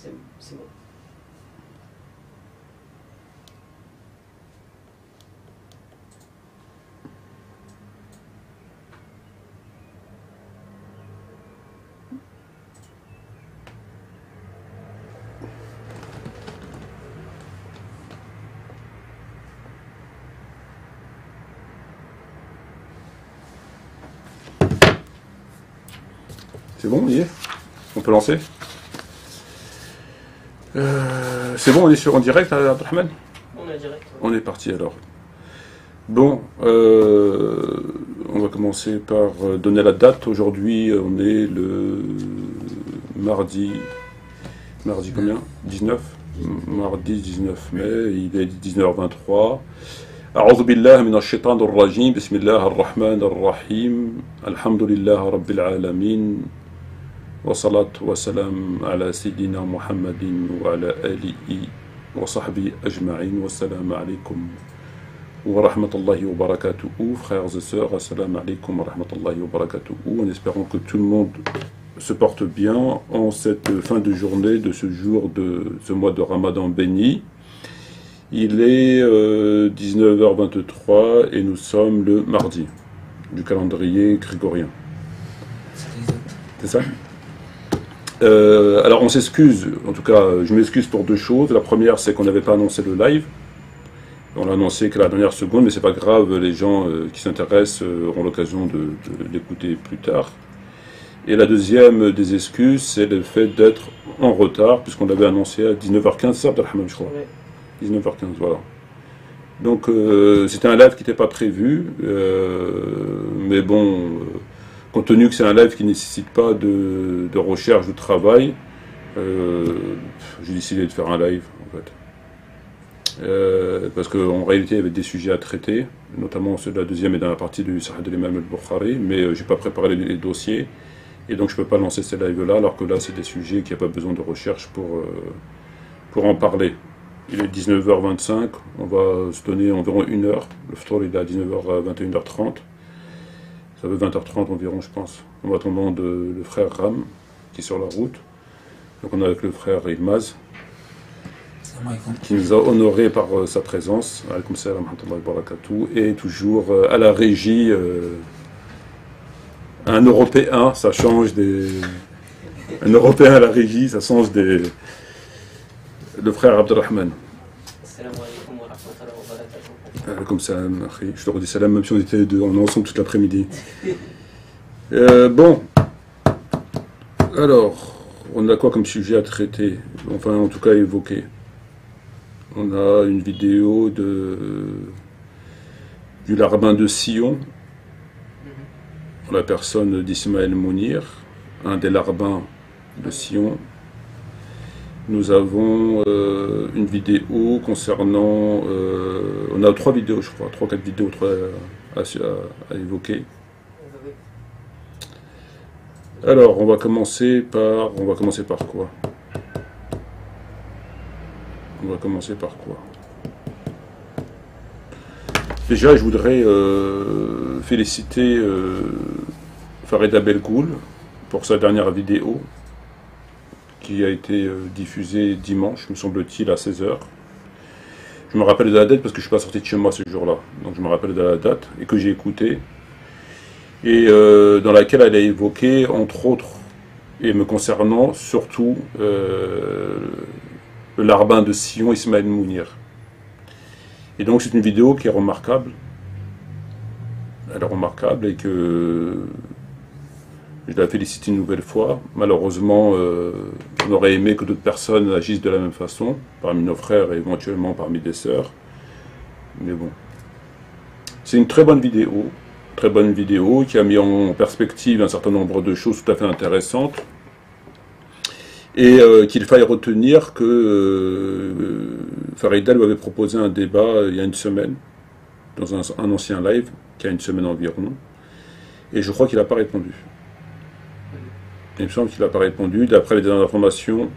C'est bon. C'est bon, on y est? On peut lancer? C'est bon, on est en direct, Abdelrahman? On est direct. Ouais. On est parti alors. Bon, on va commencer par donner la date. Aujourd'hui, on est le mardi combien? 19? Mardi 19 mai, il est 19h23. أعوذ بالله من الشيطان الرجيم بسم الله الرحمن الرحيم الحمد لله رب العالمين والصلاة والسلام على سيدنا محمد وعلى آله وصحبه أجمعين والسلام عليكم ورحمة الله وبركاته. Frères et sœurs, assalamu alaikum wa rahmatullahi wa barakatuh. En espérant que tout le monde se porte bien en cette fin de journée de ce jour de ce mois de Ramadan béni. Il est 19h23 et nous sommes le mardi du calendrier grégorien. C'est ça? Alors on s'excuse, en tout cas je m'excuse pour deux choses. La première, c'est qu'on n'avait pas annoncé le live. On l'a annoncé qu'à la dernière seconde, mais c'est pas grave, les gens qui s'intéressent auront l'occasion de l'écouter plus tard. Et la deuxième des excuses, c'est le fait d'être en retard, puisqu'on l'avait annoncé à 19h15, ça, Abdelrahman, je crois. Ouais. 19h15, voilà. Donc c'était un live qui n'était pas prévu, mais bon, compte tenu que c'est un live qui ne nécessite pas de recherche, de travail, j'ai décidé de faire un live, en fait. Parce qu'en réalité, il y avait des sujets à traiter, notamment ceux de la deuxième et dernière partie du Sahih de l'imam al-Bukhari, mais je n'ai pas préparé les dossiers, et donc je ne peux pas lancer ces lives-là, alors que là, c'est des sujets qui n'ont pas besoin de recherche pour en parler. Il est 19h25, on va se donner environ une heure. Le ftour il est à 19h, 21h30. Ça veut 20h30 environ, je pense. En attendant le frère Ram, qui est sur la route. Donc on est avec le frère Ilmaz, qui nous a honorés par sa présence. Alaykoum salam wa rahmatullahi wa barakatuh. Et toujours à la régie, un Européen, ça change des... Un Européen à la régie, ça change des... Le frère Abdelrahman. Salam alaikum wa rahmatullahi wa barakatuh. Comme ça, je te redis salam, même si on était deux, on est ensemble toute l'après-midi. Bon, alors, on a quoi comme sujet à traiter? Enfin, en tout cas, à évoquer. On a une vidéo du larbin de Sion, la personne d'Ismaël Mounir, un des larbins de Sion. Nous avons une vidéo concernant... on a 3 vidéos, je crois, 3-4 vidéos à évoquer. Alors, on va commencer par quoi? On va commencer par quoi? Déjà, je voudrais féliciter Farida Belgoul pour sa dernière vidéo, qui a été diffusé dimanche, me semble-t-il, à 16h. Je me rappelle de la date parce que je ne suis pas sorti de chez moi ce jour-là. Donc je me rappelle de la date et que j'ai écouté. Et dans laquelle elle a évoqué, entre autres, et me concernant, surtout, le larbin de Sion, Ismaël Mounir. Et donc c'est une vidéo qui est remarquable. Elle est remarquable et que... je la félicite une nouvelle fois. Malheureusement, on aurait aimé que d'autres personnes agissent de la même façon, parmi nos frères et éventuellement parmi des sœurs. Mais bon. C'est une très bonne vidéo qui a mis en perspective un certain nombre de choses tout à fait intéressantes. Et qu'il faille retenir que Farida lui avait proposé un débat il y a une semaine, dans un ancien live, qui a une semaine environ. Et je crois qu'il n'a pas répondu. Il me semble qu'il n'a pas répondu. D'après les dernières informations,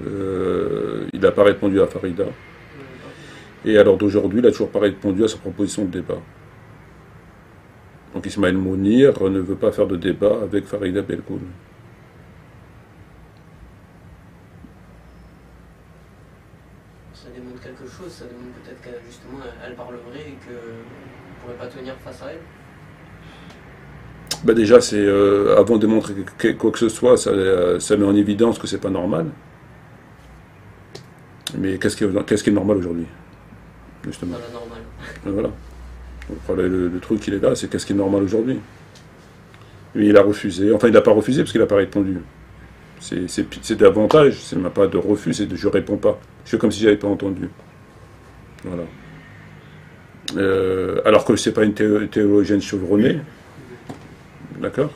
il n'a pas répondu à Farida. Et alors d'aujourd'hui, il n'a toujours pas répondu à sa proposition de débat. Donc Ismaël Mounir ne veut pas faire de débat avec Farida Belgoul. ça démontre quelque chose, ça démontre peut-être qu'elle justement elle parle vrai et qu'on ne pourrait pas tenir face à elle. Bah déjà, c'est avant de démontrer quoi que ce soit, ça met en évidence que c'est pas normal. Mais qu'est-ce qui est normal aujourd'hui, justement? Dans la normale. Et voilà. Donc, le truc, il est là, c'est qu'est-ce qui est normal aujourd'hui. Lui, il a refusé. Enfin, il n'a pas refusé parce qu'il n'a pas répondu. C'est davantage, c'est même pas de refus, c'est de je réponds pas. Je fais comme si j'avais pas entendu. Voilà. Alors que c'est pas une théologienne chevronnée, d'accord?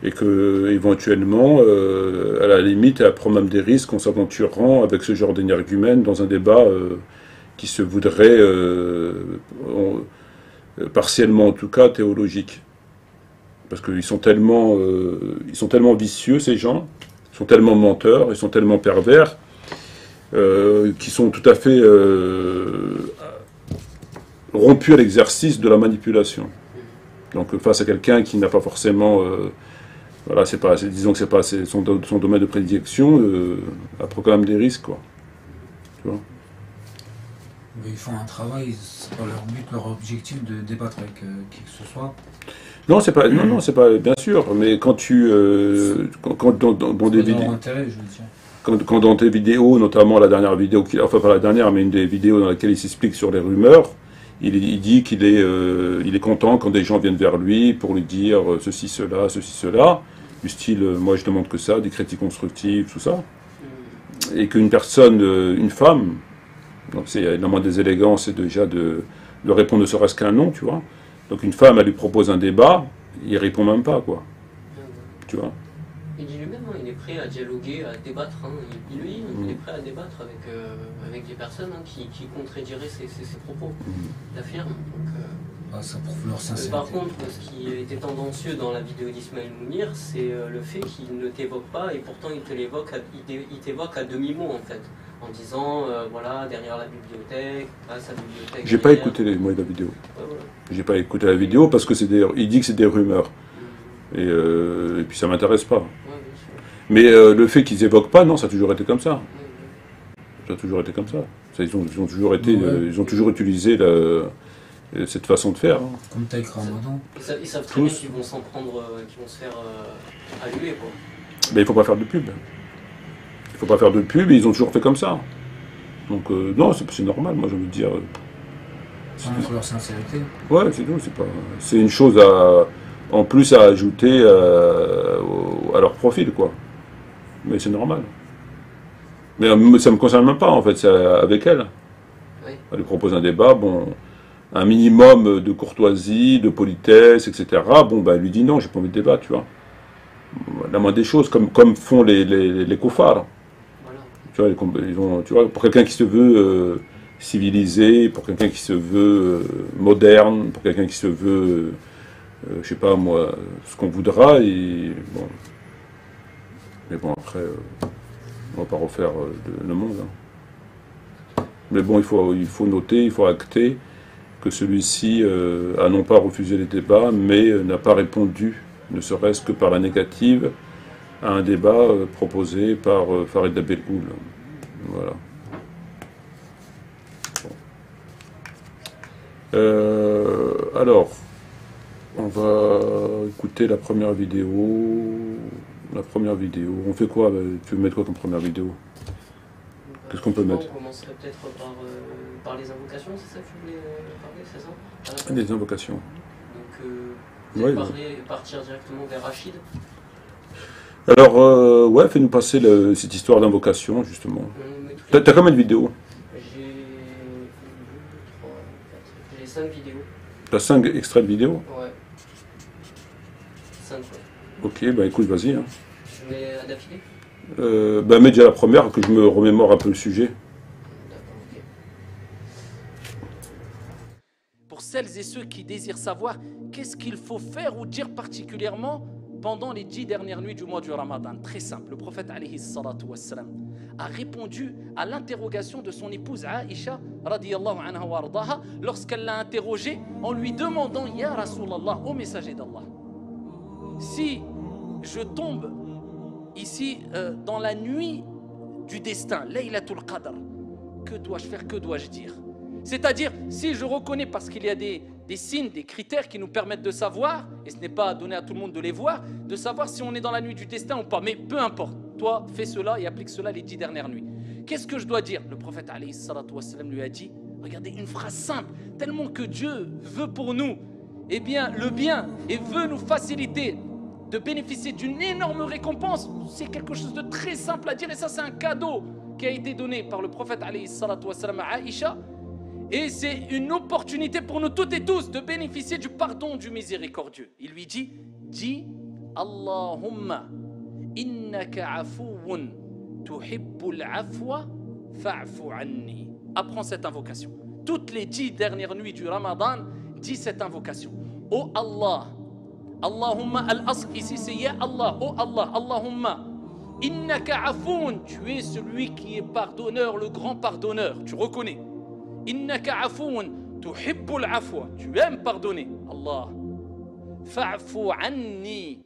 Et que éventuellement, à la limite, elle prend même des risques en s'aventurant avec ce genre d'énergumène dans un débat qui se voudrait, partiellement en tout cas, théologique. Parce qu'ils sont tellement vicieux, ces gens, ils sont tellement menteurs, ils sont tellement pervers, qu'ils sont tout à fait rompus à l'exercice de la manipulation. Donc face à quelqu'un qui n'a pas forcément... voilà, disons que c'est pas son domaine de prédilection, elle prend quand même des risques, quoi. Tu vois? Mais ils font un travail, c'est pas leur but, leur objectif de débattre avec qui que ce soit. Non, c'est pas, non, c'est pas, bien sûr, mais quand quand dans des vidéos, intérêt, je veux dire. quand dans tes vidéos, notamment la dernière vidéo, enfin pas la dernière, mais une des vidéos dans laquelle il s'explique sur les rumeurs, il dit qu'il est content quand des gens viennent vers lui pour lui dire ceci, cela, du style, moi je demande que ça, des critiques constructives, tout ça, et qu'une personne, une femme, donc c'est la moindre des élégances, c'est déjà de répondre ne serait-ce qu'un non, tu vois. Donc une femme, elle lui propose un débat, il répond même pas, quoi. Tu vois. Il dit lui-même, hein, il est prêt à dialoguer, à débattre. Hein. Il est prêt à débattre avec des personnes qui contrediraient ses propos. Il affirme. Donc, ça prouve leur sincérité. par contre, ce qui était tendancieux dans la vidéo d'Ismaël Mounir, c'est le fait qu'il ne t'évoque pas, et pourtant il t'évoque à demi-mot, en fait. En disant, voilà, derrière la bibliothèque, sa bibliothèque... J'ai pas écouté la vidéo. Ouais, voilà. J'ai pas écouté la vidéo parce que il dit que c'est des rumeurs. Et puis ça m'intéresse pas. Ouais, bien sûr. Mais le fait qu'ils évoquent pas, non, ça a toujours été comme ça. Ça a toujours été comme ça. Ils ont toujours été, ils ont toujours utilisé cette façon de faire. Hein. Comme Taïk Ramadan. Ils savent très bien qu'ils vont s'en prendre, qu'ils vont se faire allumer, quoi. Mais il faut pas faire de pub. Il faut pas faire de pub, et ils ont toujours fait comme ça. Donc non, c'est normal, moi j'ai envie de dire. Ça montre leur sincérité. Ouais, c'est tout, c'est une chose en plus à ajouter à leur profil, quoi. Mais c'est normal. Mais ça me concerne même pas, en fait, c'est avec elle. Oui. Elle lui propose un débat, bon, un minimum de courtoisie, de politesse, etc. Bon, ben, elle lui dit non, j'ai pas envie de débat, tu vois. La moindre des choses, comme font les koufars. Tu vois, tu vois, pour quelqu'un qui se veut civilisé, pour quelqu'un qui se veut moderne, pour quelqu'un qui se veut, je sais pas moi, ce qu'on voudra, et bon. Mais bon, après, on va pas refaire le monde. Hein. Mais bon, il faut noter, il faut acter que celui-ci a non pas refusé les débats, mais n'a pas répondu, ne serait-ce que par la négative, à un débat proposé par Farid Abdelgoul. Voilà. Bon. Alors, on va écouter la première vidéo. On fait quoi? Tu veux mettre quoi comme première vidéo? Qu'est-ce qu'on peut mettre? On commencerait peut-être par les invocations, c'est ça que tu voulais parler, c'est ça? Des invocations. Donc, partir directement vers Rachid. Alors, ouais, fais-nous passer cette histoire d'invocation, justement. T'as combien de vidéos? J'ai 5 vidéos. T'as 5 extraits de vidéos? Ouais. 5, ouais. Ok, bah écoute, vas-y. Hein. Je mets d'affilée? Mets déjà la première, que je me remémore un peu le sujet. D'accord, ok. Pour celles et ceux qui désirent savoir qu'est-ce qu'il faut faire ou dire particulièrement pendant les 10 dernières nuits du mois du Ramadan. Très simple, le prophète alayhi salatu wassalam a répondu à l'interrogation de son épouse Aïcha radiyallahu anha wa ardaha lorsqu'elle l'a interrogé en lui demandant « Ya Rasulallah, ô messager d'Allah, si je tombe ici dans la nuit du destin, Laylatul Qadr, que dois-je faire, que dois-je dire? C'est-à-dire, si je reconnais, parce qu'il y a des signes, des critères qui nous permettent de savoir, et ce n'est pas donné à tout le monde de les voir, de savoir si on est dans la nuit du destin ou pas. Mais peu importe, toi, fais cela et applique cela les 10 dernières nuits. Qu'est-ce que je dois dire? Le prophète alayhi salatu wassalam lui a dit, regardez, une phrase simple, tellement que Dieu veut pour nous eh bien, le bien et veut nous faciliter de bénéficier d'une énorme récompense. C'est quelque chose de très simple à dire, et ça c'est un cadeau qui a été donné par le prophète alayhi salatu wassalam à Aïcha. Et c'est une opportunité pour nous toutes et tous de bénéficier du pardon du miséricordieux. Il lui dit, dis Allahumma innaka afouun tuhibbul afwa fa'fu anni. Apprends cette invocation. Toutes les 10 dernières nuits du Ramadan, dis cette invocation. Oh Allah, Allahumma al-asl, ici c'est Ya Allah, oh Allah, Allahumma innaka afouun, tu es celui qui est pardonneur, le grand pardonneur, tu reconnais. Innaka afoun tuhibbul afwa, tu aimes pardonner. Allah. Fa'fu anni,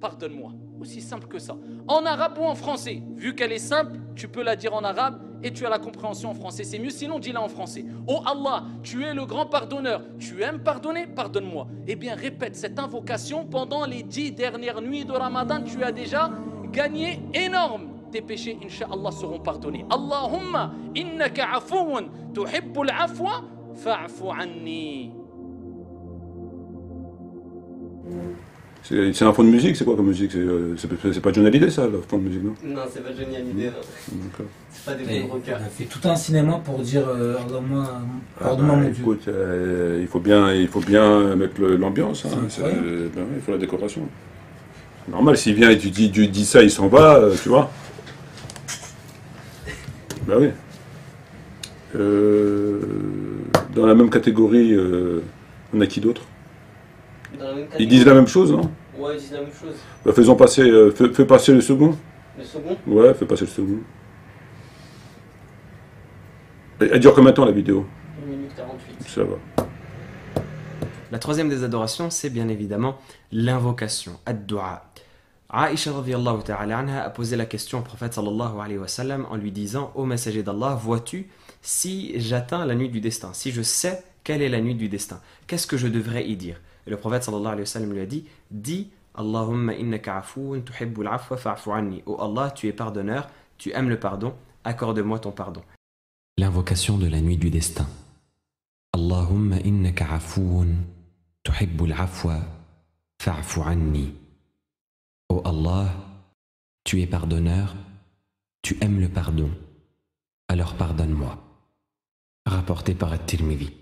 pardonne-moi. Aussi simple que ça. En arabe ou en français, vu qu'elle est simple, tu peux la dire en arabe et tu as la compréhension en français. C'est mieux, sinon dis-la en français. Oh Allah, tu es le grand pardonneur. Tu aimes pardonner, pardonne-moi. Eh bien, répète cette invocation pendant les 10 dernières nuits de Ramadan. Tu as déjà gagné énorme. Tes péchés, Inch'Allah, seront pardonnés. Allahumma innaka afouun tuhibbul afwa fa'fu anni. C'est un fond de musique, c'est quoi comme musique? C'est pas Johnny Hallyday, ça, le fond de musique, non? Non, c'est pas Johnny Hallyday. D'accord. C'est pas des bons On rockers. a fait tout un cinéma pour dire pardonne-moi mon Dieu. Écoute, il faut bien mettre l'ambiance, hein. Il faut la décoration. Normal, s'il vient et tu dis ça, il s'en va, tu vois. Bah oui. Dans la même catégorie, on a qui d'autre? Ils disent la même chose, non? Ouais, ils disent la même chose. Bah, faisons passer, fais passer le second. Le second? Ouais, fais passer le second. Elle dure combien de temps la vidéo? 1 minute 48. Ça va. La troisième des adorations, c'est bien évidemment l'invocation, ad-du'a. Aïcha radhiyallahu ta'ala anha a posé la question au prophète sallallahu alayhi wa sallam en lui disant: ô messager d'Allah, vois-tu si j'atteins la nuit du destin, si je sais quelle est la nuit du destin, qu'est-ce que je devrais y dire? Et le prophète sallallahu alayhi wa sallam lui a dit: dis Allahumma innaka afoun tuhibbul afwa fa'fu anni. Ô Allah, tu es pardonneur, tu aimes le pardon, accorde-moi ton pardon. L'invocation de la nuit du destin. Allahumma innaka afoun tuhibbul afwa fa'fu anni. Ô Allah, tu es pardonneur, tu aimes le pardon, alors pardonne-moi. Rapporté par At-Tirmidhi.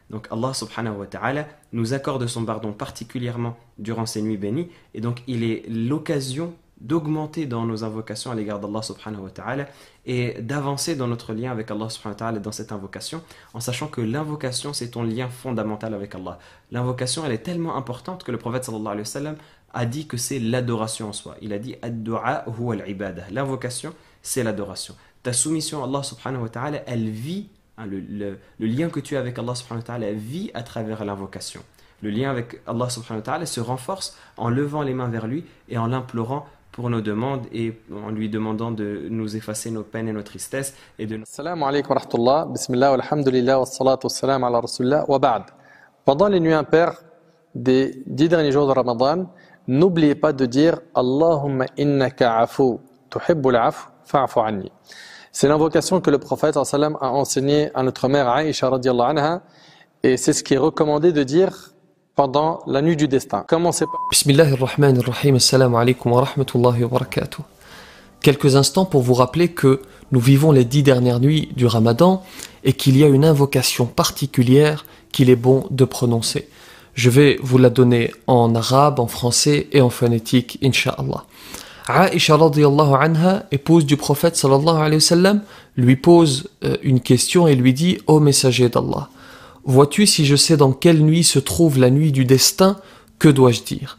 Donc Allah subhanahu wa ta'ala nous accorde son pardon particulièrement durant ces nuits bénies, et donc il est l'occasion d'augmenter dans nos invocations à l'égard d'Allah subhanahu wa ta'ala et d'avancer dans notre lien avec Allah subhanahu wa ta'ala dans cette invocation, en sachant que l'invocation c'est ton lien fondamental avec Allah. L'invocation elle est tellement importante que le prophète sallallahu alayhi wa sallam a dit que c'est l'adoration en soi. Il a dit ad-du'a huwa al-ibadah. L'invocation c'est l'adoration. Ta soumission à Allah subhanahu wa ta'ala elle vit, hein, le lien que tu as avec Allah subhanahu wa ta'ala vit à travers l'invocation. Le lien avec Allah subhanahu wa ta'ala se renforce en levant les mains vers lui et en l'implorant pour nos demandes et en lui demandant de nous effacer nos peines et nos tristesses et de nous... Assalamu alaikum wa rahmatullah, bismillah, alhamdulillah, wa salatu wa salam ala rasulillah, wa ba'd. Pendant les nuits impaires des 10 derniers jours de Ramadan, n'oubliez pas de dire Allahumma innaka afou tuhibbul afw fa'fu anni. C'est l'invocation que le prophète sallam a enseignée à notre mère Aïcha radhiyallahu anha, et c'est ce qui est recommandé de dire pendant la nuit du destin. Commencez par... Bismillahirrahmanirrahim, assalamu alaikum wa rahmatullahi wa barakatuh. Quelques instants pour vous rappeler que nous vivons les 10 dernières nuits du Ramadan et qu'il y a une invocation particulière qu'il est bon de prononcer. Je vais vous la donner en arabe, en français et en phonétique, Inch'Allah. Aïcha radhiyallahu anha, épouse du prophète sallallahu alayhi wa sallam, lui pose une question et lui dit: ô messager d'Allah, vois-tu si je sais dans quelle nuit se trouve la nuit du destin, que dois-je dire?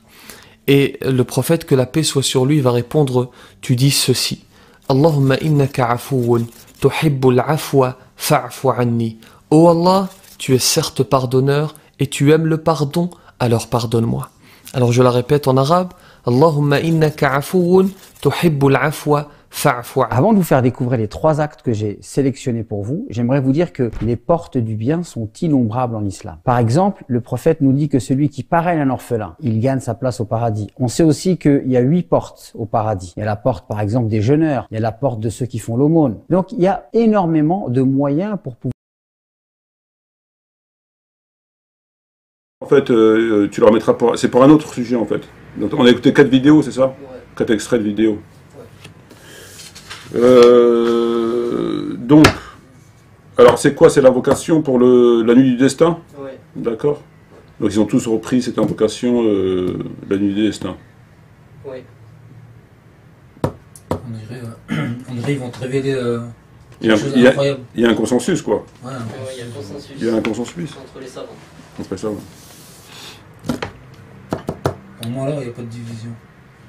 Et le prophète, que la paix soit sur lui, va répondre: tu dis ceci. Allahumma innaka afoun tuhibbul afwa fa'fu anni. Ô Allah, tu es certes pardonneur et tu aimes le pardon, alors pardonne-moi. Alors je la répète en arabe. Allahumma innaka afoun tuhibbul afwa fa'fu anni. Avant de vous faire découvrir les 3 actes que j'ai sélectionnés pour vous, j'aimerais vous dire que les portes du bien sont innombrables en islam. Par exemple, le prophète nous dit que celui qui parraine un orphelin, il gagne sa place au paradis. On sait aussi qu'il y a 8 portes au paradis. Il y a la porte, par exemple, des jeûneurs. Il y a la porte de ceux qui font l'aumône. Donc, il y a énormément de moyens pour pouvoir... En fait, tu leur mettras pour... C'est pour un autre sujet, en fait. Donc, on a écouté 4 vidéos, c'est ça? 4 extraits de vidéos. Donc, alors c'est quoi? C'est l'invocation pour la nuit du destin? Ouais. D'accord. Donc ils ont tous repris cette invocation, la nuit du destin. Oui. On dirait ils vont te révéler Il y a- quelque chose il y a- d'incroyable. Il y a un consensus, quoi. Ouais, Ouais, il y a le consensus Il y a un consensus. entre les savants. Après ça, ouais. pour moi là, il n'y a pas de division.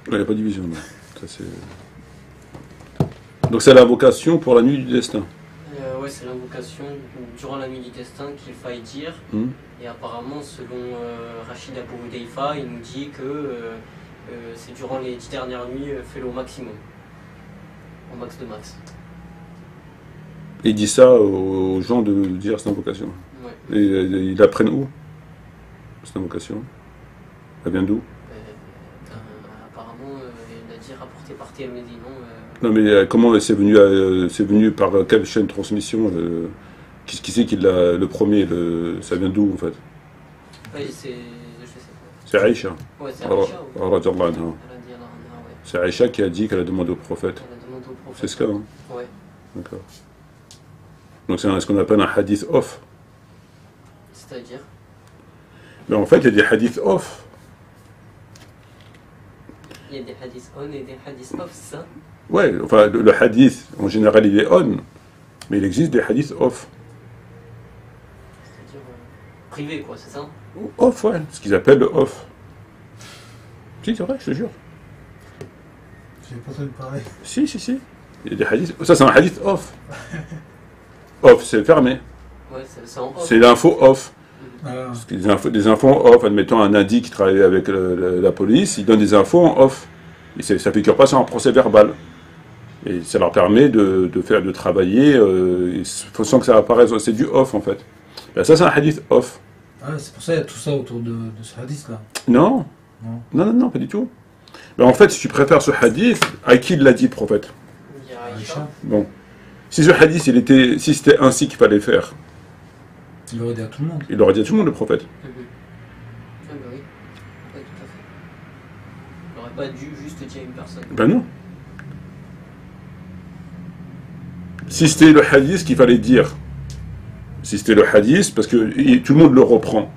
Il n'y a pas de division, non. Ça, c'est... Donc c'est l'invocation pour la nuit du destin. Ouais, c'est l'invocation durant la nuit du destin qu'il faille dire. Hmm. Et apparemment, selon Rachid Abou Hudayfa, il nous dit que c'est durant les 10 dernières nuits, fais-le au maximum. Au max de max. Et il dit ça aux gens de dire cette invocation. Ouais. Et ils l'apprennent où, cette invocation? Elle vient d'où? Apparemment, il a dit rapporté par TMD, non Non, mais comment c'est venu par quelle chaîne de transmission? Qui c'est qui l'a le premier? Ça vient d'où, en fait? Ouais, c'est. Je sais pas. C'est Aïcha. Ouais, c'est Aïcha. Alors, radiallahu anha. Elle a dit Allah anha, ouais. C'est Aïcha qui a dit qu'elle a demandé au prophète. Elle a demandé au prophète. C'est ce cas, hein? Ouais. D'accord. Donc c'est ce qu'on appelle un hadith off. C'est-à-dire Mais en fait, il y a des hadiths off. il y a des hadiths on et des hadiths off, ça. Ouais, enfin, le hadith, en général, il est on. Mais il existe des hadiths off. C'est-à-dire privé, quoi, c'est ça? Off, ouais. Ce qu'ils appellent le off. Si, c'est vrai, je te jure. J'ai pas entendu parler. Si. Il y a des hadiths. Ça, c'est un hadith off. Off, c'est fermé. Ouais, c'est en off. C'est l'info off. Ah, Parce que des infos en off, admettons un indique qui travaille avec la police, il donne des infos en off. Et ça ne figure pas sur un procès verbal. Et ça leur permet de travailler sans que ça apparaisse. C'est du off, en fait. Là, ça, c'est un hadith off. ah, c'est pour ça qu'il y a tout ça autour de ce hadith là. Non. Non, pas du tout. Ben, en fait, si tu préfères ce hadith, à qui il l'a dit, le prophète? Il y a Aïcha. Aïcha, Bon. Si ce hadith, si c'était ainsi qu'il fallait faire, il aurait dit à tout le monde. il aurait dit à tout le monde, le prophète. Ah bah oui. Ouais, tout à fait. Il n'aurait pas dû juste dire à une personne. Ben non. Si c'était le hadith qu'il fallait dire, si c'était le hadith, parce que tout le monde le reprend,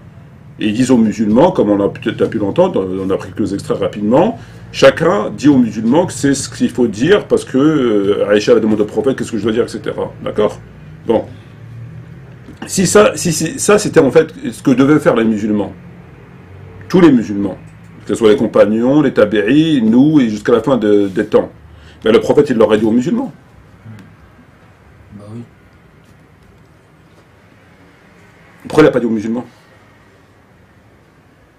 et ils disent aux musulmans, comme on a peut-être pu l'entendre, on a pris quelques extraits rapidement, chacun dit aux musulmans que c'est ce qu'il faut dire, parce que Aïcha a demandé au prophète qu'est-ce que je dois dire, etc. D'accord? Bon. Si ça c'était en fait ce que devaient faire les musulmans, tous les musulmans, que ce soit les compagnons, les tabi'i, nous, et jusqu'à la fin des temps, ben, le prophète, il l'aurait dit aux musulmans. Bah oui. Pourquoi il n'a pas dit aux musulmans?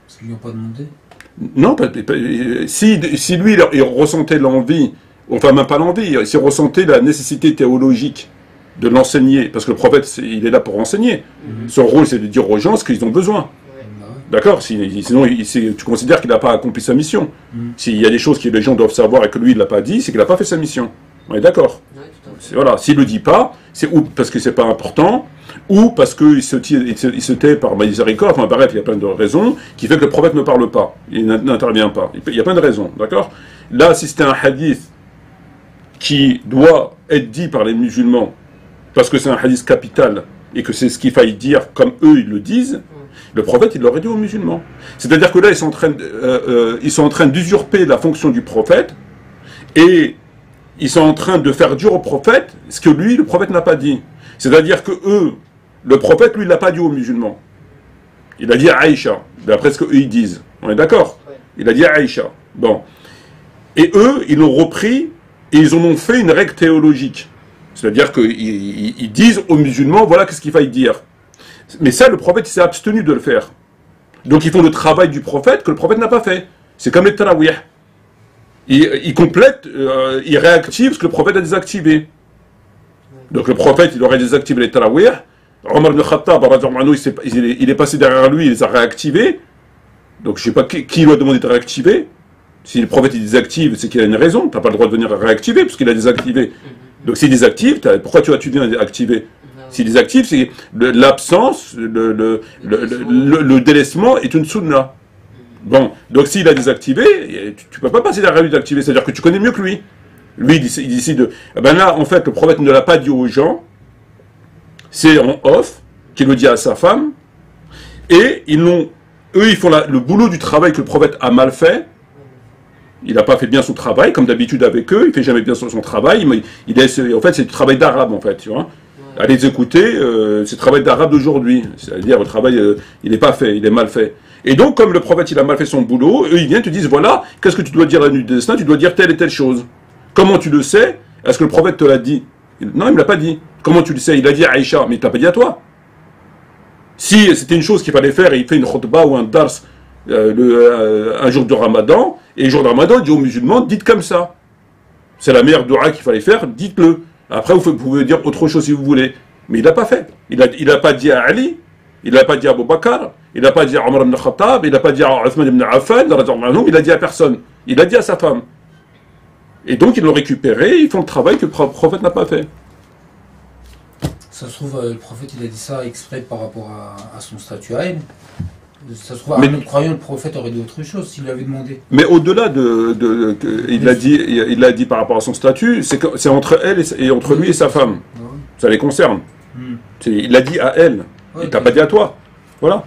Parce qu'ils lui ont pas demandé. Non, si lui, il ressentait l'envie, enfin même pas l'envie, s'il ressentait la nécessité théologique de l'enseigner, parce que le prophète, il est là pour enseigner. Son rôle, c'est de dire aux gens ce qu'ils ont besoin. Bah ouais. D'accord? Sinon, tu considères qu'il n'a pas accompli sa mission. S'il y a des choses que les gens doivent savoir et que lui, il ne l'a pas dit, c'est qu'il n'a pas fait sa mission. On est d'accord? Ouais, tout à fait. Voilà. S'il ne le dit pas, c'est ou parce que c'est pas important, ou parce qu'il se tait par miséricorde, enfin bref, il y a plein de raisons, qui fait que le prophète ne parle pas, il n'intervient pas. Il y a plein de raisons, d'accord? Là, si c'était un hadith qui doit être dit par les musulmans, parce que c'est un hadith capital, et que c'est ce qu'il faille dire comme eux ils le disent, le prophète il l'aurait dit aux musulmans. C'est-à-dire que là, ils sont en train d'usurper la fonction du prophète, et ils sont en train de faire dire au prophète ce que lui, le prophète n'a pas dit. C'est-à-dire que eux, le prophète, lui, il l'a pas dit aux musulmans. Il a dit à Aïcha, d'après ce qu'eux ils disent. On est d'accord? Ouais. Il a dit à Aïcha. Bon. Et eux, ils l'ont repris et ils en ont fait une règle théologique. C'est-à-dire qu'ils disent aux musulmans, voilà qu'est-ce qu'il faille dire. Mais ça, le prophète, il s'est abstenu de le faire. Donc ils font le travail du prophète que le prophète n'a pas fait. C'est comme les tarawih. Il complète, il réactive ce que le prophète a désactivé. Donc le prophète, il aurait désactivé les tarawih. Omar ibn Khattab, il est passé derrière lui, il les a réactivés. Donc je ne sais pas qui lui a demandé de réactiver. Si le prophète il désactive, c'est qu'il a une raison. Tu n'as pas le droit de venir réactiver parce qu'il a désactivé. Donc s'il désactive, pourquoi tu viens activer? S'il désactive, c'est l'absence, le délaissement est une sunna. Bon, donc s'il a désactivé, tu ne peux pas passer derrière lui d'activer, c'est-à-dire que tu connais mieux que lui. Lui, il décide. Ben là, en fait, le prophète ne l'a pas dit aux gens, c'est en off qu'il le dit à sa femme, et eux, ils font le boulot du travail que le prophète a mal fait. Il n'a pas fait bien son travail, comme d'habitude avec eux, il ne fait jamais bien son travail. En fait, c'est du travail d'arabe, en fait, tu vois. À les écouter, c'est le travail d'arabe d'aujourd'hui. C'est-à-dire, le travail, il n'est pas fait, il est mal fait. Et donc, comme le prophète, il a mal fait son boulot, eux, ils viennent, te disent, voilà, qu'est-ce que tu dois dire à la nuit du destin? Tu dois dire telle et telle chose. Comment tu le sais? Est-ce que le prophète te l'a dit? Non, il ne me l'a pas dit. Comment tu le sais? Il a dit à Aïcha, mais il ne t'a pas dit à toi. Si c'était une chose qu'il fallait faire, et il fait une khutbah ou un dars un jour de Ramadan, et le jour de Ramadan, il dit aux musulmans, dites comme ça. C'est la meilleure dua qu'il fallait faire, dites-le. Après, vous pouvez dire autre chose si vous voulez. Mais il n'a pas fait. Il n'a pas dit à Ali, il n'a pas dit à Abu Bakr, il n'a pas dit à Omar ibn Khattab, il n'a pas dit à Uthman ibn Affan, il a dit à personne. Il a dit à sa femme. Et donc, ils l'ont récupéré, ils font le travail que le prophète n'a pas fait. Ça se trouve, le prophète, il a dit ça exprès par rapport à son statut à elle. Ça se trouve, mais, à notre croyant, le prophète aurait dit autre chose s'il lui avait demandé. Mais au-delà il l'a dit par rapport à son statut, c'est entre elle et entre lui et sa femme. Ouais. Ça les concerne. Il l'a dit à elle. Ouais, il t'a pas dit à toi. Voilà.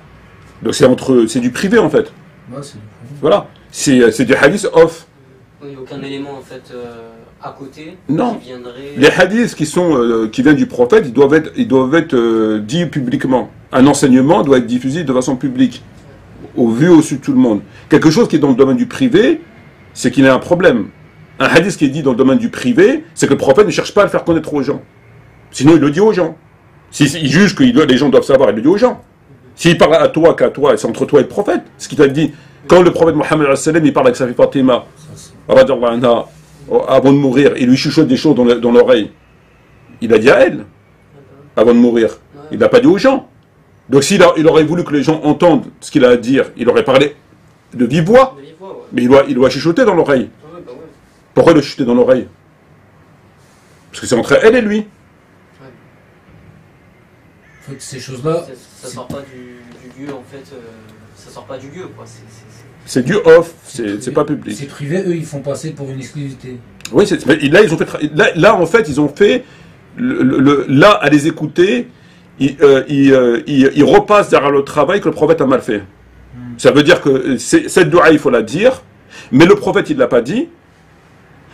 Donc c'est du privé en fait. Ouais, c'est du privé. Voilà. C'est du hadith off. Oui, aucun élément en fait à côté. Non. Qui viendrait... Les hadiths qui viennent du prophète, ils doivent être dits publiquement. Un enseignement doit être diffusé de façon publique, au vu au-dessus de tout le monde. Quelque chose qui est dans le domaine du privé, c'est qu'il y a un problème. Un hadith qui est dit dans le domaine du privé, c'est que le prophète ne cherche pas à le faire connaître aux gens. Sinon, il le dit aux gens. S'il juge que les gens doivent savoir, il le dit aux gens. S'il parle à toi qu'à toi, c'est entre toi et le prophète. Ce qu'il t'a dit. Quand le prophète Mohammed il parle avec sa fille Fatima, avant de mourir, il lui chuchote des choses dans l'oreille. Il a dit à elle, avant de mourir. Il n'a pas dit aux gens. Donc s'il aurait voulu que les gens entendent ce qu'il a à dire, il aurait parlé de vive voix. Mais il doit chuchoter dans l'oreille. Pourquoi il doit chuchoter dans l'oreille? Parce que c'est entre elle et lui. En fait, ces choses-là... Ça sort pas du lieu, en fait. Ça sort pas du lieu, quoi. C'est du off, c'est pas public. C'est privé, eux, ils font passer pour une exclusivité. Oui, là, en fait, ils ont fait... là, à les écouter, ils repassent derrière le travail que le prophète a mal fait. Ça veut dire que cette dua, il faut la dire, mais le prophète, il ne l'a pas dit.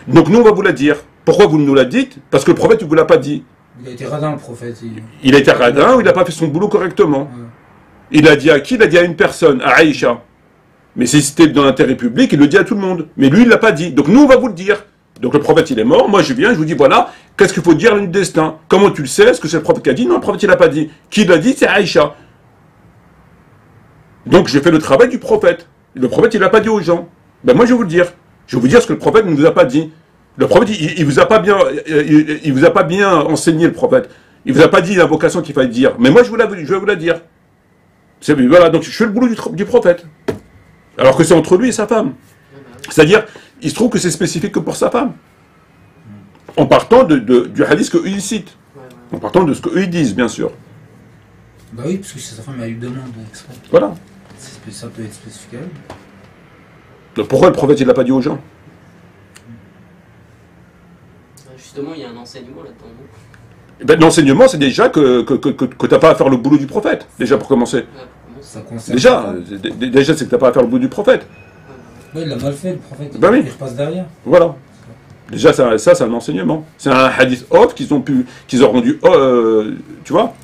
Donc nous, on va vous la dire. Pourquoi vous nous la dites? Parce que le prophète, il ne vous l'a pas dit. Il a été radin, le prophète. Il a été radin ou il n'a pas fait son boulot correctement. Ouais. Il a dit à qui? Il a dit à une personne, à Aïcha. Mais si c'était dans l'intérêt public, il le dit à tout le monde. Mais lui, il ne l'a pas dit. Donc nous, on va vous le dire. Donc le prophète, il est mort. Moi, je viens, je vous dis, voilà, qu'est-ce qu'il faut dire à la nuit du destin? Comment tu le sais? Est-ce que c'est le prophète qui a dit? Non, le prophète, il n'a pas dit. Qui l'a dit? C'est Aïcha. Donc j'ai fait le travail du prophète. Le prophète, il n'a pas dit aux gens. Ben moi, je vais vous le dire. Je vais vous dire ce que le prophète ne vous a pas dit. Le prophète, il vous a pas bien enseigné, le prophète. Il vous a pas dit l'invocation qu'il fallait dire. Mais moi, je vais vous la dire. Voilà, donc je fais le boulot du prophète. Alors que c'est entre lui et sa femme. C'est-à-dire, il se trouve que c'est spécifique que pour sa femme. En partant du hadith qu'eux ils citent. En partant de ce qu'eux ils disent, bien sûr. Bah oui, parce que sa femme a eu demande exprès. Voilà. Ça peut être spécifique à elle. Donc pourquoi le prophète, il l'a pas dit aux gens? Justement, il y a un enseignement là-dedans. Ben, l'enseignement, c'est déjà que tu n'as pas à faire le boulot du prophète, déjà pour commencer. Ça concerne déjà c'est que tu n'as pas à faire le boulot du prophète. Oui, il l'a mal fait, le prophète. Ben oui. Il repasse derrière. Voilà. Déjà, ça c'est un enseignement. C'est un hadith off qu'ils ont rendu, tu vois.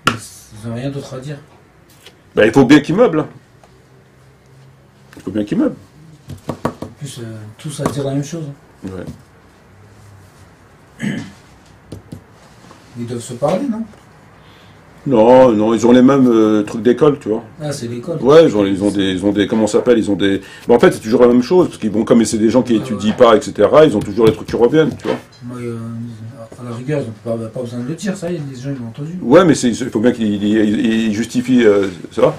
Ils n'ont rien d'autre à dire. Ben, il faut bien qu'ils meublent. Il faut bien qu'ils meublent. En plus, tous à dire la même chose. Ouais. Ils doivent se parler, non? Non, non, ils ont les mêmes trucs d'école, tu vois. Ah, c'est l'école. Ouais, ils ont des, comment ça s'appelle, ils ont des... Bon, en fait, c'est toujours la même chose, parce qu'ils vont, comme c'est des gens qui étudient pas, etc., ils ont toujours les trucs qui reviennent, tu vois. Moi, à la rigueur, ils n'ont pas besoin de le dire, ça y est, les gens, ils l'ont entendu. Ouais, mais il faut bien qu'ils justifient, ça va?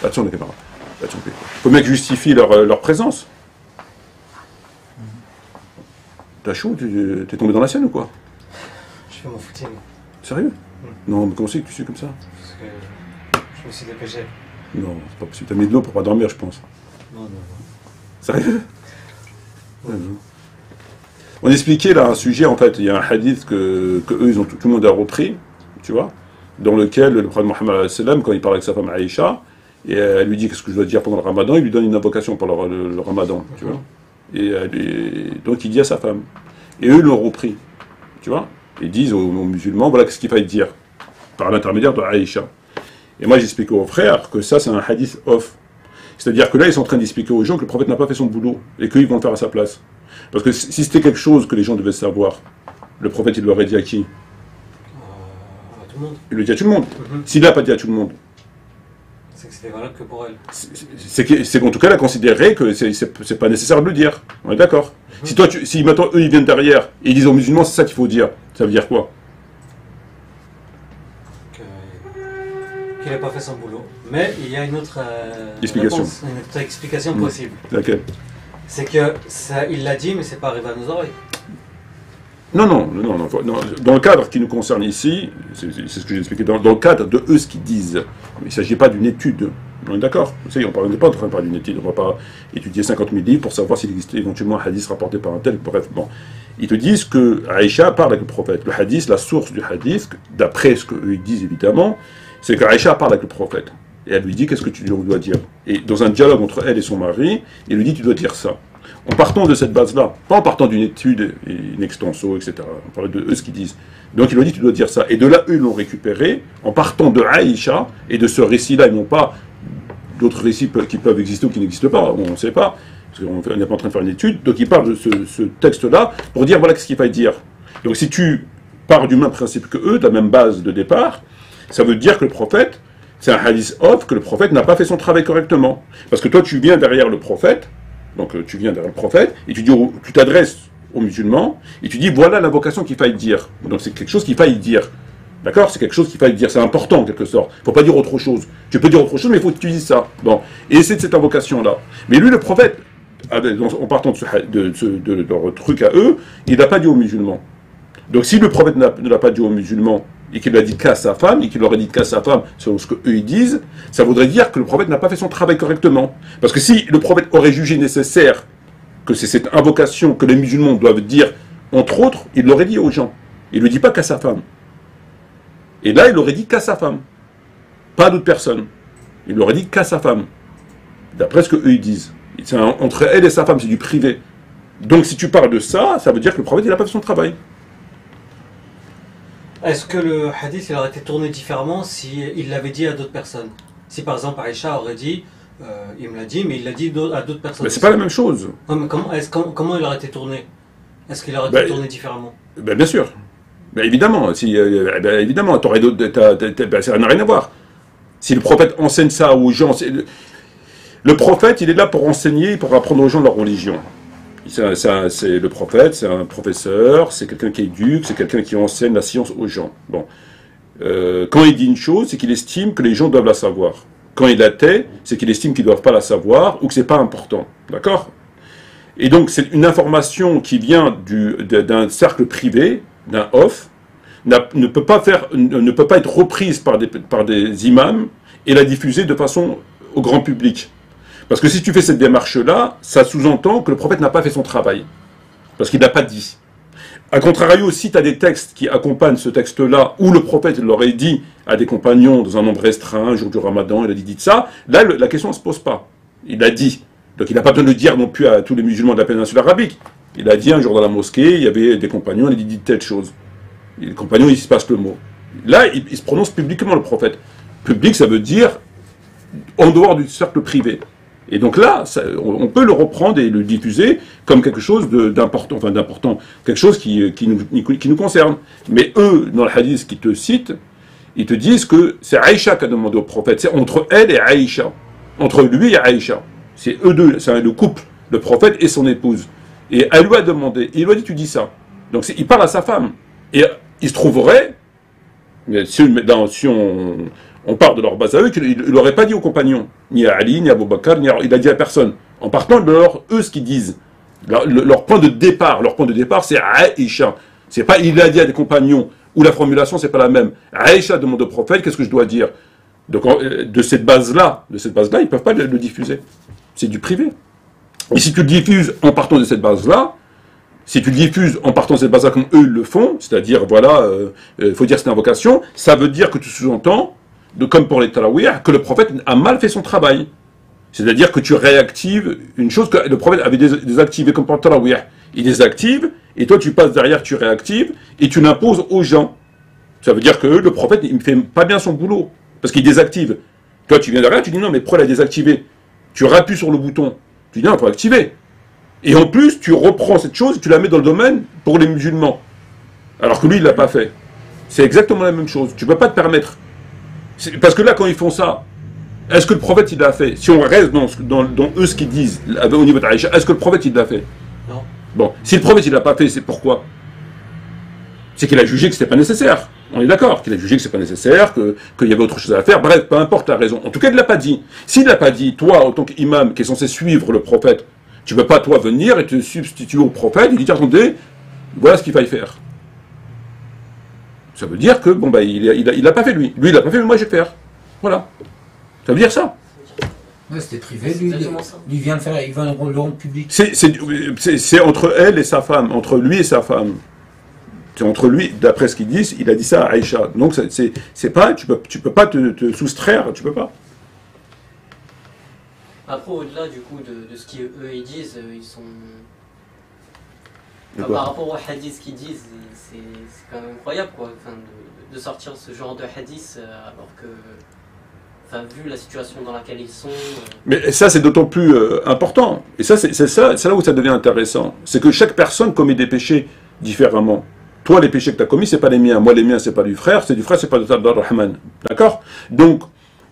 Attention, les camarades. Attention, il faut bien qu'ils justifient leur présence. T'as chaud? T'es tombé dans la Seine ou quoi? Je fais mon footing. Sérieux? Non, mais comment c'est que tu suis comme ça? Parce que je me suis dépêché. Non, c'est pas possible. T'as mis de l'eau pour pas dormir, je pense. Non, non, non. Sérieux? Ouais, non. On expliquait là un sujet, en fait, il y a un hadith que eux, tout le monde a repris, tu vois, dans lequel le prophète Mohammed, quand il parle avec sa femme Aïcha, et elle lui dit qu'est-ce que je dois dire pendant le ramadan, il lui donne une invocation pour le ramadan, tu vois. Et donc il dit à sa femme. Et eux l'ont repris, tu vois. Ils disent aux musulmans, voilà qu'est-ce qu'il fallait dire, par l'intermédiaire de Aïcha. Et moi j'explique aux frères que ça c'est un hadith off. C'est-à-dire que là ils sont en train d'expliquer aux gens que le prophète n'a pas fait son boulot, et qu'ils vont le faire à sa place. Parce que si c'était quelque chose que les gens devaient savoir, le prophète il l'aurait dit à qui? À tout le monde. Il le dit à tout le monde. S'il n'a pas dit à tout le monde, C'est que c'était valable que pour elle. c'est qu'en tout cas, elle a considéré que c'est pas nécessaire de le dire. On est d'accord. Si maintenant eux ils viennent derrière et ils disent aux musulmans c'est ça qu'il faut dire, ça veut dire quoi? Qu'il n'a pas fait son boulot. Mais il y a une autre explication. Réponse, une autre explication possible. Laquelle? C'est que ça, il l'a dit, mais c'est pas arrivé à nos oreilles. Non. Dans le cadre qui nous concerne ici, c'est ce que j'ai expliqué, dans le cadre de eux ce qu'ils disent, il ne s'agit pas d'une étude. On est d'accord? On n'est pas en train de parler d'une étude, on ne va pas étudier 50 000 livres pour savoir s'il existe éventuellement un hadith rapporté par un tel, bref, bon. Ils te disent que Aïcha parle avec le prophète. Le hadith, la source du hadith, d'après ce qu'eux ils disent évidemment, c'est qu'Aïcha parle avec le prophète. Et elle lui dit qu'est-ce que tu dois dire. Et dans un dialogue entre elle et son mari, il lui dit tu dois dire ça. En partant de cette base-là, pas en partant d'une étude, une extenso, etc. On parle de eux ce qu'ils disent. Donc il lui dit tu dois dire ça. Et de là, eux l'ont récupéré en partant de Aïcha et de ce récit-là. Ils n'ont pas d'autres récits qui peuvent exister ou qui n'existent pas. On ne sait pas. Parce qu'on n'est pas en train de faire une étude. Donc il parle de ce texte-là pour dire voilà ce qu'il fallait dire. Donc si tu pars du même principe que eux, de la même base de départ, ça veut dire que le prophète, c'est un hadith off, que le prophète n'a pas fait son travail correctement. Parce que toi, tu viens derrière le prophète, donc tu viens derrière le prophète, et tu t'adresses aux musulmans, et tu dis, voilà l'invocation qu'il faille dire. Donc c'est quelque chose qu'il faille dire. D'accord? C'est quelque chose qu'il faille dire, c'est important en quelque sorte. Il ne faut pas dire autre chose. Tu peux dire autre chose, mais il faut que tu dises ça. Bon. Et c'est de cette invocation-là. Mais lui, le prophète, en partant de leur truc à eux, il n'a pas dit aux musulmans. Donc si le prophète ne l'a pas dit aux musulmans, et qu'il l'a dit qu'à sa femme, et qu'il l'aurait dit qu'à sa femme, selon ce qu'eux ils disent, ça voudrait dire que le prophète n'a pas fait son travail correctement. Parce que si le prophète aurait jugé nécessaire que c'est cette invocation que les musulmans doivent dire, entre autres, il l'aurait dit aux gens. Il ne le dit pas qu'à sa femme. Et là, il l'aurait dit qu'à sa femme. Pas à d'autres personnes. Il l'aurait dit qu'à sa femme. D'après ce qu'eux ils disent. Entre elle et sa femme, c'est du privé. Donc si tu parles de ça, ça veut dire que le prophète, il n'a pas fait son travail. Est-ce que le hadith il aurait été tourné différemment si il l'avait dit à d'autres personnes? Si par exemple Aïcha aurait dit, il me l'a dit, mais il l'a dit à d'autres personnes. Mais c'est pas la même chose. Non, mais comment il aurait été tourné? Est-ce qu'il aurait été tourné différemment? Bien sûr. Évidemment. Évidemment, t'aurais ça n'a rien à voir. Si le prophète enseigne ça aux gens, le prophète, il est là pour enseigner, pour apprendre aux gens leur religion. C'est le prophète, c'est un professeur, c'est quelqu'un qui éduque, c'est quelqu'un qui enseigne la science aux gens. Bon. Quand il dit une chose, c'est qu'il estime que les gens doivent la savoir. Quand il la tait, c'est qu'il estime qu'ils ne doivent pas la savoir ou que c'est pas important. D'accord? Et donc, c'est une information qui vient d'un cercle privé, d'un off, ne peut pas être reprise par des imams et la diffuser de façon au grand public. Parce que si tu fais cette démarche-là, ça sous-entend que le prophète n'a pas fait son travail. Parce qu'il n'a pas dit. A contrario, si tu as des textes qui accompagnent ce texte-là, où le prophète l'aurait dit à des compagnons dans un nombre restreint, un jour du ramadan, il a dit ça, là, la question ne se pose pas. Il a dit. Donc il n'a pas besoin de le dire non plus à tous les musulmans de la péninsule arabique. Il a dit un jour dans la mosquée, il y avait des compagnons, il a dit telle chose. Et les compagnons, ils se passent le mot. Là, il se prononce publiquement, le prophète. Public, ça veut dire en dehors du cercle privé. Et donc là, on peut le reprendre et le diffuser comme quelque chose d'important, quelque chose qui nous concerne. Mais eux, dans le hadith qu'ils te citent, ils te disent que c'est Aïcha qui a demandé au prophète. C'est entre elle et Aïcha. Entre lui et Aïcha. C'est eux deux, c'est le couple, le prophète et son épouse. Et elle lui a demandé, il lui a dit, tu dis ça. Donc il parle à sa femme. Et il se trouverait, si on part de leur base à eux, qu'il n'aurait pas dit aux compagnons, ni à Ali, ni à Abu Bakr, il a dit à personne. En partant de eux, ce qu'ils disent. Leur point de départ, c'est Aïcha. C'est pas il a dit à des compagnons, ou la formulation, c'est pas la même. Aïcha demande au prophète, qu'est-ce que je dois dire? Donc, de cette base-là, ils ne peuvent pas le diffuser. C'est du privé. Et si tu le diffuses en partant de cette base-là, comme eux le font, c'est-à-dire, voilà, il faut dire que c'est une invocation, ça veut dire que tu sous-entends, comme pour les tarawih, que le prophète a mal fait son travail. C'est-à-dire que tu réactives une chose que le prophète avait désactivée, comme pour le tarawih. Il désactive, et toi tu passes derrière, tu réactives, et tu l'imposes aux gens. Ça veut dire que le prophète, il ne fait pas bien son boulot. Parce qu'il désactive. Toi, tu viens derrière, tu dis non, mais pourquoi il a désactivé? Tu rappuies sur le bouton. Tu dis non, il faut activer. Et en plus, tu reprends cette chose et tu la mets dans le domaine pour les musulmans. Alors que lui, il ne l'a pas fait. C'est exactement la même chose. Tu ne peux pas te permettre. Parce que là, quand ils font ça, est-ce que le prophète, il l'a fait? Si on reste dans eux ce qu'ils disent, au niveau de Aïcha, est-ce que le prophète, il l'a fait? Non. Bon, si le prophète, il ne l'a pas fait, c'est pourquoi? C'est qu'il a jugé que ce n'était pas nécessaire. On est d'accord, qu'il a jugé que ce n'est pas nécessaire, qu'il y avait autre chose à faire. Bref, peu importe la raison. En tout cas, il ne l'a pas dit. S'il ne l'a pas dit, toi, en tant qu'imam qui est censé suivre le prophète, tu ne peux pas, toi, venir et te substituer au prophète et lui dire, attendez, voilà ce qu'il faille faire. Ça veut dire que, bon, il l'a pas fait, lui. Lui, il l'a pas fait, mais moi, je vais le faire. Voilà. Ça veut dire ça. Ouais, c'était privé, lui il vient le rendre public. C'est entre elle et sa femme, entre lui et sa femme. C'est entre lui, d'après ce qu'ils disent, il a dit ça à Aïcha. Donc c'est pas, tu peux pas te soustraire, tu peux pas. Après, au-delà du coup de ce qu'eux ils disent, ils sont... par rapport aux hadiths qu'ils disent, c'est quand même incroyable quoi, enfin, de sortir ce genre de hadiths alors que... Enfin, vu la situation dans laquelle ils sont... Mais ça, c'est d'autant plus important. Et ça, c'est là où ça devient intéressant. C'est que chaque personne commet des péchés différemment. Toi, les péchés que tu as commis, c'est pas les miens. Moi, les miens, c'est pas du frère, c'est pas de Rahman. D'accord? Donc,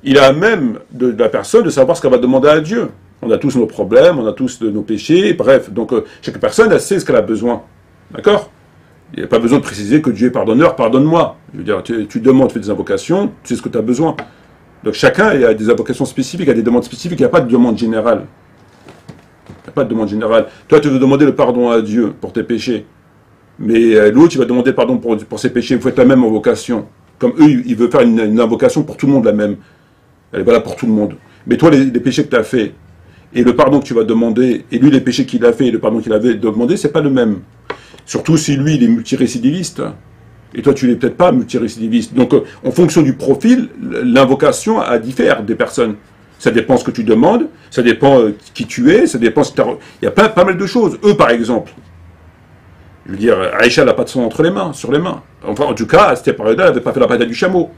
il a même de la personne de savoir ce qu'elle va demander à Dieu. On a tous nos problèmes, on a tous nos péchés, bref. Donc, chaque personne, elle sait ce qu'elle a besoin. D'accord? Il n'y a pas besoin de préciser que Dieu est pardonneur, pardonne-moi. Je veux dire, tu demandes, tu fais des invocations, tu sais ce que tu as besoin. Donc, chacun a des invocations spécifiques, a des demandes spécifiques, il n'y a pas de demande générale. Il n'y a pas de demande générale. Toi, tu veux demander le pardon à Dieu pour tes péchés. Mais l'autre, il va demander pardon pour ses péchés. Vous faites la même invocation. Comme eux, il veut faire une invocation pour tout le monde, la même. Elle est valable pour tout le monde. Mais toi, les péchés que tu as fait, et le pardon que tu vas demander, et lui, les péchés qu'il a fait, et le pardon qu'il avait demandé, c'est pas le même. Surtout si lui, il est multirécidiviste. Et toi, tu n'es peut-être pas multirécidiviste. Donc, en fonction du profil, l'invocation diffère des personnes. Ça dépend ce que tu demandes, ça dépend qui tu es, ça dépend si il y a pas mal de choses. Eux, par exemple, je veux dire, Aïcha n'a pas de sang sur les mains. Enfin, en tout cas, à cette période-là, elle n'avait pas fait la bataille du chameau.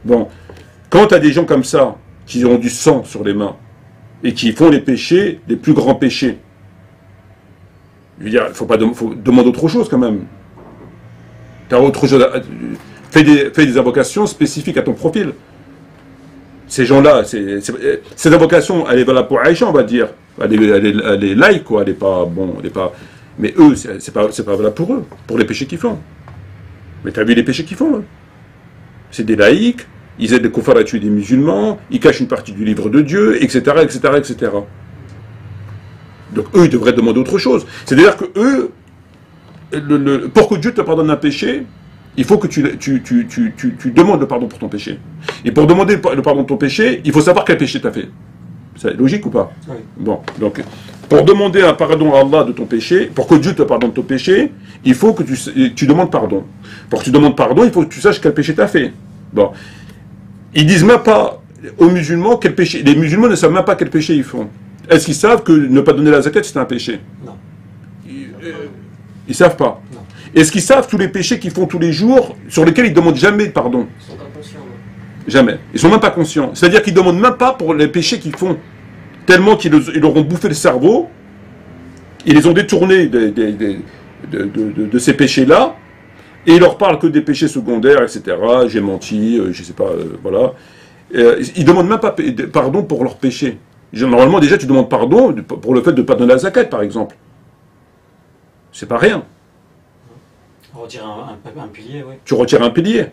Bon, quand tu as des gens comme ça, qui ont du sang sur les mains, et qui font les péchés, les plus grands péchés, je veux dire, faut demander autre chose quand même. Tu as autre chose fais des invocations spécifiques à ton profil. Ces gens-là, ces invocations, elle est valable pour Aïcha, on va dire. Elle est laïque, quoi. Elle est pas... Mais eux, c'est pas valable pour eux, pour les péchés qu'ils font. Mais tu as vu les péchés qu'ils font, hein. C'est des laïcs, ils aident les koufars à tuer des musulmans, ils cachent une partie du livre de Dieu, etc., etc., etc. Donc eux, ils devraient demander autre chose. C'est-à-dire que eux, pour que Dieu te pardonne un péché, il faut que tu demandes le pardon pour ton péché. Et pour demander le pardon de ton péché, il faut savoir quel péché tu as fait. C'est logique ou pas? Oui. Bon, donc, pour demander un pardon à Allah de ton péché, pour que Dieu te pardonne ton péché, il faut que tu demandes pardon. Pour que tu demandes pardon, il faut que tu saches quel péché tu as fait. Bon. Ils disent même pas aux musulmans quel péché. Les musulmans ne savent même pas quel péché ils font. Est-ce qu'ils savent que ne pas donner la zakat, c'est un péché? Non. Ils savent pas. Non. Est-ce qu'ils savent tous les péchés qu'ils font tous les jours, sur lesquels ils ne demandent jamais pardon? Ils sont pas conscients. Jamais. Ils sont même pas conscients. C'est-à-dire qu'ils ne demandent même pas pour les péchés qu'ils font. Tellement qu'ils leur ont bouffé le cerveau, ils les ont détournés de ces péchés-là, Et il leur parle que des péchés secondaires, etc. J'ai menti, je sais pas, voilà. Ils demandent même pas pardon pour leurs péchés. Normalement, déjà, tu demandes pardon pour le fait de ne pas donner la zakat, par exemple. C'est pas rien. On retire un pilier, oui. Tu retires un pilier.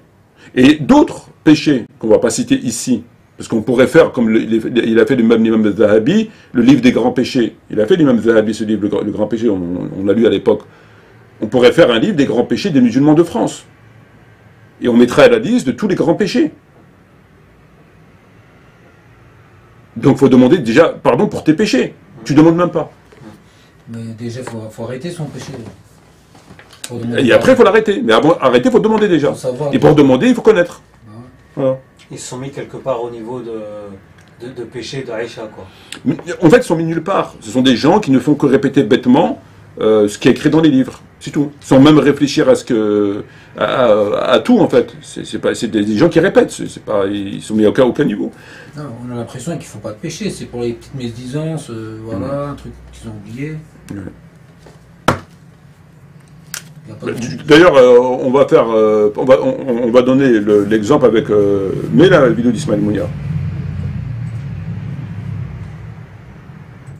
Et d'autres péchés qu'on ne va pas citer ici, parce qu'on pourrait faire, comme il a fait l'imam Zahabi, le livre des grands péchés. Il a fait l'imam Zahabi, ce livre, le grand péché, on l'a lu à l'époque. On pourrait faire un livre des grands péchés des musulmans de France. Et on mettrait à la liste de tous les grands péchés. Donc il faut demander déjà pardon pour tes péchés. Tu ne demandes même pas. Mais déjà, il faut arrêter son péché. Et après, il faut l'arrêter. Mais avant arrêter, il faut demander déjà. Et pour demander, il faut connaître. Voilà. Ils se sont mis quelque part au niveau de péché d'Aïcha, quoi. Mais, en fait, ils sont mis nulle part. Ce sont des gens qui ne font que répéter bêtement ce qui est écrit dans les livres. C'est tout. Sans même réfléchir à tout, en fait. C'est des gens qui répètent. Ils sont mis à aucun niveau. Non, on a l'impression qu'ils ne font pas de péché. C'est pour les petites médisances, voilà, un truc qu'ils ont oublié. Ouais. D'ailleurs, on va faire, on va donner l'exemple avec la vidéo d'Ismaël Mounia.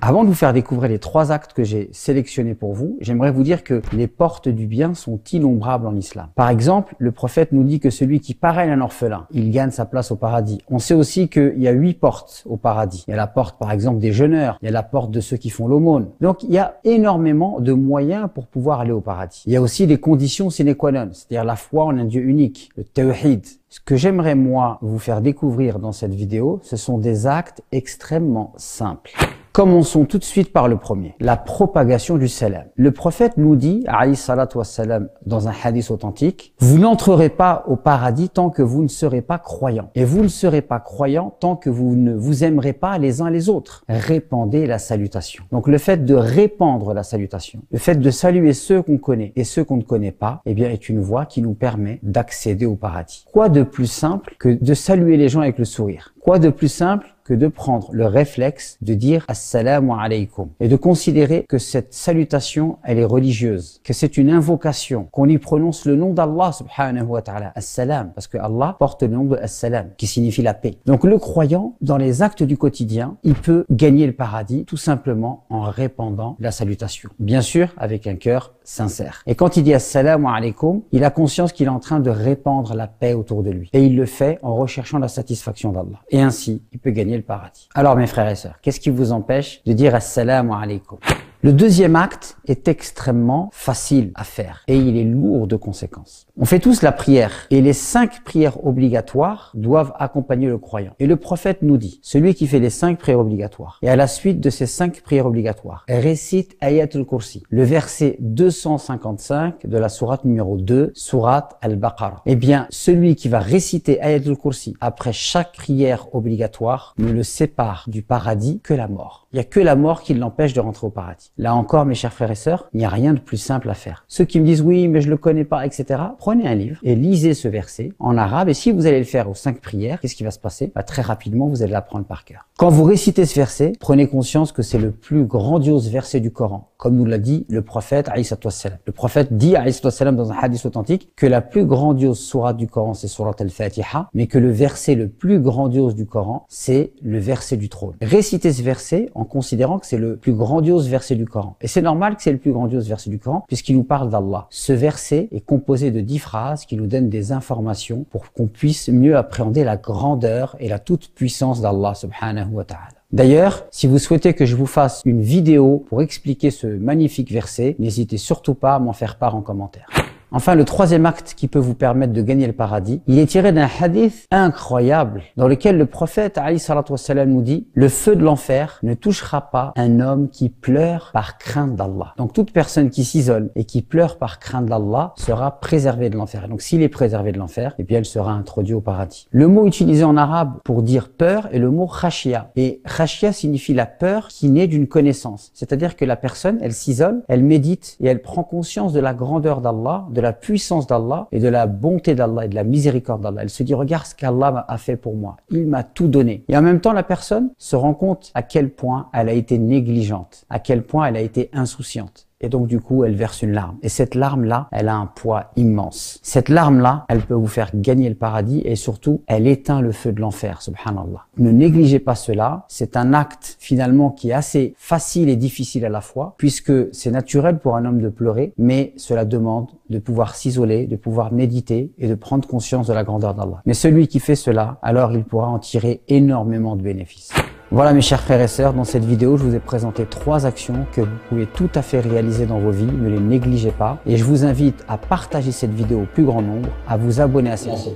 Avant de vous faire découvrir les 3 actes que j'ai sélectionnés pour vous, j'aimerais vous dire que les portes du bien sont innombrables en islam. Par exemple, le prophète nous dit que celui qui parraine un orphelin, il gagne sa place au paradis. On sait aussi qu'il y a 8 portes au paradis. Il y a la porte, par exemple, des jeûneurs. Il y a la porte de ceux qui font l'aumône. Donc, il y a énormément de moyens pour pouvoir aller au paradis. Il y a aussi des conditions sine qua non, c'est-à-dire la foi en un Dieu unique, le tawhid. Ce que j'aimerais, moi, vous faire découvrir dans cette vidéo, ce sont des actes extrêmement simples. Commençons tout de suite par le premier, la propagation du salam. Le prophète nous dit, alayhi salatu wassalam, dans un hadith authentique, vous n'entrerez pas au paradis tant que vous ne serez pas croyants. Et vous ne serez pas croyants tant que vous ne vous aimerez pas les uns les autres. Répandez la salutation. Donc le fait de répandre la salutation, le fait de saluer ceux qu'on connaît et ceux qu'on ne connaît pas, eh bien, est une voie qui nous permet d'accéder au paradis. Quoi de plus simple que de saluer les gens avec le sourire? Quoi de plus simple que de prendre le réflexe de dire Assalamu alaykum et de considérer que cette salutation, elle est religieuse, que c'est une invocation, qu'on y prononce le nom d'Allah subhanahu wa ta'ala, As-Salam, parce que Allah porte le nom de As-Salam, qui signifie la paix. Donc le croyant, dans les actes du quotidien, il peut gagner le paradis tout simplement en répandant la salutation. Bien sûr, avec un cœur sincère. Et quand il dit Assalamu alaykum, il a conscience qu'il est en train de répandre la paix autour de lui. Et il le fait en recherchant la satisfaction d'Allah. Et ainsi, il peut gagner le paradis. Alors mes frères et sœurs, qu'est-ce qui vous empêche de dire Assalamu alaykum? Le deuxième acte est extrêmement facile à faire et il est lourd de conséquences. On fait tous la prière et les 5 prières obligatoires doivent accompagner le croyant. Et le prophète nous dit, celui qui fait les 5 prières obligatoires et à la suite de ces 5 prières obligatoires, récite Ayatul Kursi, le verset 255 de la sourate numéro 2, sourate Al-Baqarah. Eh bien, celui qui va réciter Ayatul Kursi après chaque prière obligatoire ne le sépare du paradis que la mort. Il n'y a que la mort qui l'empêche de rentrer au paradis. Là encore, mes chers frères et sœurs, il n'y a rien de plus simple à faire. Ceux qui me disent oui, mais je le connais pas, etc. Prenez un livre et lisez ce verset en arabe. Et si vous allez le faire aux 5 prières, qu'est-ce qui va se passer? Très rapidement, vous allez l'apprendre par cœur. Quand vous récitez ce verset, prenez conscience que c'est le plus grandiose verset du Coran. Comme nous l'a dit le prophète, alayhi salatu wassalam. Le prophète dit, alayhi salatu wassalam, dans un hadith authentique, que la plus grandiose sourate du Coran, c'est sourate Al-Fatiha, mais que le verset le plus grandiose du Coran, c'est le verset du trône. Récitez ce verset en considérant que c'est le plus grandiose verset du Coran. Et c'est normal que c'est le plus grandiose verset du Coran, puisqu'il nous parle d'Allah. Ce verset est composé de 10 phrases qui nous donnent des informations pour qu'on puisse mieux appréhender la grandeur et la toute-puissance d'Allah subhanahu wa ta'ala. D'ailleurs, si vous souhaitez que je vous fasse une vidéo pour expliquer ce magnifique verset, n'hésitez surtout pas à m'en faire part en commentaire. Enfin, le troisième acte qui peut vous permettre de gagner le paradis, il est tiré d'un hadith incroyable dans lequel le prophète alayhi salatu wassalam nous dit « Le feu de l'enfer ne touchera pas un homme qui pleure par crainte d'Allah. » Donc toute personne qui s'isole et qui pleure par crainte d'Allah sera préservée de l'enfer. Donc s'il est préservé de l'enfer, eh bien elle sera introduite au paradis. Le mot utilisé en arabe pour dire peur est le mot khashia. Et khashia signifie la peur qui naît d'une connaissance. C'est-à-dire que la personne, elle s'isole, elle médite et elle prend conscience de la grandeur d'Allah, de la puissance d'Allah et de la bonté d'Allah et de la miséricorde d'Allah. Elle se dit, regarde ce qu'Allah a fait pour moi. Il m'a tout donné. Et en même temps, la personne se rend compte à quel point elle a été négligente, à quel point elle a été insouciante. et donc du coup elle verse une larme. Et cette larme-là, elle a un poids immense. Cette larme-là, elle peut vous faire gagner le paradis et surtout, elle éteint le feu de l'enfer, subhanallah. Ne négligez pas cela, c'est un acte finalement qui est assez facile et difficile à la fois, puisque c'est naturel pour un homme de pleurer, mais cela demande de pouvoir s'isoler, de pouvoir méditer et de prendre conscience de la grandeur d'Allah. Mais celui qui fait cela, alors il pourra en tirer énormément de bénéfices. Voilà mes chers frères et sœurs, dans cette vidéo, je vous ai présenté 3 actions que vous pouvez tout à fait réaliser dans vos vies, ne les négligez pas. Et je vous invite à partager cette vidéo au plus grand nombre, à vous abonner à celle-ci.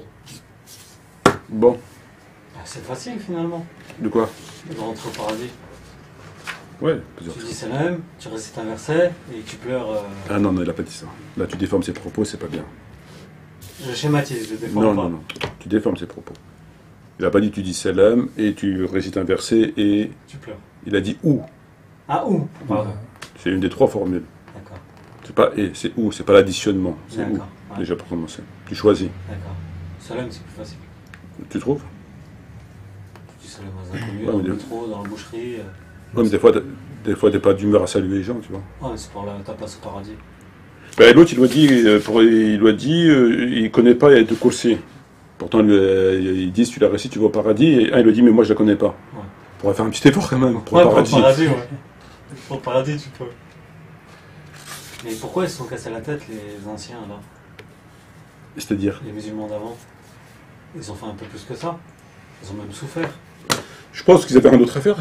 Bon. C'est facile finalement, De quoi? de rentrer au paradis. Ouais. Tu dis salam, tu récites un verset et tu pleures. Ah non, non, il a pas dit ça. Là, tu déformes ses propos, c'est pas bien. Je schématise, je déforme Non, pas. non, non. Tu déformes ses propos. Il a pas dit tu dis salam et tu récites un verset et Tu pleures. il a dit ou. Ah, où? Pardon. C'est une des 3 formules. D'accord. C'est pas et, c'est ou, c'est pas l'additionnement. C'est ou. D'accord. Ouais. Déjà pour commencer. Tu choisis. D'accord. Salam, c'est plus facile. Tu trouves? Tu dis salam aux inconnus, Ouais, dans mais le métro, dans la boucherie. Ouais, mais des fois, t'es pas d'humeur à saluer les gens, tu vois. Ouais, mais c'est pour ta place au paradis. Ben, l'autre, il lui a dit, il connaît pas Ayat al-Kursi. Pourtant, ils disent, tu la récites, tu vas au paradis. Et un, il lui dit, mais moi, je la connais pas. Ouais. On pourrait faire un petit effort quand même pour Ouais, le pour le paradis. paradis, ouais. Pour le paradis, tu peux. Mais pourquoi ils se sont cassés la tête, les anciens, là? C'est-à-dire, Les musulmans d'avant? Ils ont fait un peu plus que ça. Ils ont même souffert. je pense qu'ils avaient rien d'autre à faire.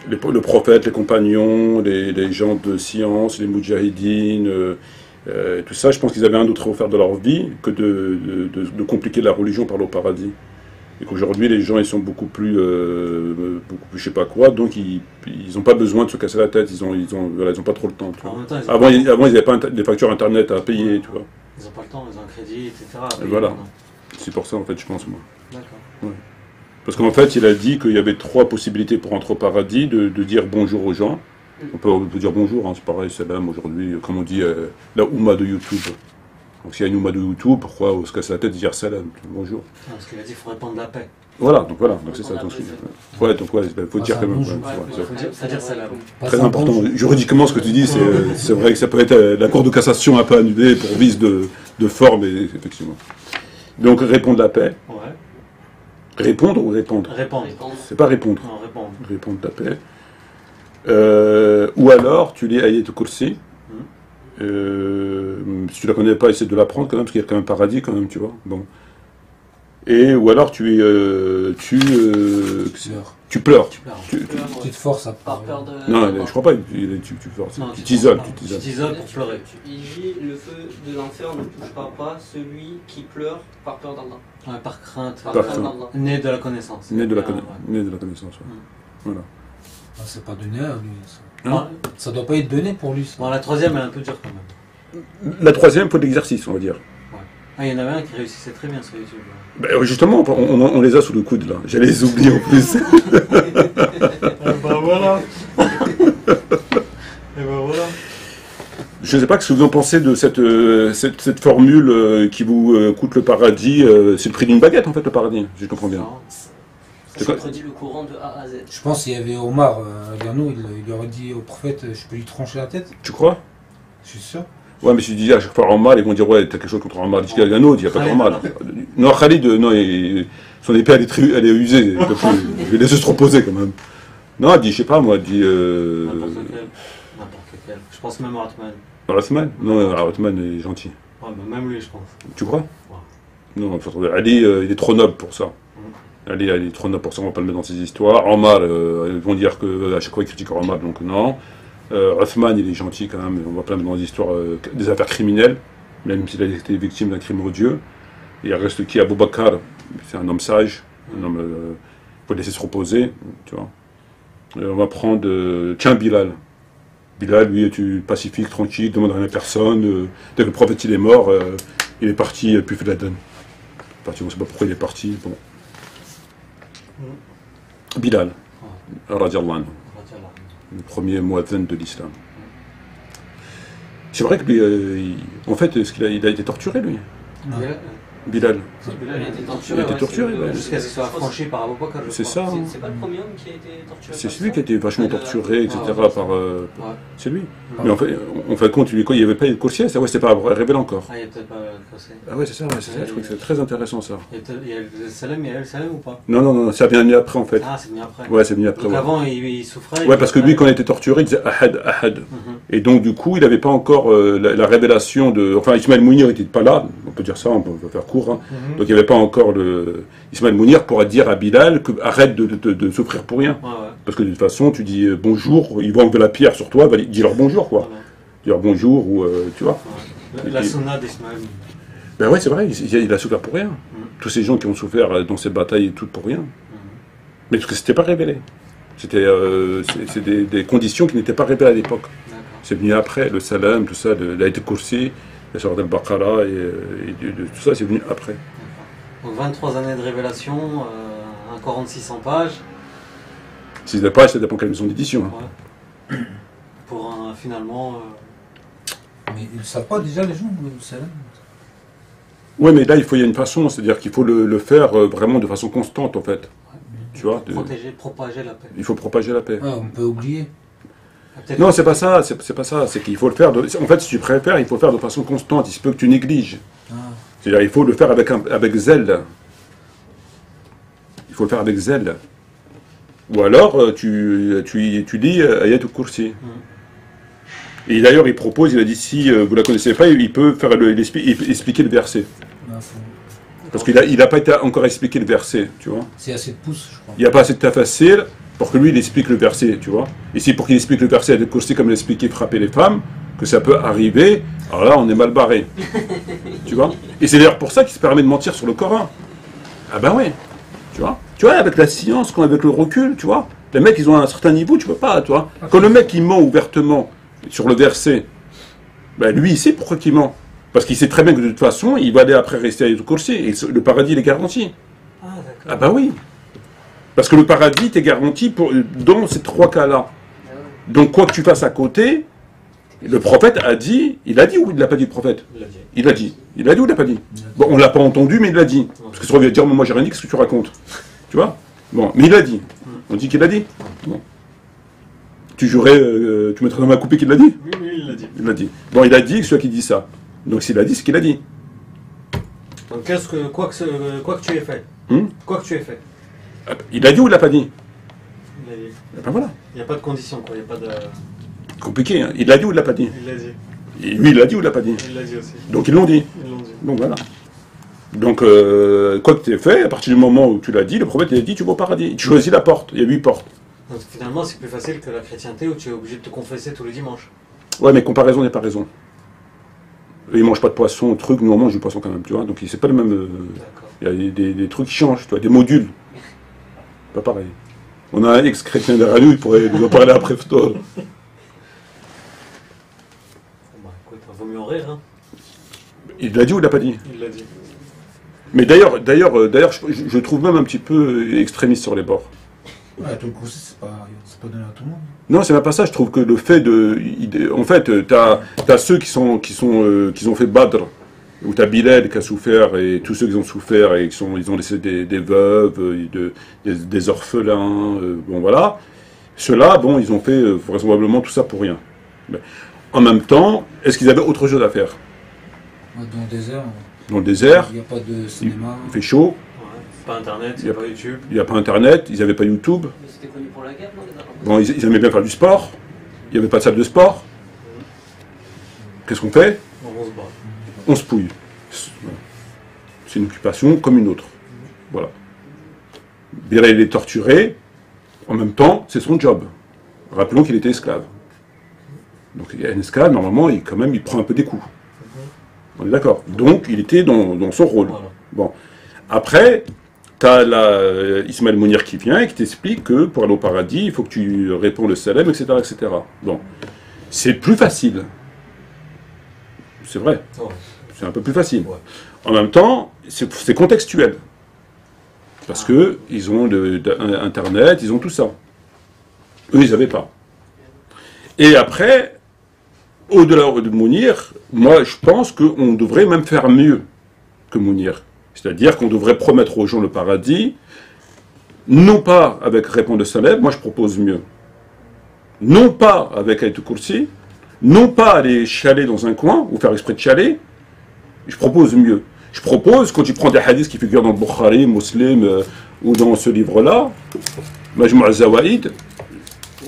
Le prophète, les compagnons, les gens de science, les moudjahidines, tout ça, je pense qu'ils avaient rien d'autre à faire de leur vie que de compliquer la religion par le paradis. Et qu'aujourd'hui, les gens, ils sont beaucoup plus, je sais pas quoi, donc ils n'ont pas besoin de se casser la tête, ils ont pas trop le temps. Tu vois. En même temps, Avant, ils n'avaient pas des factures internet à payer, tu vois. Ils n'ont pas le temps, ils ont un crédit, etc. Et voilà. C'est pour ça, en fait, je pense, moi. D'accord. Ouais. Parce qu'en fait, il a dit qu'il y avait 3 possibilités pour entrer au paradis, de dire bonjour aux gens. On peut dire bonjour, hein, c'est pareil, salam aujourd'hui, comme on dit, la Oumma de YouTube. Donc s'il y a une Oumma de YouTube, pourquoi on se casse la tête de dire salam, bonjour? Non, parce qu'il a dit qu'il faut répandre la paix. Voilà, donc c'est ça. Donc, ouais, donc ouais, il faut dire quand même. bonjour. Faut dire salam. Très important. Juridiquement, ce que tu dis, c'est vrai que ça peut être la Cour de cassation un peu annulée pour vice de forme, et, effectivement. Donc répondre la paix. Ouais. Répondre ou répondre? Répandre. C'est pas répondre. Non, répandre. Répondre la paix. Ou alors, tu lis Ayat al-Kursi. Si tu la connais pas, essaie de l'apprendre quand même, parce qu'il y a quand même paradis, quand même, tu vois. Bon. Ou alors, tu pleures. Tu te forces à Par peur de. Non, je crois pas. Tu t'isoles. Tu t'isoles pour pleurer. Il dit le feu de l'enfer ne touchera pas celui qui pleure par peur d'Allah. Ouais, par crainte. Par Par crainte crainte. d'Allah. Né de la connaissance. Né de la Ouais. connaissance. Ouais. Voilà. Ah, c'est pas donné à lui. Ça. Hein? Ça doit pas être donné pour lui. Ça. Bon, la troisième, elle est un peu dure quand même. La troisième, faut de l'exercice, on va dire. Ah, il y en avait un qui réussissait très bien sur YouTube. Ben, justement, on les a sous le coude, là. J'allais les oublier en plus. Bah voilà. Et ben voilà. Je ne sais pas ce que vous en pensez de cette formule qui vous coûte le paradis. C'est le prix d'une baguette, en fait, le paradis, si je comprends bien. Ça prédit le courant de A à Z. Je pense qu'il y avait Omar Garnou, il aurait dit au prophète, je peux lui trancher la tête. Tu crois? Je suis sûr. Ouais, mais si tu dis à chaque fois Omar, ils vont dire, ouais, t'as quelque chose contre Omar. Il y a un autre, il n'y a pas que Omar. Non, Khalid, non, son épée, elle est usée. Il peut plus. Je vais laisser se reposer, quand même. Non, elle dit, je sais pas, moi, elle dit... N'importe lequel. Je pense même à Ratman. Othman? Non, Othman est gentil. Ouais, mais même lui, je pense. Tu crois? Ouais. Non, Ali, il est trop noble pour ça. Ali, il est trop noble pour ça, on va pas le mettre dans ses histoires. Omar, ils vont dire qu'à chaque fois, ils critiquent Omar, donc non. Othman, il est gentil quand même, on va pas le mettre dans des histoires, des affaires criminelles, même s'il a été victime d'un crime odieux. Et il reste qui? Abou Bakr, c'est un homme sage, un homme, il faut le laisser se reposer, tu vois. On va prendre, tiens, Bilal. Bilal, lui, est pacifique, tranquille, demande rien à personne. Dès que le prophète il est mort, il est parti, puis fait la donne. Parti, on ne sait pas pourquoi il est parti. Bon. Bilal, radiallahu anhu, le premier muadhin de l'islam. C'est vrai que lui, en fait, il a été torturé, lui. Bilal. Bilal a été torturé. Il a été torturé, c'est ouais. Jusqu'à ce qu'il soit affranchi par Abu Bakr. C'est ça. Hein. C'est pas le premier homme qui a été torturé. C'est par celui ça qui a été vachement torturé, etc. ouais, par. Ouais. C'est lui. Mais en fait, compte, il n'y avait pas eu de coursier, ça, ouais, c'était pas révélé encore. Ah, il y a peut-être pas le procès. Ah ouais, c'est ça, je trouve que c'est très intéressant ça. Il y a le Salam, il y a le Salam ou pas? Non, ça vient venu après en fait. Ah, c'est venu après. Ouais, c'est venu après. Donc Ouais. avant, il souffrait. Ouais, parce que lui, quand il était torturé, il disait Ahad, Ahad. Et donc, du coup, il n'avait pas encore la révélation de. Enfin, Ismaël Mounir n'était pas là, on peut dire ça, on peut faire court. Hein. Donc, il n'y avait pas encore Ismaël Mounir pour dire à Bilal que arrête de souffrir pour rien. Ouais. Parce que de toute façon, tu dis bonjour, ils vont enlever la pierre sur toi, dis leur bonjour, quoi. Dis leur bonjour, ou tu vois. La sunna d'Ismaël. Ben ouais, c'est vrai, il a souffert pour rien. Tous ces gens qui ont souffert dans ces batailles et tout pour rien. Mais parce que c'était pas révélé. C'était c'est des conditions qui n'étaient pas révélées à l'époque. C'est venu après, le salam, tout ça, l'Aït Kursi, la Sourate al-Baqarah, et tout ça, c'est venu après. Donc 23 années de révélation, un Coran de 600 pages. 600 pages, ça dépend quelle maison d'édition. Ouais. Pour finalement. Mais ils ne savent pas déjà les gens, le salam. Oui, mais là, il y a une façon, c'est-à-dire qu'il faut le faire vraiment de façon constante, en fait. Tu vois, propager la paix. Il faut propager la paix. Ouais, on peut oublier. Non, c'est pas ça, c'est pas ça, c'est qu'il faut le faire, en fait, si tu préfères, il faut le faire de façon constante, il se peut que tu négliges. C'est-à-dire, il faut le faire avec zèle. Il faut le faire avec zèle. Ou alors, tu lis Ayat al-Kursi. Et d'ailleurs, il propose, il a dit, si vous ne la connaissez pas, il peut faire expliquer le verset. Parce qu'il n'a pas été encore expliqué le verset, tu vois. C'est assez de pouces, je crois. Il n'y a pas assez de tafassir pour que lui, il explique le verset, tu vois. Et si pour qu'il explique le verset de Kursi, comme il expliquait frapper les femmes, que ça peut arriver, alors là, on est mal barré. Tu vois. Et c'est d'ailleurs pour ça qu'il se permet de mentir sur le Coran. Ah ben ouais, tu vois. Tu vois, avec la science, avec le recul, tu vois. Les mecs, ils ont un certain niveau, tu peux pas, tu vois. Quand le mec, il ment ouvertement sur le verset, ben lui, il sait pourquoi il ment. Parce qu'il sait très bien que de toute façon, il va aller après rester à Ayat al-Kursi, et le paradis, il est garanti. Ah bah oui. Parce que le paradis, t'es garanti dans ces trois cas-là. Donc quoi que tu fasses à côté, le prophète a dit, il a dit ou il ne l'a pas dit le prophète? Il a dit. Il a dit ou il l'a pas dit? Bon, on l'a pas entendu, mais il l'a dit. Parce que ça revient à dire, moi j'ai rien dit, qu'est-ce que tu racontes? Tu vois? Bon, mais il a dit. On dit qu'il a dit. Bon. Tu jurais, tu mettrais dans ma coupée qu'il l'a dit? Oui, il l'a dit. Il l'a dit. Bon, il a dit que celui qui dit ça. Donc s'il a dit, c'est qu'il a dit. Donc quoi que tu aies fait. Quoi que tu aies fait. Il a dit ou il l'a pas dit? Il a dit. Et ben voilà. Il n'y a pas de condition, quoi. Il n'y a pas de. Compliqué, hein. Il l'a dit ou il l'a pas dit? Il l'a dit. Et lui, il l'a dit ou il l'a pas dit? Il l'a dit aussi. Donc ils l'ont dit. Ils l'ont dit. Donc voilà. Donc quoi que tu aies fait, à partir du moment où tu l'as dit, le prophète il a dit tu vas au paradis. Tu choisis la porte. Il y a 8 portes. Donc finalement, c'est plus facile que la chrétienté où tu es obligé de te confesser tous les dimanches. Ouais, mais comparaison n'est pas raison. Ils mangent pas de poisson, truc, nous on mange du poisson quand même, tu vois. Donc c'est pas le même. Il y a des trucs qui changent, tu vois, des modules. Pas pareil. On a un ex-chrétien derrière nous, il pourrait nous en parler après toi. Bah écoute, vaut mieux en rire, hein. Il l'a dit ou il l'a pas dit? Il l'a dit. Mais d'ailleurs, je trouve même un petit peu extrémiste sur les bords. Ouais, tout le coup, c'est pas donné à tout le monde. Non, c'est même pas ça. Je trouve que le fait en fait, t'as ceux qui ont fait Badr, où t'as Bilal qui a souffert, et tous ceux qui ont souffert, et ils ont laissé des veuves, des orphelins, bon voilà. Ceux-là, bon, ils ont fait vraisemblablement tout ça pour rien. Mais, en même temps, est-ce qu'ils avaient autre chose à faire? Dans le désert. Dans le désert, il n'y a pas de cinéma. Il fait chaud. Pas internet, il n'y a pas YouTube. Il n'y a pas internet, ils n'avaient pas YouTube. Mais c'était connu pour la guerre, non? Bon, ils aimaient bien faire du sport. Il n'y avait pas de salle de sport. Qu'est-ce qu'on fait? On se bat. On se pouille. C'est une occupation comme une autre. Voilà. Bilal il est torturé. En même temps, c'est son job. Rappelons qu'il était esclave. Donc il y a un esclave, normalement, il prend un peu des coups. On est d'accord. Donc il était dans son rôle. Voilà. Bon. Après, tu as Ismaël Mounir qui vient et qui t'explique que pour aller au paradis, il faut que tu réponds le salam, etc. etc. Bon. C'est plus facile. C'est vrai. Ouais. C'est un peu plus facile. Ouais. En même temps, c'est contextuel. Parce que ils ont Internet, ils ont tout ça. Eux, ils n'avaient pas. Et après, au-delà de Mounir, moi, je pense qu'on devrait même faire mieux que Mounir. C'est-à-dire qu'on devrait promettre aux gens le paradis, non pas avec répondre de Saleb, moi je propose mieux. Non pas avec Ayatul Kursi, non pas aller chialer dans un coin, ou faire exprès de chialer, je propose mieux. Je propose, quand tu prends des hadiths qui figurent dans le Bukhari, Muslim, ou dans ce livre-là, Majmou' al-Zawaïd,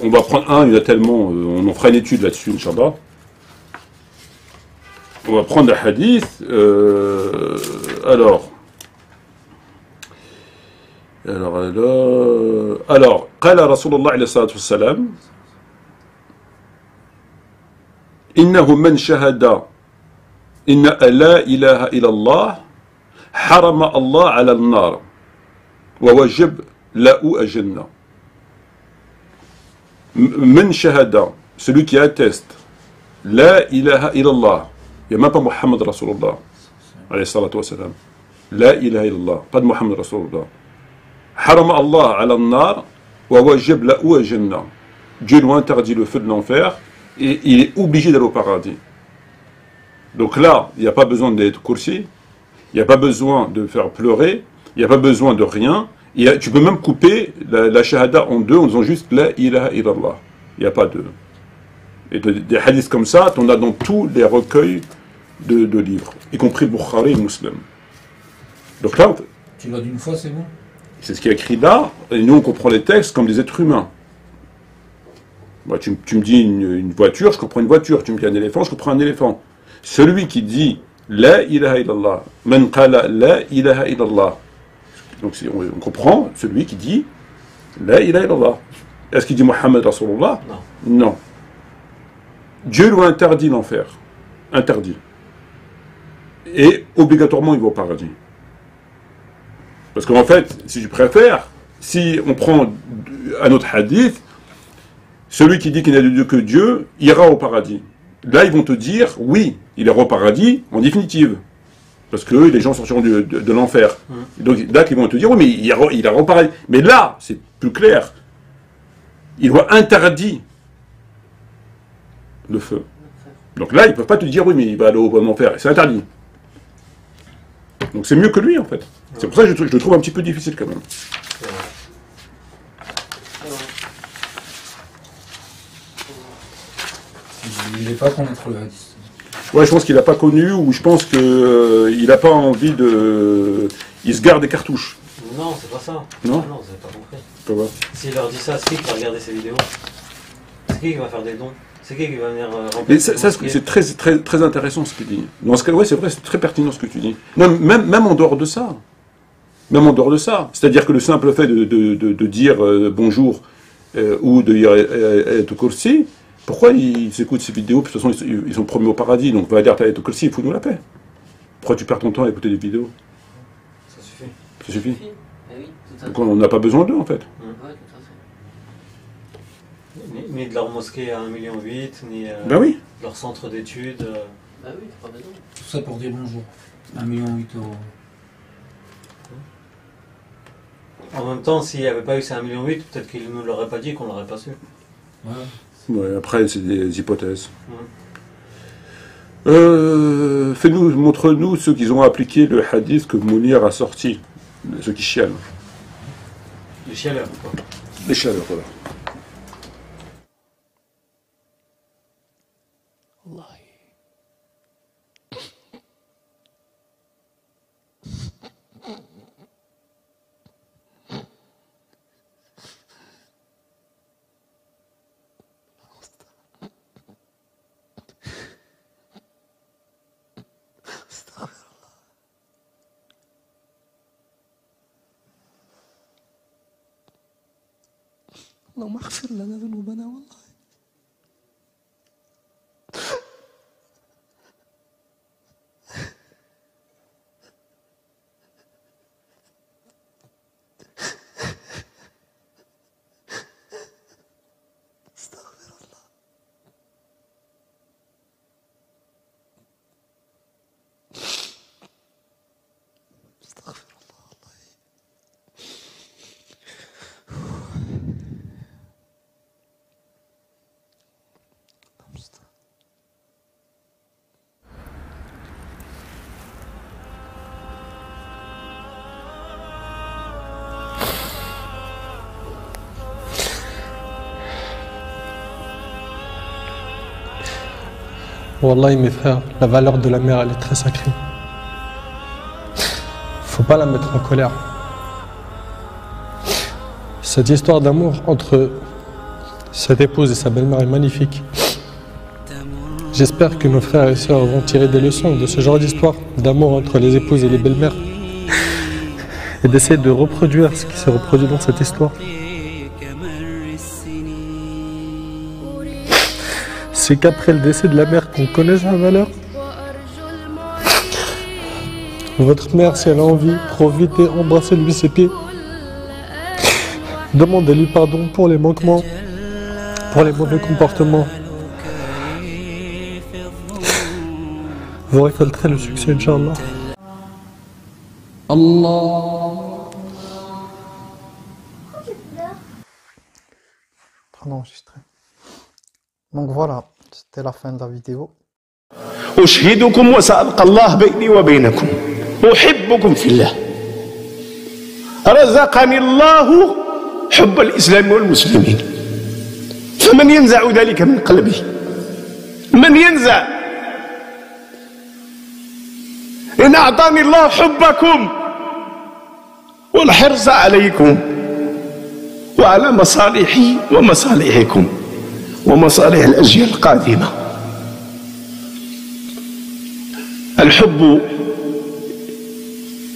on va prendre un, il y en a tellement, on en fera une étude là-dessus, Inch'Allah. On va prendre un hadith, alors, قال رسول الله عليه الصلاة والسلام إنه من شهد إن لا إله إلا الله حرم الله على النار ووجب له الجنة. من شهد, celui qui atteste لا إله إلا الله, il n'y a même pas Muhammad Rasulullah عليه الصلاة والسلام, لا إله إلا الله, pas de Muhammad Rasulullah. حرم الله على النار ووجب له الجنة. Dieu lui interdit le feu de l'enfer et il est obligé d'aller au paradis. Donc là, il n'y a pas besoin d'être kursi, il n'y a pas besoin de faire pleurer, il n'y a pas besoin de rien. Tu peux même couper la shahada en deux en disant juste la ilaha illallah. Il n'y a pas de... Et des hadiths comme ça, tu en as dans tous les recueils de livres, y compris Bukhari et Muslim. Donc là, Tu l'as d'une fois, c'est bon? c'est ce qui est écrit là, et nous on comprend les textes comme des êtres humains. Moi, tu me dis une voiture, je comprends une voiture. Tu me dis un éléphant, je comprends un éléphant. Celui qui dit La ilaha illallah, man qala la ilaha illallah. Donc on comprend celui qui dit La ilaha illallah. Est-ce qu'il dit Muhammad Rasulullah? Non. Non. Dieu lui interdit l'enfer. Interdit. Et obligatoirement il va au paradis. Parce qu'en fait, si je préfère, si on prend un autre hadith, celui qui dit qu'il n'y a de Dieu que Dieu ira au paradis. Là, ils vont te dire, oui, il ira au paradis, en définitive. Parce que les gens sortiront de l'enfer. Donc là, ils vont te dire, oui, mais il ira au paradis. Mais là, c'est plus clair. Il voit interdit le feu. Donc là, ils ne peuvent pas te dire, oui, mais il va aller au enfer. C'est interdit. Donc c'est mieux que lui, en fait. C'est pour ça que je le trouve un petit peu difficile, quand même. Il n'est pas contre le hadith. Ouais, je pense qu'il n'a pas connu, ou je pense qu'il n'a pas envie de... Il se garde des cartouches. Non, c'est pas ça. Non, vous n'avez pas compris. Comment? S'il leur dit ça, c'est qui va regarder ces vidéos? C'est qui va faire des dons? C'est qui va venir remplir? Mais ça c'est très intéressant ce que tu dis. Dans ce cas, ouais, c'est vrai, c'est très pertinent ce que tu dis. Non, même en dehors de ça. Même en dehors de ça. C'est-à-dire que le simple fait de dire bonjour ou de dire Ayatul Kursi, pourquoi ils écoutent ces vidéos? De toute façon, ils sont promis au paradis, donc va dire Ayatul Kursi, il faut nous la paix. Pourquoi tu perds ton temps à écouter des vidéos? Ça suffit. Ça suffit. Oui, tout à Donc on n'a pas besoin d'eux en fait. Ouais, tout à fait. Ni de leur mosquée à 1,8 million, ni Ben oui. leur centre d'études. Bah oui, t'as pas besoin. Tout ça pour dire bonjour. 1,8 million €. En même temps, s'il n'y avait pas eu ces 1,8 million, peut-être qu'ils ne nous l'auraient pas dit, qu'on ne l'aurait pas su. Ouais. Ouais, après, c'est des hypothèses. Ouais. Montre-nous ceux qui ont appliqué le hadith que Mounir a sorti. Ceux qui chialent. Les chialeurs, quoi. Les chialeurs, voilà. اللهم اغفر لنا ذنوبنا والله. استغفر الله. استغفر الله والله. Wallahi mes frères, la valeur de la mère elle est très sacrée. Faut pas la mettre en colère. Cette histoire d'amour entre cette épouse et sa belle-mère est magnifique. J'espère que nos frères et sœurs vont tirer des leçons de ce genre d'histoire d'amour entre les épouses et les belles-mères et d'essayer de reproduire ce qui s'est reproduit dans cette histoire. C'est qu'après le décès de la mère qu'on connaît sa valeur. Votre mère, si elle a envie, profitez, embrassez-lui ses pieds. Demandez-lui pardon pour les manquements, pour les mauvais comportements. Vous récolterez le succès, Inch'Allah. Pardon, enregistré. Donc voilà, c'était la fin de la vidéo. أشهدكم وسألقى الله بيني وبينكم أحبكم في الله رزقني الله حب الإسلام والمسلمين فمن ينزع ذلك من قلبي من ينزع إن أعطاني الله حبكم والحرص عليكم وعلى مصالحي ومصالحكم ومصالح الأجيال القادمة الحب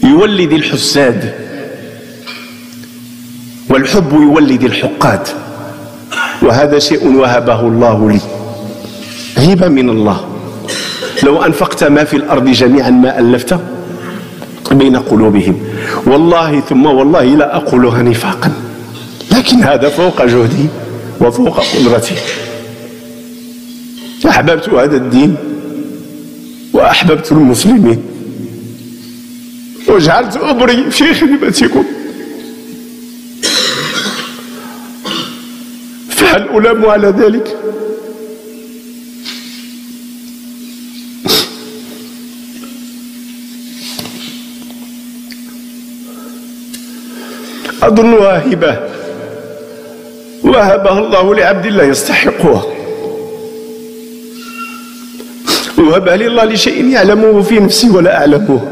يولد الحساد والحب يولد الحقاد وهذا شيء وهبه الله لي هبة من الله لو أنفقت ما في الأرض جميعا ما ألفت بين قلوبهم والله ثم والله لا أقولها نفاقا لكن هذا فوق جهدي وفوق قدرتي أحببت هذا الدين وأحببت المسلمين وجعلت أمري في خدمتكم فهل ألام على ذلك؟ أظنها هبة وهبها الله لعبد الله يستحقها وهبها لي الله لشيء يعلمه في نفسي ولا أعلمه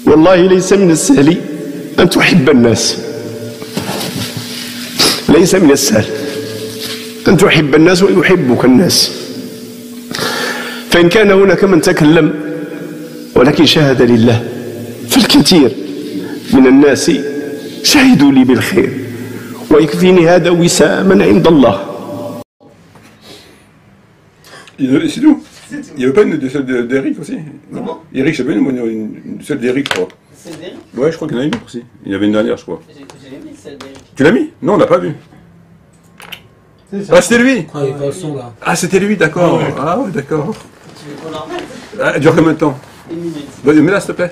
والله ليس من السهل أن تحب الناس ليس من السهل أن تحب الناس ويحبك الناس فإن كان هناك من تكلم ولكن شهد لله فالكثير من الناس شهدوا لي بالخير ويكفيني هذا وساما عند الله. C'est tout. Il n'y avait pas une seule d'Eric aussi? Comment? Eric, je sais pas, une seule d'Eric, je crois. Celle d'Eric? Ouais, je crois qu'il y en a une autre aussi. Il y avait une dernière, je crois. J'ai mis celle d'Eric. Tu l'as mis? Non, on l'a pas vu. Ah, c'était lui? Ah, il va le son là. Ah, c'était lui, d'accord. Ah, ouais, d'accord. Tu veux qu'on en remette? Ah, elle dure combien de temps? Une minute. Bah, mets-la, s'il te plaît.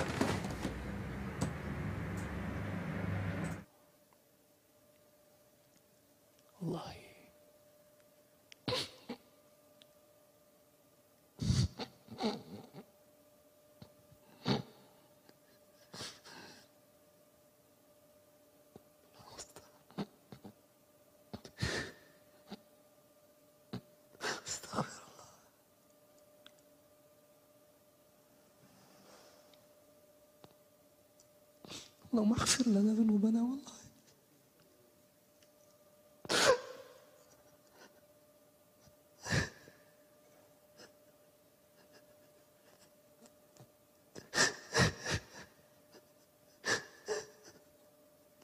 اللهم اغفر لنا ذنوبنا والله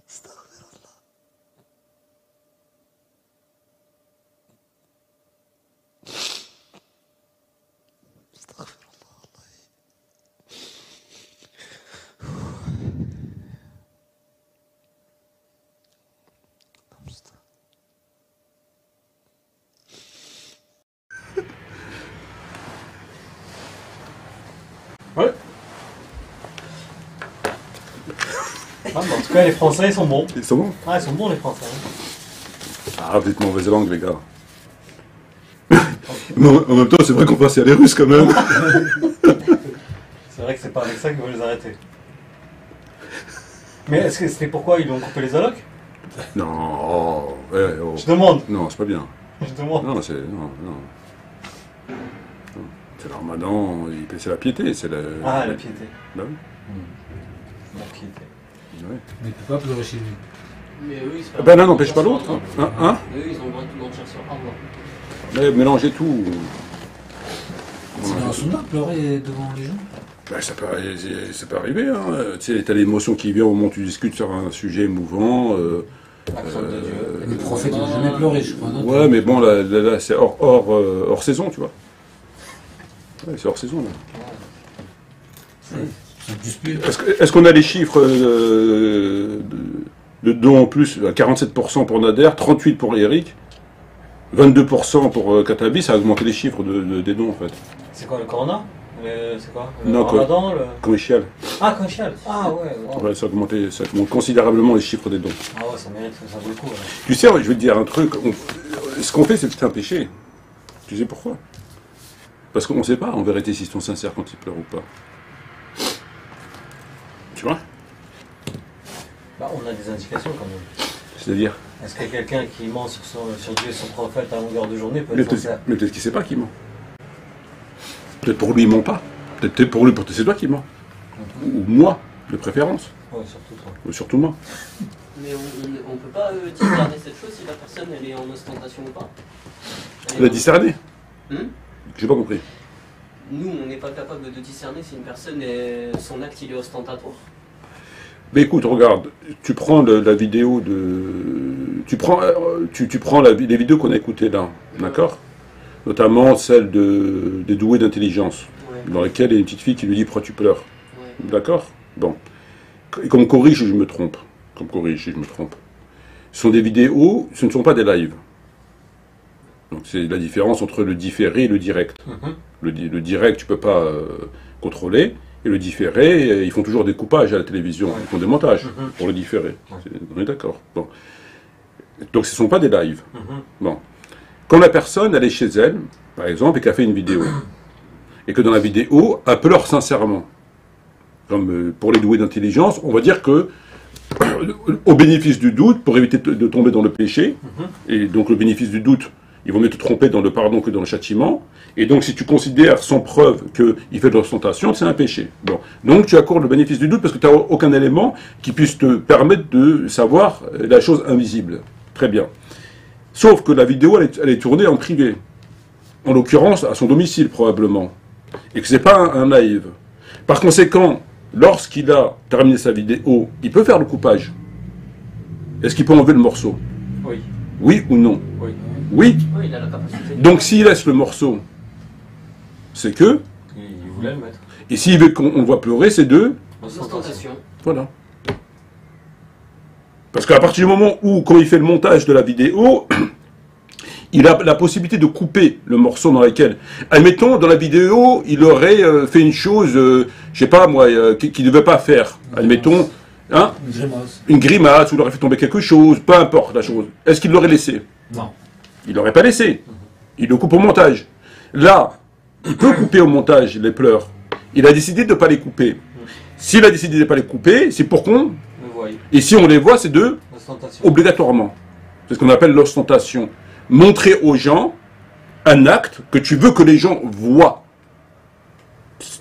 استغفر الله استغفر الله Ouais. Ah, en tout cas, les Français, ils sont bons. Ils sont bons? Ah, ils sont bons, les Français. Ah, vous êtes mauvaise langue, les gars. Mais en même temps, c'est vrai qu'on passe à les Russes quand même. C'est vrai que c'est pas avec ça qu'ils vont les arrêter. Mais est-ce que c'était pourquoi ils ont coupé les allocs? Non, oh, ouais, oh. Je demande. Non, c'est pas bien. Je demande. Non, c'est. Non, non. C'est le ramadan, c'est la piété. C'est la piété. Bah oui. La piété. Ouais. Mais il ne peut pas pleurer chez lui. Mais eux, ils se Ben l'un n'empêche pas l'autre. Hein? Eux, ils ont le droit de tout mentir sur Allah. Mais mélangez tout. C'est dans son âme, pleurer devant les gens. Ben, ça peut arriver. Hein. Tu sais, t'as l'émotion qui vient au moment où tu discutes sur un sujet émouvant. Le prophète n'a jamais pleuré, je crois. Non, ouais, mais bon, là c'est hors saison, tu vois. Ouais, c'est hors saison, là. Est-ce qu'on a les chiffres de dons en plus, 47% pour Nader, 38% pour Eric, 22% pour Katabi, ça a augmenté les chiffres des dons en fait. C'est quoi le Corona C'est quoi Non, Ramadan, quand il chiale. Ah, quand il chiale. Ah ouais. Wow. Ouais, ça augmente considérablement les chiffres des dons. Ah ouais, ça mérite, ça vaut le coup. Ouais. Tu sais, je vais te dire un truc, ce qu'on fait c'est un péché. Tu sais pourquoi? Parce qu'on ne sait pas en vérité s'ils sont sincères quand ils pleurent ou pas. Tu vois? Bah, on a des indications quand même. C'est-à-dire? Est-ce que quelqu'un qui ment sur Dieu et son prophète à longueur de journée peut être sincère? Mais peut-être qu'il ne sait pas qu'il ment. Peut-être pour lui il ment pas. Peut-être pour lui, c'est toi qui ment. Ou moi, de préférence. Ouais, surtout toi. Ou surtout moi. Mais on ne peut pas discerner cette chose si la personne elle est en ostentation ou pas. La discerner? Hum? J'ai pas compris. Nous, on n'est pas capable de discerner si une personne, son acte il est ostentatoire. Mais écoute, regarde, tu prends la vidéo de... Tu prends les vidéos qu'on a écoutées là, d'accord? Notamment celle des doués d'intelligence, dans laquelle il y a une petite fille qui lui dit « Pourquoi tu pleures ?» D'accord? Bon. Et qu'on me corrige si je me trompe. Qu'on me corrige si je me trompe. Ce sont des vidéos, ce ne sont pas des lives. Donc c'est la différence entre le différé et le direct. Le direct, tu ne peux pas contrôler. Et le différé, ils font toujours des coupages à la télévision. Ils font des montages pour le différé. On est d'accord. Bon. Donc ce ne sont pas des lives. Bon. Quand la personne, elle est chez elle, par exemple, et qu'elle fait une vidéo, et que dans la vidéo, elle pleure sincèrement, comme pour les doués d'intelligence, on va dire que, au bénéfice du doute, pour éviter de tomber dans le péché, et donc le bénéfice du doute, il vaut mieux te tromper dans le pardon que dans le châtiment, et donc si tu considères sans preuve qu'il fait de l'ostentation, c'est un péché. Bon. Donc tu accordes le bénéfice du doute parce que tu n'as aucun élément qui puisse te permettre de savoir la chose invisible. Très bien. Sauf que la vidéo, elle est tournée en privé. En l'occurrence, à son domicile, probablement. Et que ce n'est pas un live. Par conséquent, lorsqu'il a terminé sa vidéo, il peut faire le coupage. Est-ce qu'il peut enlever le morceau? Oui. Oui ou non? Oui. Oui. Oui, il a la capacité. Donc s'il laisse le morceau, c'est que... Il voulait le mettre. Et s'il veut qu'on le voit pleurer, c'est de... Ostentation. Voilà. Parce qu'à partir du moment où, quand il fait le montage de la vidéo, il a la possibilité de couper le morceau dans lequel... Admettons, dans la vidéo, il aurait fait une chose, je sais pas moi, qu'il ne devait pas faire. Admettons, hein, une grimace, ou il aurait fait tomber quelque chose, peu importe la chose. Est-ce qu'il l'aurait laissé? Non. Il l'aurait pas laissé. Il le coupe au montage. Là, il peut couper au montage les pleurs. Il a décidé de ne pas les couper. S'il a décidé de ne pas les couper, c'est pour qu'on... Et si on les voit, c'est obligatoirement. C'est ce qu'on appelle l'ostentation. Montrer aux gens un acte que tu veux que les gens voient.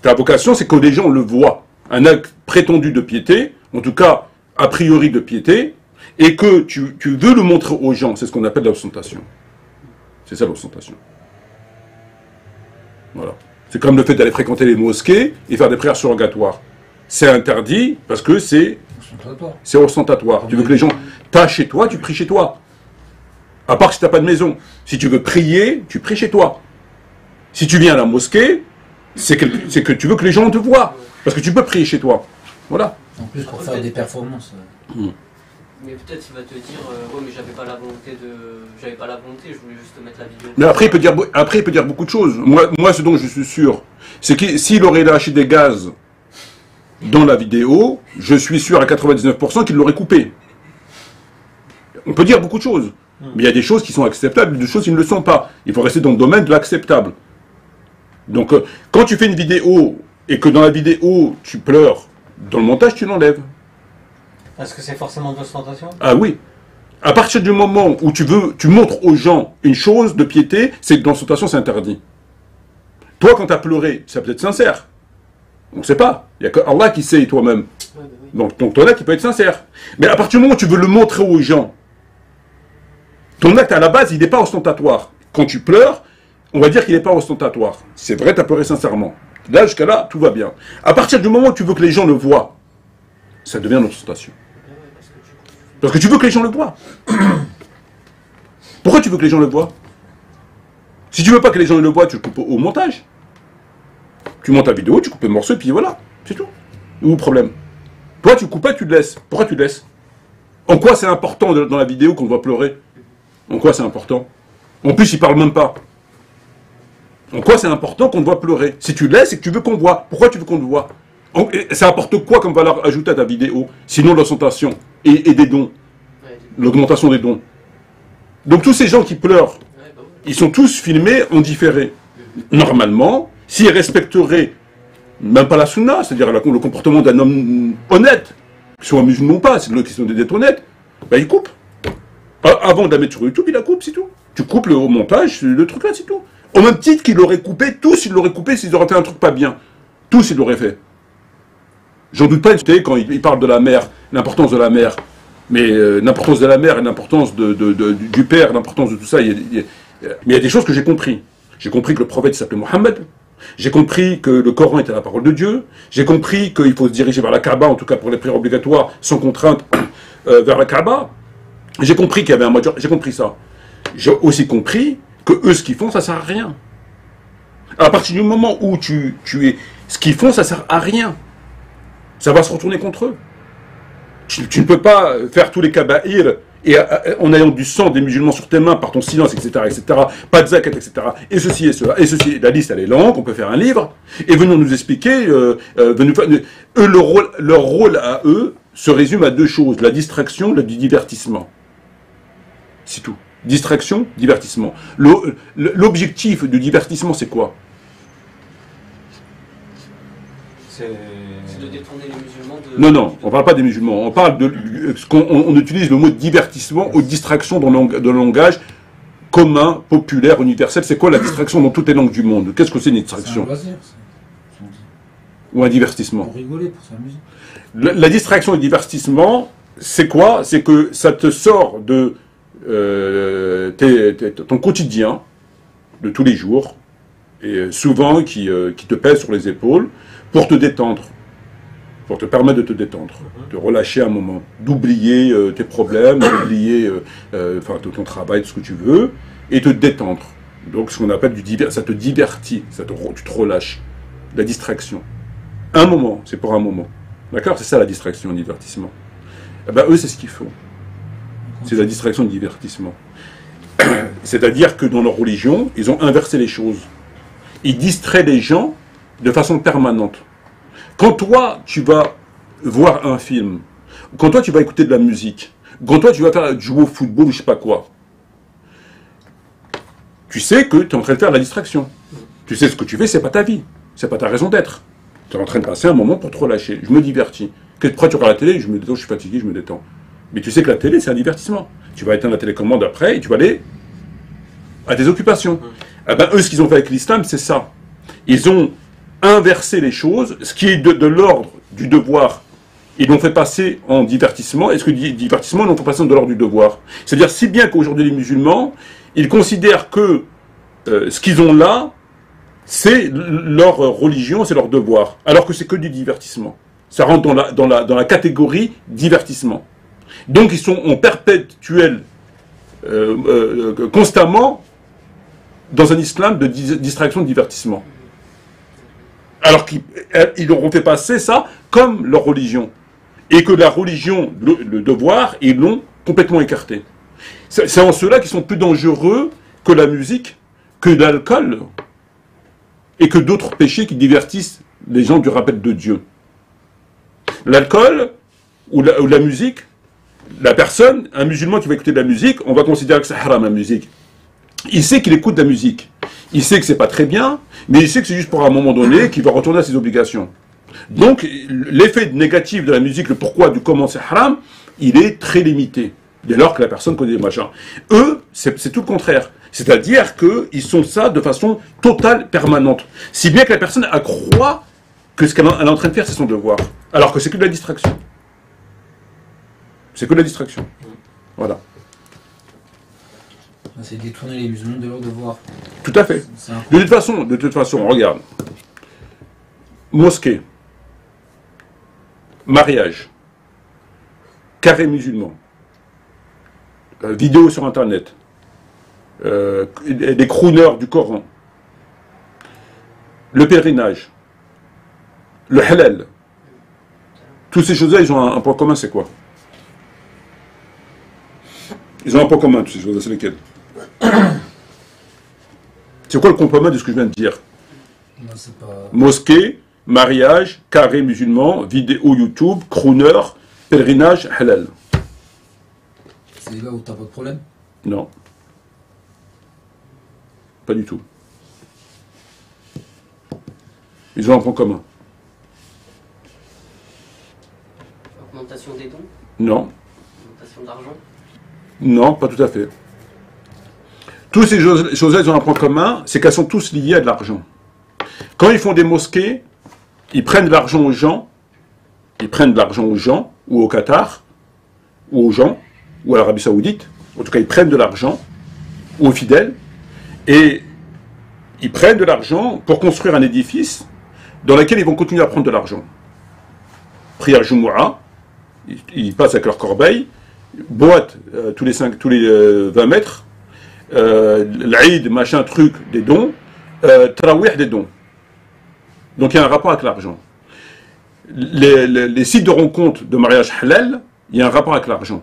Ta vocation, c'est que les gens le voient. Un acte prétendu de piété, en tout cas, a priori de piété, et que tu veux le montrer aux gens. C'est ce qu'on appelle l'ostentation. C'est ça l'ostentation. Voilà. C'est comme le fait d'aller fréquenter les mosquées et faire des prières surrogatoires. C'est interdit parce que c'est ostentatoire. Tu veux que les gens tâchent chez toi, tu pries chez toi. À part si tu n'as pas de maison. Si tu veux prier, tu pries chez toi. Si tu viens à la mosquée, c'est que tu veux que les gens te voient. Parce que tu peux prier chez toi. Voilà. En plus, pour faire des performances. Mais peut-être il va te dire, ouais, mais j'avais pas la volonté, je voulais juste mettre la vidéo. Mais après, il peut dire beaucoup de choses. Moi, ce dont je suis sûr, c'est que s'il aurait lâché des gaz dans la vidéo, je suis sûr à 99% qu'il l'aurait coupé. On peut dire beaucoup de choses. Mais il y a des choses qui sont acceptables, des choses qui ne le sont pas. Il faut rester dans le domaine de l'acceptable. Donc, quand tu fais une vidéo, et que dans la vidéo, tu pleures, dans le montage, tu l'enlèves. Est-ce que c'est forcément de l'ostentation? Ah oui. À partir du moment où tu montres aux gens une chose de piété, c'est que dans l'ostentation, c'est interdit. Toi, quand tu as pleuré, ça peut être sincère. On ne sait pas. Il n'y a que Allah qui sait toi-même. Donc ton acte, il peut être sincère. Mais à partir du moment où tu veux le montrer aux gens, ton acte, à la base, il n'est pas ostentatoire. Quand tu pleures, on va dire qu'il n'est pas ostentatoire. C'est vrai, tu as pleuré sincèrement. Là, jusqu'à là, tout va bien. À partir du moment où tu veux que les gens le voient, ça devient une ostentation. Parce que tu veux que les gens le voient. Pourquoi tu veux que les gens le voient? Si tu veux pas que les gens le voient, tu le coupes au montage. Tu montes ta vidéo, tu coupes le morceau, et puis voilà. C'est tout. Où le problème? Toi, tu coupes pas, tu le laisses. Pourquoi tu le laisses? En quoi c'est important dans la vidéo qu'on doit pleurer? En quoi c'est important? En plus, il parle même pas. En quoi c'est important qu'on doit pleurer? Si tu laisses, c'est que tu veux qu'on voit. Pourquoi tu veux qu'on le voit? Ça apporte quoi comme valeur ajoutée à ta vidéo? Sinon l'ostentation et des dons. L'augmentation des dons. Donc tous ces gens qui pleurent, ils sont tous filmés en différé. Normalement, s'ils respecteraient même pas la sunna, c'est-à-dire le comportement d'un homme honnête, qu'il soit musulman ou pas, c'est une question d'être honnête, ben il coupe. Avant de la mettre sur YouTube, il la coupe, c'est tout. Tu coupes au montage, le truc là, c'est tout. Au même titre qu'il l'aurait coupé, tous ils l'auraient coupé s'ils auraient fait un truc pas bien. Tous ils l'auraient fait. J'en doute pas, quand il parle de la mère, l'importance de la mère, mais l'importance de la mère et l'importance du père, l'importance de tout ça, mais il y a des choses que j'ai compris. J'ai compris que le prophète s'appelait Mohammed. J'ai compris que le Coran était la parole de Dieu. J'ai compris qu'il faut se diriger vers la Kaaba, en tout cas pour les prières obligatoires, sans contrainte, vers la Kaaba. J'ai compris qu'il y avait un major. J'ai compris ça. J'ai aussi compris que eux, ce qu'ils font, ça sert à rien. À partir du moment où tu es... Ce qu'ils font, ça sert à rien. Ça va se retourner contre eux. Tu ne peux pas faire tous les kaba'ir et en ayant du sang des musulmans sur tes mains par ton silence, etc., pas de zakat, etc., et ceci et cela, et ceci, la liste elle est longue, on peut faire un livre, et venir nous expliquer, leur rôle à eux se résume à deux choses, la distraction, le divertissement. C'est tout. Distraction, divertissement. L'objectif du divertissement, c'est quoi? C'est de détourner les musulmans de... Non, on ne parle pas des musulmans. On parle de... On utilise le mot divertissement ou distraction dans le langage commun, populaire, universel. C'est quoi la distraction dans toutes les langues du monde? Qu'est-ce que c'est une distraction? C'est un loisir, ou un divertissement? Pour rigoler, pour s'amuser. La distraction et le divertissement, c'est quoi? C'est que ça te sort de ton quotidien, de tous les jours, et souvent qui te pèse sur les épaules, pour te détendre, pour te permettre de te détendre, de relâcher un moment, d'oublier tes problèmes, d'oublier ton travail, tout ce que tu veux, et te détendre. Donc ce qu'on appelle ça te divertit, tu te relâches. La distraction. Un moment, c'est pour un moment. D'accord? C'est ça la distraction, le divertissement. Eh ben, eux, c'est ce qu'ils font. C'est la distraction, le divertissement. C'est-à-dire que dans leur religion, ils ont inversé les choses. Ils distraient les gens de façon permanente. Quand toi, tu vas voir un film, quand toi, tu vas écouter de la musique, quand toi, tu vas jouer au football ou je sais pas quoi, tu sais que tu es en train de faire la distraction. Tu sais ce que tu fais, c'est pas ta vie. C'est pas ta raison d'être. Tu es en train de passer un moment pour te relâcher. Je me divertis. Pourquoi tu regardes la télé? Je me détends, je suis fatigué, je me détends. Mais tu sais que la télé, c'est un divertissement. Tu vas éteindre la télécommande après et tu vas aller à tes occupations. Eh ben, eux, ce qu'ils ont fait avec l'islam, c'est ça. Ils ont inversé les choses, ce qui est de l'ordre du devoir, ils l'ont fait passer en divertissement, et ce que dit divertissement, ils l'ont fait passer de l'ordre du devoir. C'est-à-dire, si bien qu'aujourd'hui, les musulmans, ils considèrent que ce qu'ils ont là, c'est leur religion, c'est leur devoir, alors que c'est que du divertissement. Ça rentre dans la catégorie divertissement. Donc, ils sont en perpétuel, constamment, dans un islam de distraction, de divertissement. Alors qu'ils auront fait passer ça comme leur religion. Et que la religion, le devoir, ils l'ont complètement écarté. C'est en cela qu'ils sont plus dangereux que la musique, que l'alcool, et que d'autres péchés qui divertissent les gens du rappel de Dieu. L'alcool ou la musique, la personne, un musulman qui va écouter de la musique, on va considérer que c'est haram la musique. Il sait qu'il écoute de la musique. Il sait que c'est pas très bien, mais il sait que c'est juste pour un moment donné qu'il va retourner à ses obligations. Donc, l'effet négatif de la musique, le pourquoi du comment c'est haram, il est très limité. Dès lors que la personne connaît des machins. Eux, c'est tout le contraire. C'est-à-dire qu'ils sont ça de façon totale, permanente. Si bien que la personne elle croit que ce qu'elle est en train de faire, c'est son devoir. Alors que c'est que de la distraction. C'est que de la distraction. Voilà. C'est détourner les musulmans de leur devoir. Tout à fait. De toute façon, regarde. Mosquée, mariage, carré musulman, vidéos sur Internet, des crooners du Coran, le pèlerinage, le halal. Toutes ces choses-là, ils ont un point commun, c'est quoi? Ils ont un point commun, toutes ces choses-là, c'est lesquelles? C'est quoi le point commun de ce que je viens de dire? Non, c'est pas... Mosquée, mariage, carré musulman, vidéo YouTube, crooner, pèlerinage, halal. C'est là où t'as pas de problème? Non. Pas du tout. Ils ont un point commun. Augmentation des dons? Non. Augmentation d'argent? Non, pas tout à fait. Toutes ces choses-là, ils ont un point commun, c'est qu'elles sont tous liées à de l'argent. Quand ils font des mosquées, ils prennent de l'argent aux gens, ou au Qatar, ou aux gens, ou à l'Arabie Saoudite, en tout cas ils prennent de l'argent, ou aux fidèles, et ils prennent de l'argent pour construire un édifice dans lequel ils vont continuer à prendre de l'argent. Prière Jumu'ah, ils passent avec leur corbeille, boîte tous les 20 mètres, l'Aïd, machin, truc, des dons, Tarawih, des dons. Donc il y a un rapport avec l'argent. Les sites de rencontre de mariage halal, il y a un rapport avec l'argent.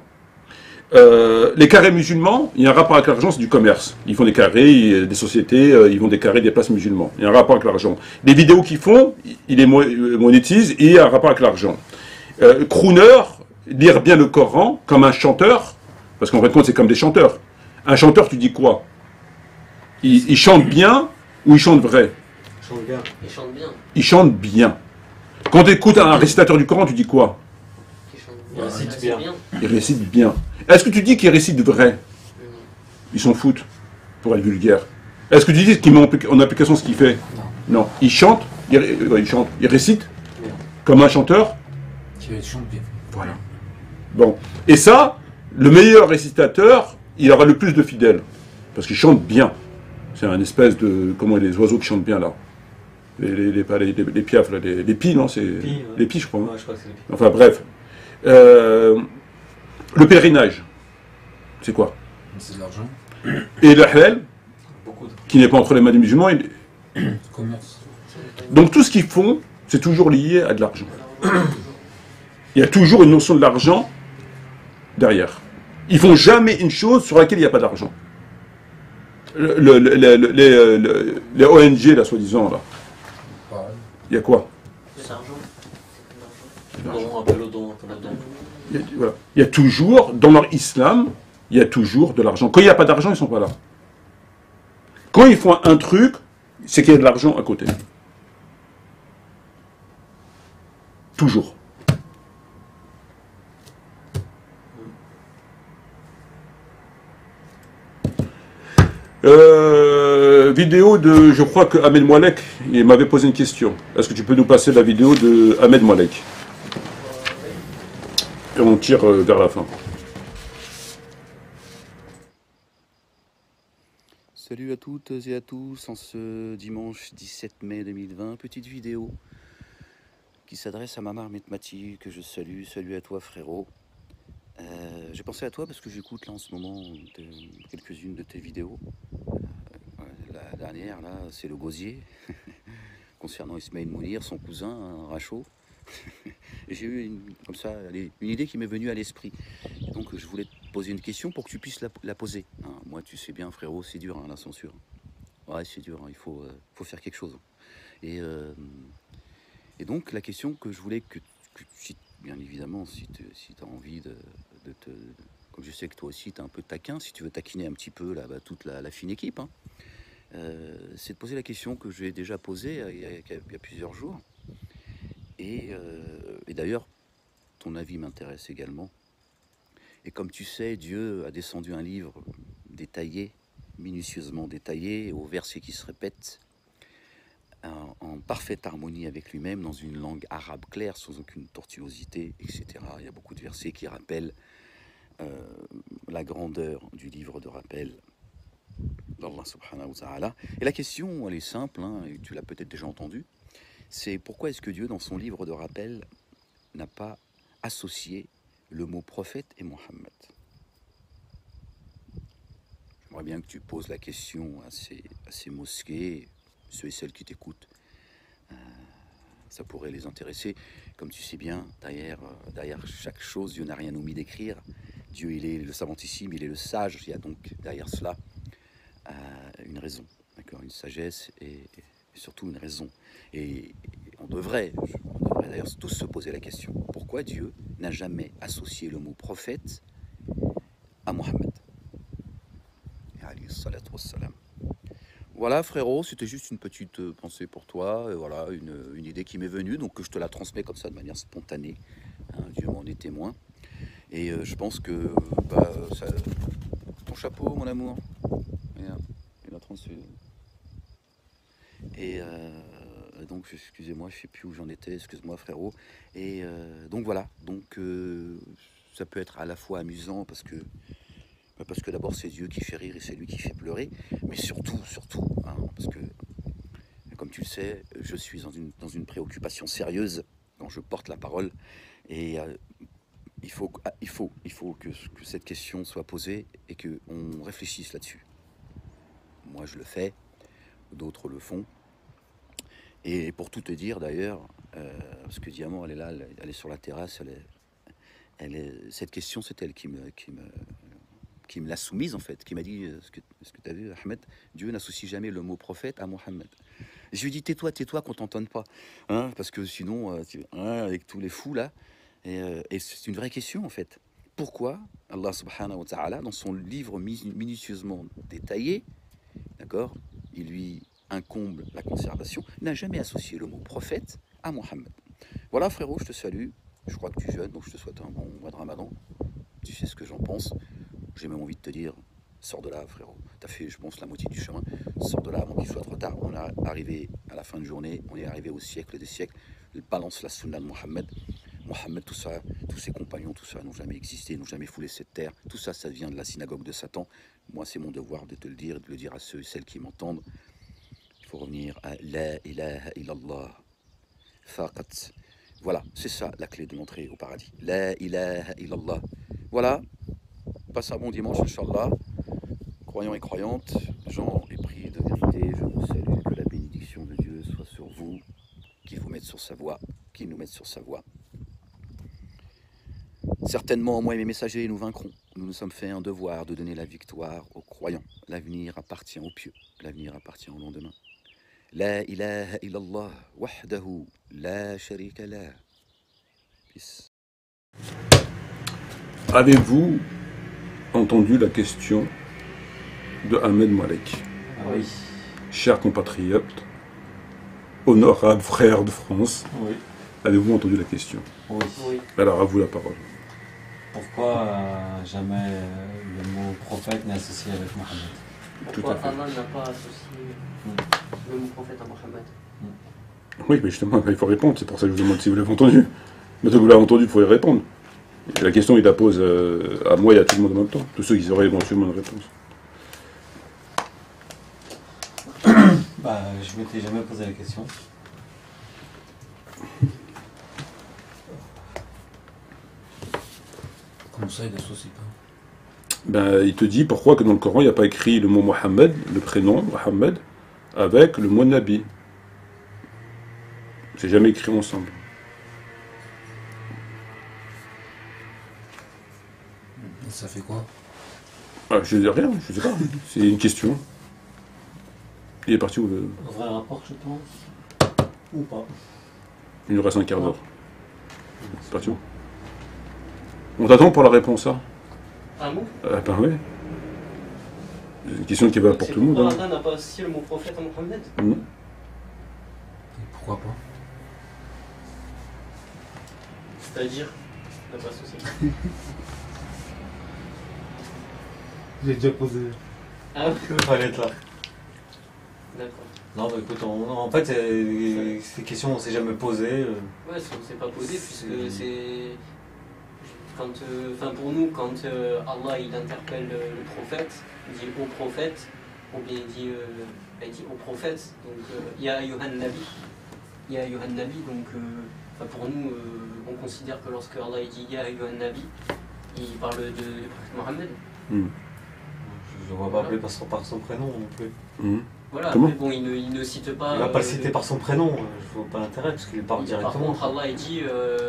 Les carrés musulmans, il y a un rapport avec l'argent, c'est du commerce. Ils font des carrés, des sociétés, ils vont des carrés, des places musulmans. Il y a un rapport avec l'argent. Les vidéos qu'ils font, ils les monétisent et il y a un rapport avec l'argent. Crooner, lire bien le Coran comme un chanteur, parce qu'en fin de compte c'est comme des chanteurs. Un chanteur, tu dis quoi? Il chante bien ou il chante vrai? Il chante bien. Il chante bien. Il chante bien. Quand tu écoutes un récitateur du Coran, tu dis quoi? Il récite bien. Il récite bien. Est-ce que tu dis qu'il récite vrai? Ils s'en foutent, pour être vulgaire. Est-ce que tu dis qu'il met en application ce qu'il fait? Non. Il chante, il récite comme un chanteur. Il chante bien. Voilà. Bon. Et ça, le meilleur récitateur, il aura le plus de fidèles. Parce qu'il chante bien. C'est un espèce de... Comment les oiseaux qui chantent bien, là? Les piafs, là. Les pies, non? C'est les pies, je crois. Ouais, je crois que c'est les pies. Enfin, bref. Le pèlerinage, c'est quoi? C'est de l'argent. Et le halal, qui n'est pas entre les mains des musulmans, Commerce. donc tout ce qu'ils font, c'est toujours lié à de l'argent. Il y a toujours une notion de l'argent derrière. Ils font jamais une chose sur laquelle il n'y a pas d'argent. Les ONG, là, soi-disant, là, il y a quoi? C'est l'argent. Don, appel au don, appel au don. Voilà. Il y a toujours, dans leur islam, il y a toujours de l'argent. Quand il n'y a pas d'argent, ils ne sont pas là. Quand ils font un truc, c'est qu'il y a de l'argent à côté. Toujours. Vidéo de, je crois que Ahmed Moalek, il m'avait posé une question. Est-ce que tu peux nous passer la vidéo de Ahmed Moalek? Et on tire vers la fin. Salut à toutes et à tous, en ce dimanche 17 mai 2020, petite vidéo qui s'adresse à ma marmite Mati, que je salue. Salut à toi frérot. J'ai pensé à toi parce que j'écoute là en ce moment quelques-unes de tes vidéos. La dernière là, c'est le gosier, concernant Ismaël Mounir, son cousin, Rachaud. Et j'ai eu une idée qui m'est venue à l'esprit. Donc je voulais te poser une question pour que tu puisses la poser. Hein, moi tu sais bien frérot, c'est dur hein, la censure. Ouais c'est dur, hein, il faut faire quelque chose. Et donc la question que je voulais que si, bien évidemment, si tu as envie de te... Comme je sais que toi aussi tu es un peu taquin, si tu veux taquiner un petit peu toute la fine équipe, hein, c'est de poser la question que j'ai déjà posée il y a plusieurs jours. Et d'ailleurs, ton avis m'intéresse également. Et comme tu sais, Dieu a descendu un livre détaillé minutieusement détaillé, aux versets qui se répètent, en parfaite harmonie avec lui-même, dans une langue arabe claire, sans aucune tortuosité, etc. Il y a beaucoup de versets qui rappellent la grandeur du livre de rappel d'Allah subhanahu wa ta'ala. Et la question, elle est simple, hein, et tu l'as peut-être déjà entendue, c'est pourquoi est-ce que Dieu, dans son livre de rappel, n'a pas associé le mot prophète et Mohammed? J'aimerais bien que tu poses la question à ces mosquées, ceux et celles qui t'écoutent. Ça pourrait les intéresser. Comme tu sais bien, derrière chaque chose, Dieu n'a rien omis d'écrire. Dieu, il est le savantissime, il est le sage. Il y a donc derrière cela une raison, d'accord, une sagesse et surtout une raison. Et on devrait d'ailleurs tous se poser la question, pourquoi Dieu n'a jamais associé le mot prophète à Mohammed? Voilà frérot, c'était juste une petite pensée pour toi, voilà, une idée qui m'est venue, donc que je te la transmets comme ça de manière spontanée, hein, Dieu m'en est témoin. Et je pense que ton chapeau mon amour, il a transmis. Et donc excusez-moi, je sais plus où j'en étais, excuse-moi frérot. Et donc voilà, donc ça peut être à la fois amusant parce que d'abord c'est Dieu qui fait rire et c'est lui qui fait pleurer, mais surtout, hein, parce que comme tu le sais, je suis dans une préoccupation sérieuse quand je porte la parole, et il faut que cette question soit posée et qu'on réfléchisse là-dessus. Moi je le fais, d'autres le font, et pour tout te dire d'ailleurs, parce que Diamant elle est là, elle est sur la terrasse, cette question c'est elle qui me l'a soumise en fait, qui m'a dit ce que tu as vu Ahmed, Dieu n'associe jamais le mot prophète à Mohammed. Je lui ai dit tais-toi qu'on t'entende pas, hein, parce que sinon avec tous les fous là, et c'est une vraie question en fait. Pourquoi Allah subhanahu wa ta'ala, dans son livre minutieusement détaillé, d'accord, il lui incombe la conservation, n'a jamais associé le mot prophète à Mohammed. Voilà frérot, je te salue, je crois que tu jeûnes, donc je te souhaite un bon mois de Ramadan, tu sais ce que j'en pense. J'ai même envie de te dire, sors de là, frérot. Tu as fait, je pense, la moitié du chemin. Sors de là avant qu'il soit trop tard. On est arrivé à la fin de journée, on est arrivé au siècle des siècles. Il balance la sunna de Mohammed. Mohammed, tout ça, tous ses compagnons, tout ça, n'ont jamais existé, n'ont jamais foulé cette terre. Tout ça, ça vient de la synagogue de Satan. Moi, c'est mon devoir de te le dire, de le dire à ceux et celles qui m'entendent. Il faut revenir à La ilaha illallah. Faqat. Voilà, c'est ça la clé de l'entrée au paradis. La ilaha illallah. Voilà. Passe un bon dimanche, Inch'Allah. Croyants et croyantes, gens épris de vérité, je vous salue. Que la bénédiction de Dieu soit sur vous, qu'il vous mette sur sa voie, qu'il nous mette sur sa voie. Certainement, moi et mes messagers, nous vaincrons. Nous nous sommes fait un devoir de donner la victoire aux croyants. L'avenir appartient aux pieux, l'avenir appartient au lendemain. La ilaha illallah, wahdahu, la sharika la. Peace. Avez-vous entendu la question de Ahmed Malek? Oui. Cher compatriote, honorable frère de France, oui. Avez-vous entendu la question? Oui. Oui. Alors à vous la parole. Pourquoi jamais le mot prophète n'est associé avec Mohammed? Pourquoi Allah n'a pas associé le mot prophète à Mohammed? Oui, mais justement, il faut répondre, c'est pour ça que je vous demande si vous l'avez entendu. Mais si vous l'avez entendu, il faut y répondre. Et la question, il la pose à moi et à tout le monde en même temps, tous ceux qui auraient éventuellement une réponse. Je m'étais jamais posé la question. Comment ça, il n'associe pas? Il te dit pourquoi que dans le Coran, il n'y a pas écrit le mot Mohammed, le prénom Mohammed, avec le mot Nabi. C'est jamais écrit ensemble. Ça fait quoi? Je ne dis rien, je sais pas. C'est une question. Il est parti où le... Vrai rapport, je pense. Ou pas. Il nous reste un quart d'heure. C'est parti où? On t'attend pour la réponse, ça? Un mot? Ben oui. C'est une question qui va pour tout le monde. Pourquoi Allah n'a pas associé le mot prophète à Mohammed? Non. Pourquoi pas? C'est-à-dire, il n'a pas associé. J'ai déjà posé. Ah oui. Il fallait être là. D'accord. Non, bah écoute, en fait, ces questions, on s'est jamais posées. Ouais, on ne s'est pas posé puisque c'est. Quand, pour nous, quand Allah il interpelle le prophète, il dit au prophète, ou bien il dit au prophète, donc Ya Ayyuhan Nabi. Ya Ayyuhan Nabi, donc pour nous, on considère que lorsque Allah il dit Ya Ayyuhan Nabi, il parle du prophète Mohammed. Je ne vois pas appeler par son prénom non plus. Voilà, après, bon, il ne cite pas. Il ne va pas le citer par son prénom, je ne vois pas l'intérêt, parce qu'il parle directement. Par contre, Allah il dit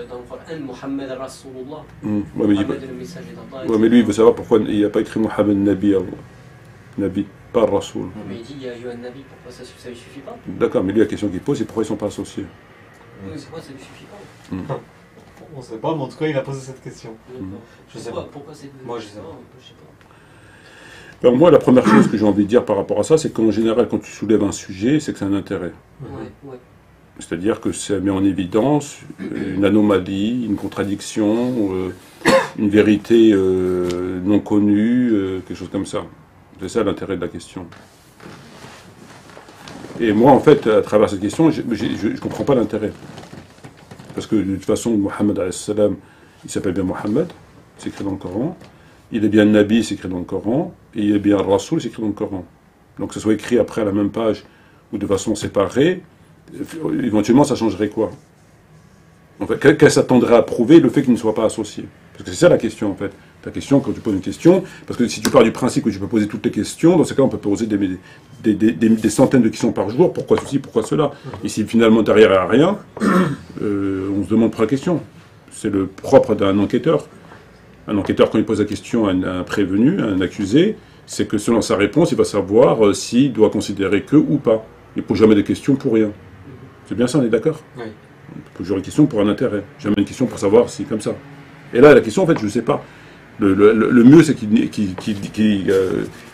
dans le Coran Muhammad Rasulullah. Mohammed le messager d'Allah. Mais lui, il veut savoir pourquoi il n'a pas écrit Mohammed Nabi avant. Nabi, pas Rasoul. Mais il dit Ya Ayyuhan Nabi, pourquoi ça ne lui suffit pas? D'accord, mais lui, la question qu'il pose, c'est pourquoi ils ne sont pas associés. Oui, pourquoi ça ne lui suffit pas? On ne sait pas, mais en tout cas, il a posé cette question. Je sais pas. Pourquoi c'est. Moi, je sais pas. Alors moi, la première chose que j'ai envie de dire par rapport à ça, c'est qu'en général, quand tu soulèves un sujet, c'est que c'est un intérêt. Ouais. C'est-à-dire que ça met en évidence une anomalie, une contradiction, une vérité non connue, quelque chose comme ça. C'est ça l'intérêt de la question. Et moi, en fait, à travers cette question, je ne comprends pas l'intérêt. Parce que de toute façon, Mohammed, il s'appelle bien Mohammed, c'est écrit dans le Coran. Il est bien Nabi, c'est écrit dans le Coran, et il est bien Rasoul, c'est écrit dans le Coran. Donc que ce soit écrit après à la même page ou de façon séparée, éventuellement ça changerait quoi? En fait, qu'elle s'attendrait à prouver le fait qu'il ne soit pas associé? Parce que c'est ça la question en fait. Ta question, quand tu poses une question, parce que si tu pars du principe que tu peux poser toutes les questions, dans ce cas on peut poser des centaines de questions par jour, pourquoi ceci, pourquoi cela? Et si finalement derrière il n'y a rien, on se demande pour la question. C'est le propre d'un enquêteur. Un enquêteur, quand il pose la question à un prévenu, à un accusé, c'est que selon sa réponse, il va savoir s'il doit considérer que ou pas. Il ne pose jamais de questions pour rien. C'est bien ça, on est d'accord? Oui. On pose toujours une question pour un intérêt. Jamais une question pour savoir si comme ça. Et là, la question, en fait, je ne sais pas. Le mieux, c'est qu'ils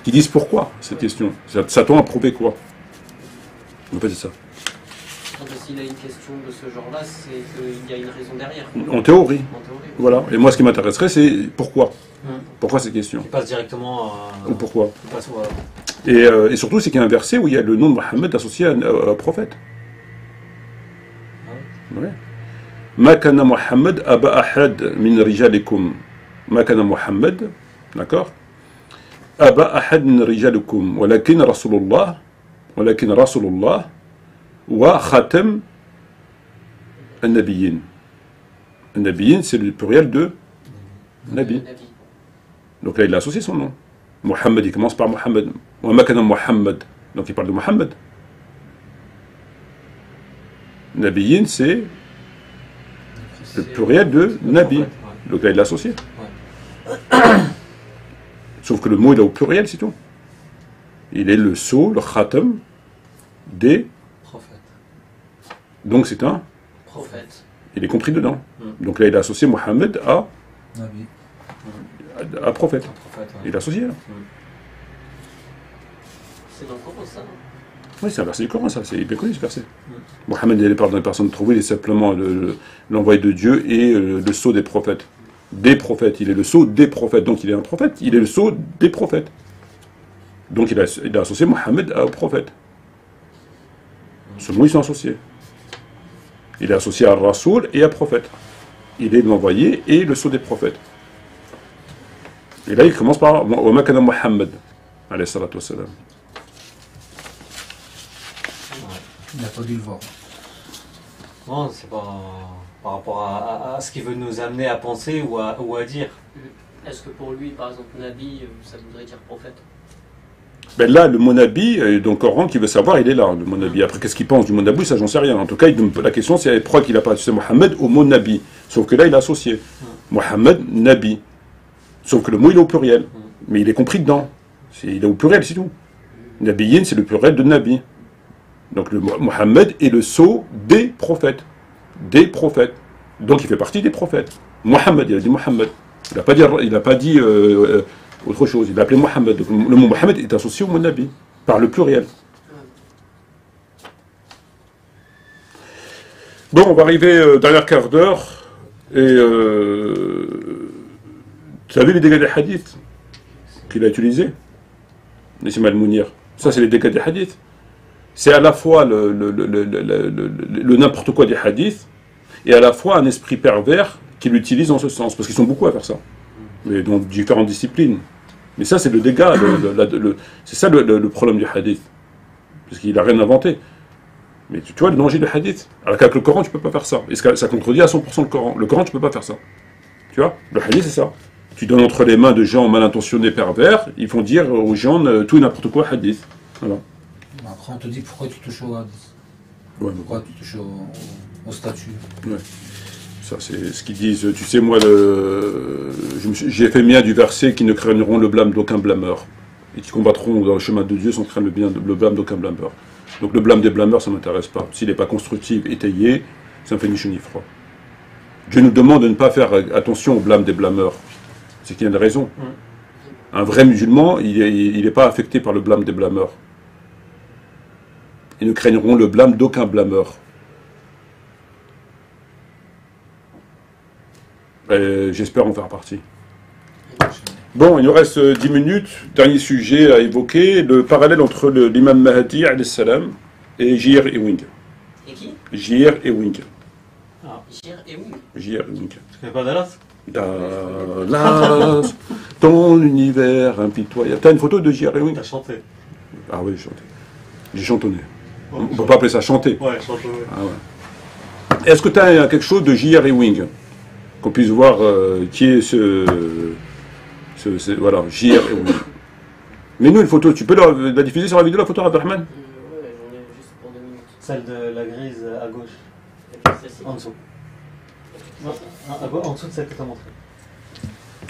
disent pourquoi, cette question. Ça tend à prouver quoi? En fait, c'est ça. S'il a une question de ce genre-là, c'est qu'il y a une raison derrière. En théorie. Voilà. Et moi, ce qui m'intéresserait, c'est pourquoi. Pourquoi ces questions? Il passe directement à... Ou pourquoi? Voilà. Et surtout, c'est qu'il y a un verset où il y a le nom de Mohammed associé au prophète. Ouais. Ma kana Muhammad aba ahad min rijalikum. Ma kana Muhammad, d'accord? Aba ahad min rijalikum. Walakin Rasulullah. Walakin Rasulullah. Wa khatam al-nabiyyin. Al-nabiyyin, c'est le pluriel de Nabi. Donc là, il a associé son nom. Mohammed, il commence par Mohammed. Wa makana Muhammad. Donc il parle de Mohammed. Nabiyyin, c'est le pluriel de Nabi. Donc là, il l'a associé. Sauf que le mot, il est au pluriel, c'est tout. Il est le sceau, le khatam des prophètes. Donc c'est un prophète. Il est compris dedans. Donc là, il a associé Mohammed à Nabi. À prophète. Ouais. Il est associé là. C'est dans le Coran, ça, non? Oui, c'est un verset du Coran, ça. C'est bien connu, ce verset. Mohammed, il est par dans les personnes trouvées, il est simplement l'envoyé de Dieu et le sceau des prophètes. Des prophètes. Il est le sceau des prophètes. Donc il est un prophète. Il est le sceau des prophètes. Donc il a associé Mohammed au prophète. Ce mot, ils sont associés. Il est associé à Rasoul et à prophète. Il est l'envoyé et le sceau des prophètes. Et là, il commence par Wa makana Muhammad, alayhi salatu wassalam. Il n'a pas dû le voir. Non, c'est pas par rapport à ce qu'il veut nous amener à penser ou à dire. Est-ce que pour lui, par exemple, Nabi, ça voudrait dire prophète? Ben là, le mot Nabi, dans le Coran, qui veut savoir, il est là, le mot Nabi. Après, qu'est-ce qu'il pense du mot Nabi, ça, j'en sais rien. En tout cas, la question, c'est pourquoi il n'a pas associé Mohammed au mot Nabi. Sauf que là, il a associé Mohammed, Nabi. Sauf que le mot, il est au pluriel. Mais il est compris dedans. Il est au pluriel, c'est tout. Nabiyin, c'est le pluriel de Nabi. Donc, le Mohammed est le sceau des prophètes. Des prophètes. Donc, il fait partie des prophètes. Mohammed, il a dit Mohammed. Il n'a pas dit autre chose. Il a appelé Mohammed. Donc, le mot Mohammed est associé au mot Nabi, par le pluriel. Bon, on va arriver dernier quart d'heure. Et tu as vu les dégâts des hadiths qu'il a utilisés? Ismaël Mounir. Ça, c'est les dégâts des hadiths. C'est à la fois le n'importe quoi des hadiths et à la fois un esprit pervers qui l'utilise en ce sens. Parce qu'ils sont beaucoup à faire ça. Mais dans différentes disciplines. Mais ça, c'est le dégât. C'est ça le problème du hadith. Parce qu'il n'a rien inventé. Mais tu vois le danger du hadith. Alors qu'avec le Coran, tu ne peux pas faire ça. Et ça contredit à 100% le Coran. Le Coran, tu ne peux pas faire ça. Tu vois, le hadith, c'est ça. Tu donnes entre les mains de gens mal intentionnés, pervers, ils font dire aux gens tout et n'importe quoi hadith. Voilà. Après, on te dit pourquoi tu touches au hadith. Ouais, pourquoi tu touches au statut. Ouais. Ça, c'est ce qu'ils disent. Tu sais, moi, j'ai fait mien du verset qui ne craigneront le blâme d'aucun blâmeur. Et qui combattront dans le chemin de Dieu sans craindre le blâme d'aucun blâmeur. Donc le blâme des blâmeurs, ça ne m'intéresse pas. S'il n'est pas constructif, étayé, ça me fait ni chaud ni froid. Dieu nous demande de ne pas faire attention au blâme des blâmeurs. C'est qu'il y a une raison. Un vrai musulman, il n'est pas affecté par le blâme des blâmeurs. Ils ne craigneront le blâme d'aucun blâmeur. J'espère en faire partie. Bon, il nous reste 10 minutes. Dernier sujet à évoquer, le parallèle entre l'imam Mahdi salam et J.R. Ewing. Et qui J.R. Ewing. Ah, J.R. Ewing. J.R. Ewing. Tu connais pas Dallas? Dallas, ton univers impitoyable. T'as une photo de J.R. Ewing? T'as chanté. Ah oui, j'ai chanté. J'ai chantonné. On ne peut pas appeler ça chanter. Ouais, chantonné. Ah ouais. Est-ce que tu as quelque chose de J.R. Ewing? Qu'on puisse voir qui est voilà, J.R. Ewing. Mais nous, une photo, tu peux la diffuser sur la vidéo, la photo, Abdelrahman? Ouais, j'en ai juste pour 2 minutes. Celle de la grise à gauche. En dessous. Non, en dessous de celle que tu as montrée.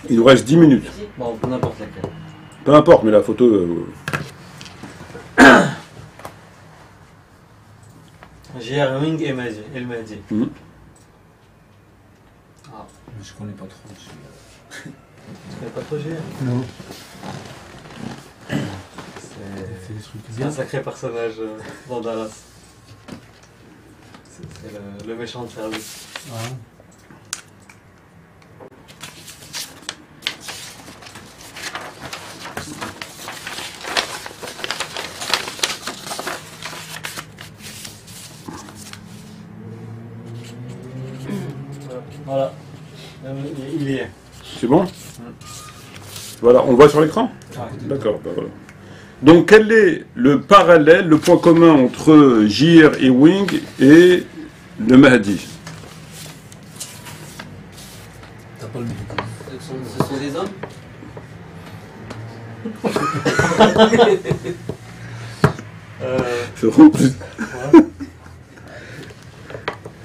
Il nous reste 10 minutes. Bon, n'importe laquelle. Peu importe, mais la photo... J.R. Ewing et El Mahdi. Ah, je connais pas trop. Tu connais pas trop J.R.? Non. C'est un sacré personnage dans Dallas. C'est le méchant de service. Ah. Voilà. Il y est. C'est bon? Voilà, on le voit sur l'écran? D'accord, ben voilà. Donc quel est le parallèle, le point commun entre J.R. Ewing et le Mahdi? T'as pas le micro. Ce sont des hommes? C'est vraiment plus...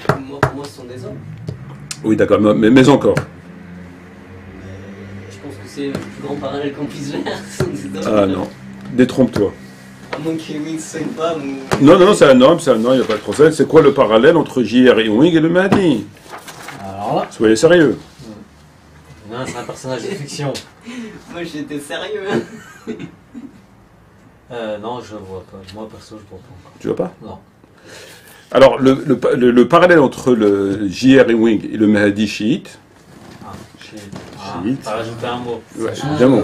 Pour moi, ce sont des hommes. Oui, d'accord, mais encore. Je pense que c'est le plus grand parallèle qu'on puisse faire. Ce sont des hommes. Ah non, détrompe-toi. À moins qu'Ewing soit une femme ou... Non, c'est un homme, il n'y a pas de procès. C'est quoi le parallèle entre J.R. Ewing et le Mahdi? Alors là... Soyez sérieux. Non, c'est un personnage de fiction. Moi, j'étais sérieux. Non, je vois pas. Moi, perso, je vois pas encore. Tu vois pas? Non. Alors, le parallèle entre le J.R. Ewing et le Mahdi chiite... T'as rajouté un mot. Ouais, évidemment.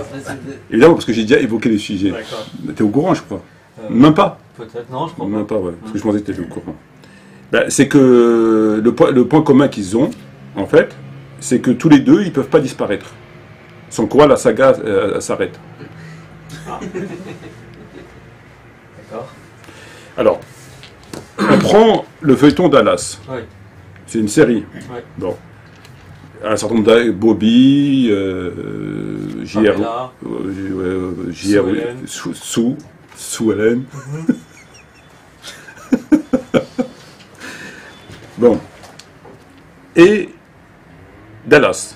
Évidemment, parce que j'ai déjà évoqué les sujets. D'accord. T'es au courant, je crois. Même pas? Peut-être, non, je crois pas. Même pas, ouais. Parce que je pensais que t'étais au courant. Ben, c'est que le point commun qu'ils ont, en fait, c'est que tous les deux, ils peuvent pas disparaître. Sans quoi la saga s'arrête. Ah. D'accord. Alors, on prend le feuilleton Dallas. Oui. C'est une série. Oui. Bon. Un certain nombre de Bobby, J.R. Sue Ellen. Bon. Et Dallas.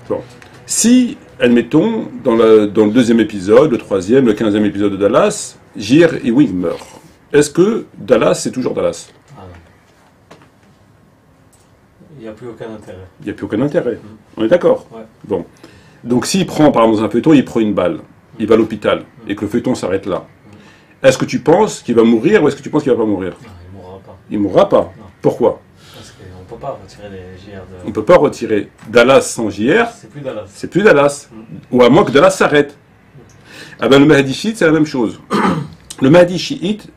Bon. Si, admettons, dans le deuxième épisode, le troisième, le 15e épisode de Dallas, J.R. Ewing meurt, est-ce que Dallas, c'est toujours Dallas? Il n'y a plus aucun intérêt. Il n'y a plus aucun intérêt. On est d'accord? Ouais. Bon. Donc s'il prend, par exemple, dans un feuilleton, il prend une balle, il va à l'hôpital, et que le feuilleton s'arrête là, est-ce que tu penses qu'il va mourir ou est-ce que tu penses qu'il ne va pas mourir? Non, il ne mourra pas. Il ne mourra pas. Non. Pourquoi? Parce qu'on ne peut pas retirer les JR de... On ne peut pas retirer Dallas sans JR. C'est plus Dallas. C'est plus Dallas. Ou à moins que Dallas s'arrête. Ah ben, le Mahdi chiite, c'est la même chose. Le Mahdi chiite,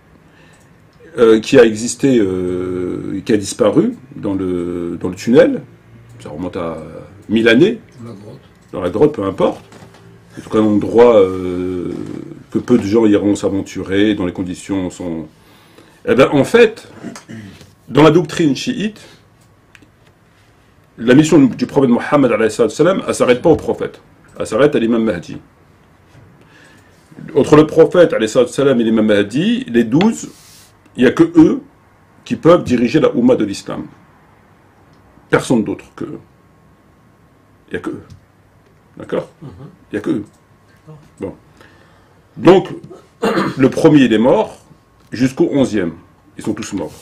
qui a existé, qui a disparu dans le tunnel, ça remonte à 1000 années, dans la grotte, peu importe. C'est tout un endroit que peu de gens iront s'aventurer, dont les conditions sont... Eh ben, en fait, dans la doctrine chiite, la mission du prophète Mohammed, elle ne s'arrête pas au prophète, elle s'arrête à l'imam Mahdi. Entre le prophète et l'imam Mahdi, les 12, il n'y a que eux qui peuvent diriger la Oumma de l'islam. Personne d'autre que eux. Il n'y a que eux. D'accord? Il n'y a que eux. Bon. Donc, le premier, il est mort, jusqu'au 11e. Ils sont tous morts.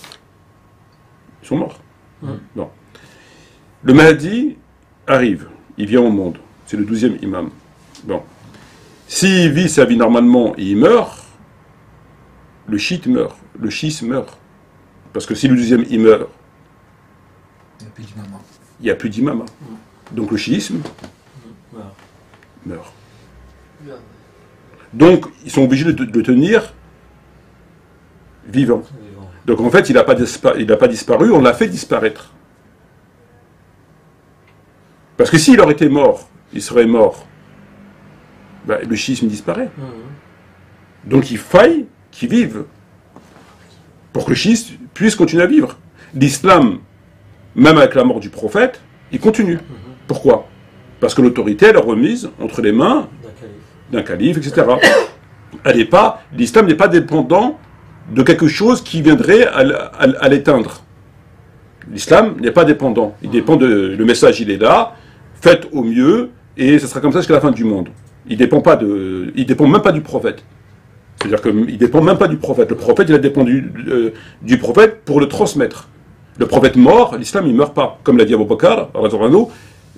Ils sont morts. Bon. Le Mahdi arrive, il vient au monde. C'est le 12e imam. Bon. S'il vit sa vie normalement et il meurt, le chiite meurt. Le schisme meurt. Parce que si le 12e il meurt, il n'y a plus d'imam. Donc le schisme meurt. Donc ils sont obligés de le tenir vivant. Donc en fait, il n'a pas disparu, on l'a fait disparaître. Parce que s'il aurait été mort, il serait mort, ben, le schisme disparaît. Donc il faille qu'il vive pour que le schisme puisse continuer à vivre. L'islam, même avec la mort du prophète, il continue. Pourquoi? Parce que l'autorité, elle est remise entre les mains d'un calife, etc. L'islam n'est pas dépendant de quelque chose qui viendrait à l'éteindre. L'islam n'est pas dépendant. Il dépend le message, il est là, faites au mieux, et ce sera comme ça jusqu'à la fin du monde. Il dépend même pas du prophète. C'est-à-dire qu'il ne dépend même pas du prophète. Le prophète, il a dépendu du prophète pour le transmettre. Le prophète mort, l'islam, il ne meurt pas. Comme l'a dit Abu Bakr,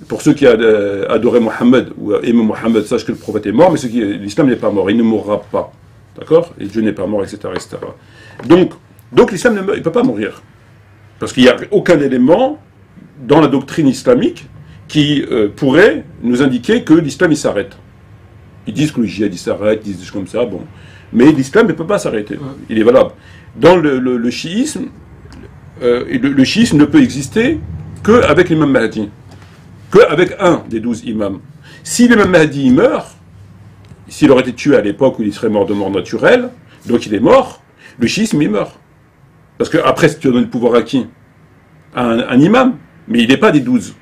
pour ceux qui adoraient Mohammed ou aimaient Mohammed, sachent que le prophète est mort, mais l'islam n'est pas mort, il ne mourra pas. D'accord? Et Dieu n'est pas mort, etc. etc. Donc l'islam il ne peut pas mourir. Parce qu'il n'y a aucun élément dans la doctrine islamique qui pourrait nous indiquer que l'islam il s'arrête. Ils disent que le djihad il s'arrête, ils disent comme ça, bon. Mais l'islam ne peut pas s'arrêter. Il est valable. Dans le chiisme, le chiisme ne peut exister qu'avec l'imam Mahdi. Qu'avec un des 12 imams. Si l'imam Mahdi meurt, s'il aurait été tué à l'époque où il serait mort de mort naturelle, donc il est mort, le chiisme il meurt. Parce qu'après, si tu donnes le pouvoir à qui? À un imam. Mais il n'est pas des 12.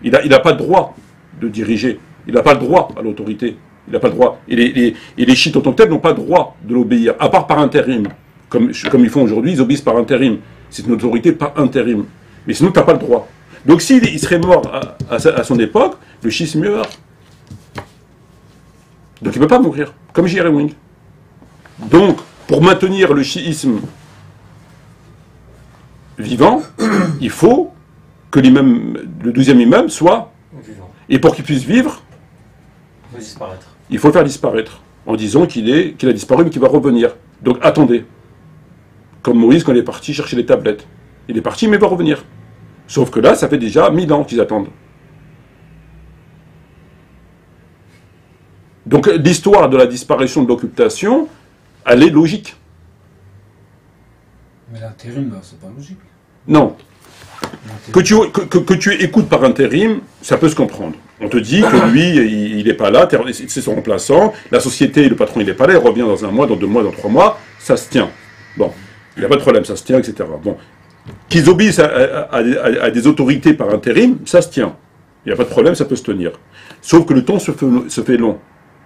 Il n'a pas le droit de diriger. Il n'a pas le droit à l'autorité. Il n'a pas le droit. Et les chiites en tant que tels n'ont pas le droit de l'obéir, à part par intérim. Comme ils font aujourd'hui, ils obéissent par intérim. C'est une autorité par intérim. Mais sinon, tu n'as pas le droit. Donc s'il serait mort à son époque, le schisme meurt. Donc il ne peut pas mourir, comme J.R. Ewing. Donc, pour maintenir le chiisme vivant, il faut que le 12e imam soit vivant. Et pour qu'il puisse vivre, il faut le faire disparaître, en disant qu'il a disparu mais qu'il va revenir. Donc attendez. Comme Moïse quand il est parti chercher les tablettes. Il est parti mais il va revenir. Sauf que là, ça fait déjà 1000 ans qu'ils attendent. Donc l'histoire de la disparition de l'occultation, elle est logique. Mais l'intérim, c'est pas logique. Non. Que tu écoutes par intérim, ça peut se comprendre. On te dit que lui, il n'est pas là, c'est son remplaçant, la société, le patron, il n'est pas là, il revient dans 1 mois, dans 2 mois, dans 3 mois, ça se tient. Bon, il n'y a pas de problème, ça se tient, etc. Bon. Qu'ils obéissent à des autorités par intérim, ça se tient. Il n'y a pas de problème, ça peut se tenir. Sauf que le temps se fait long.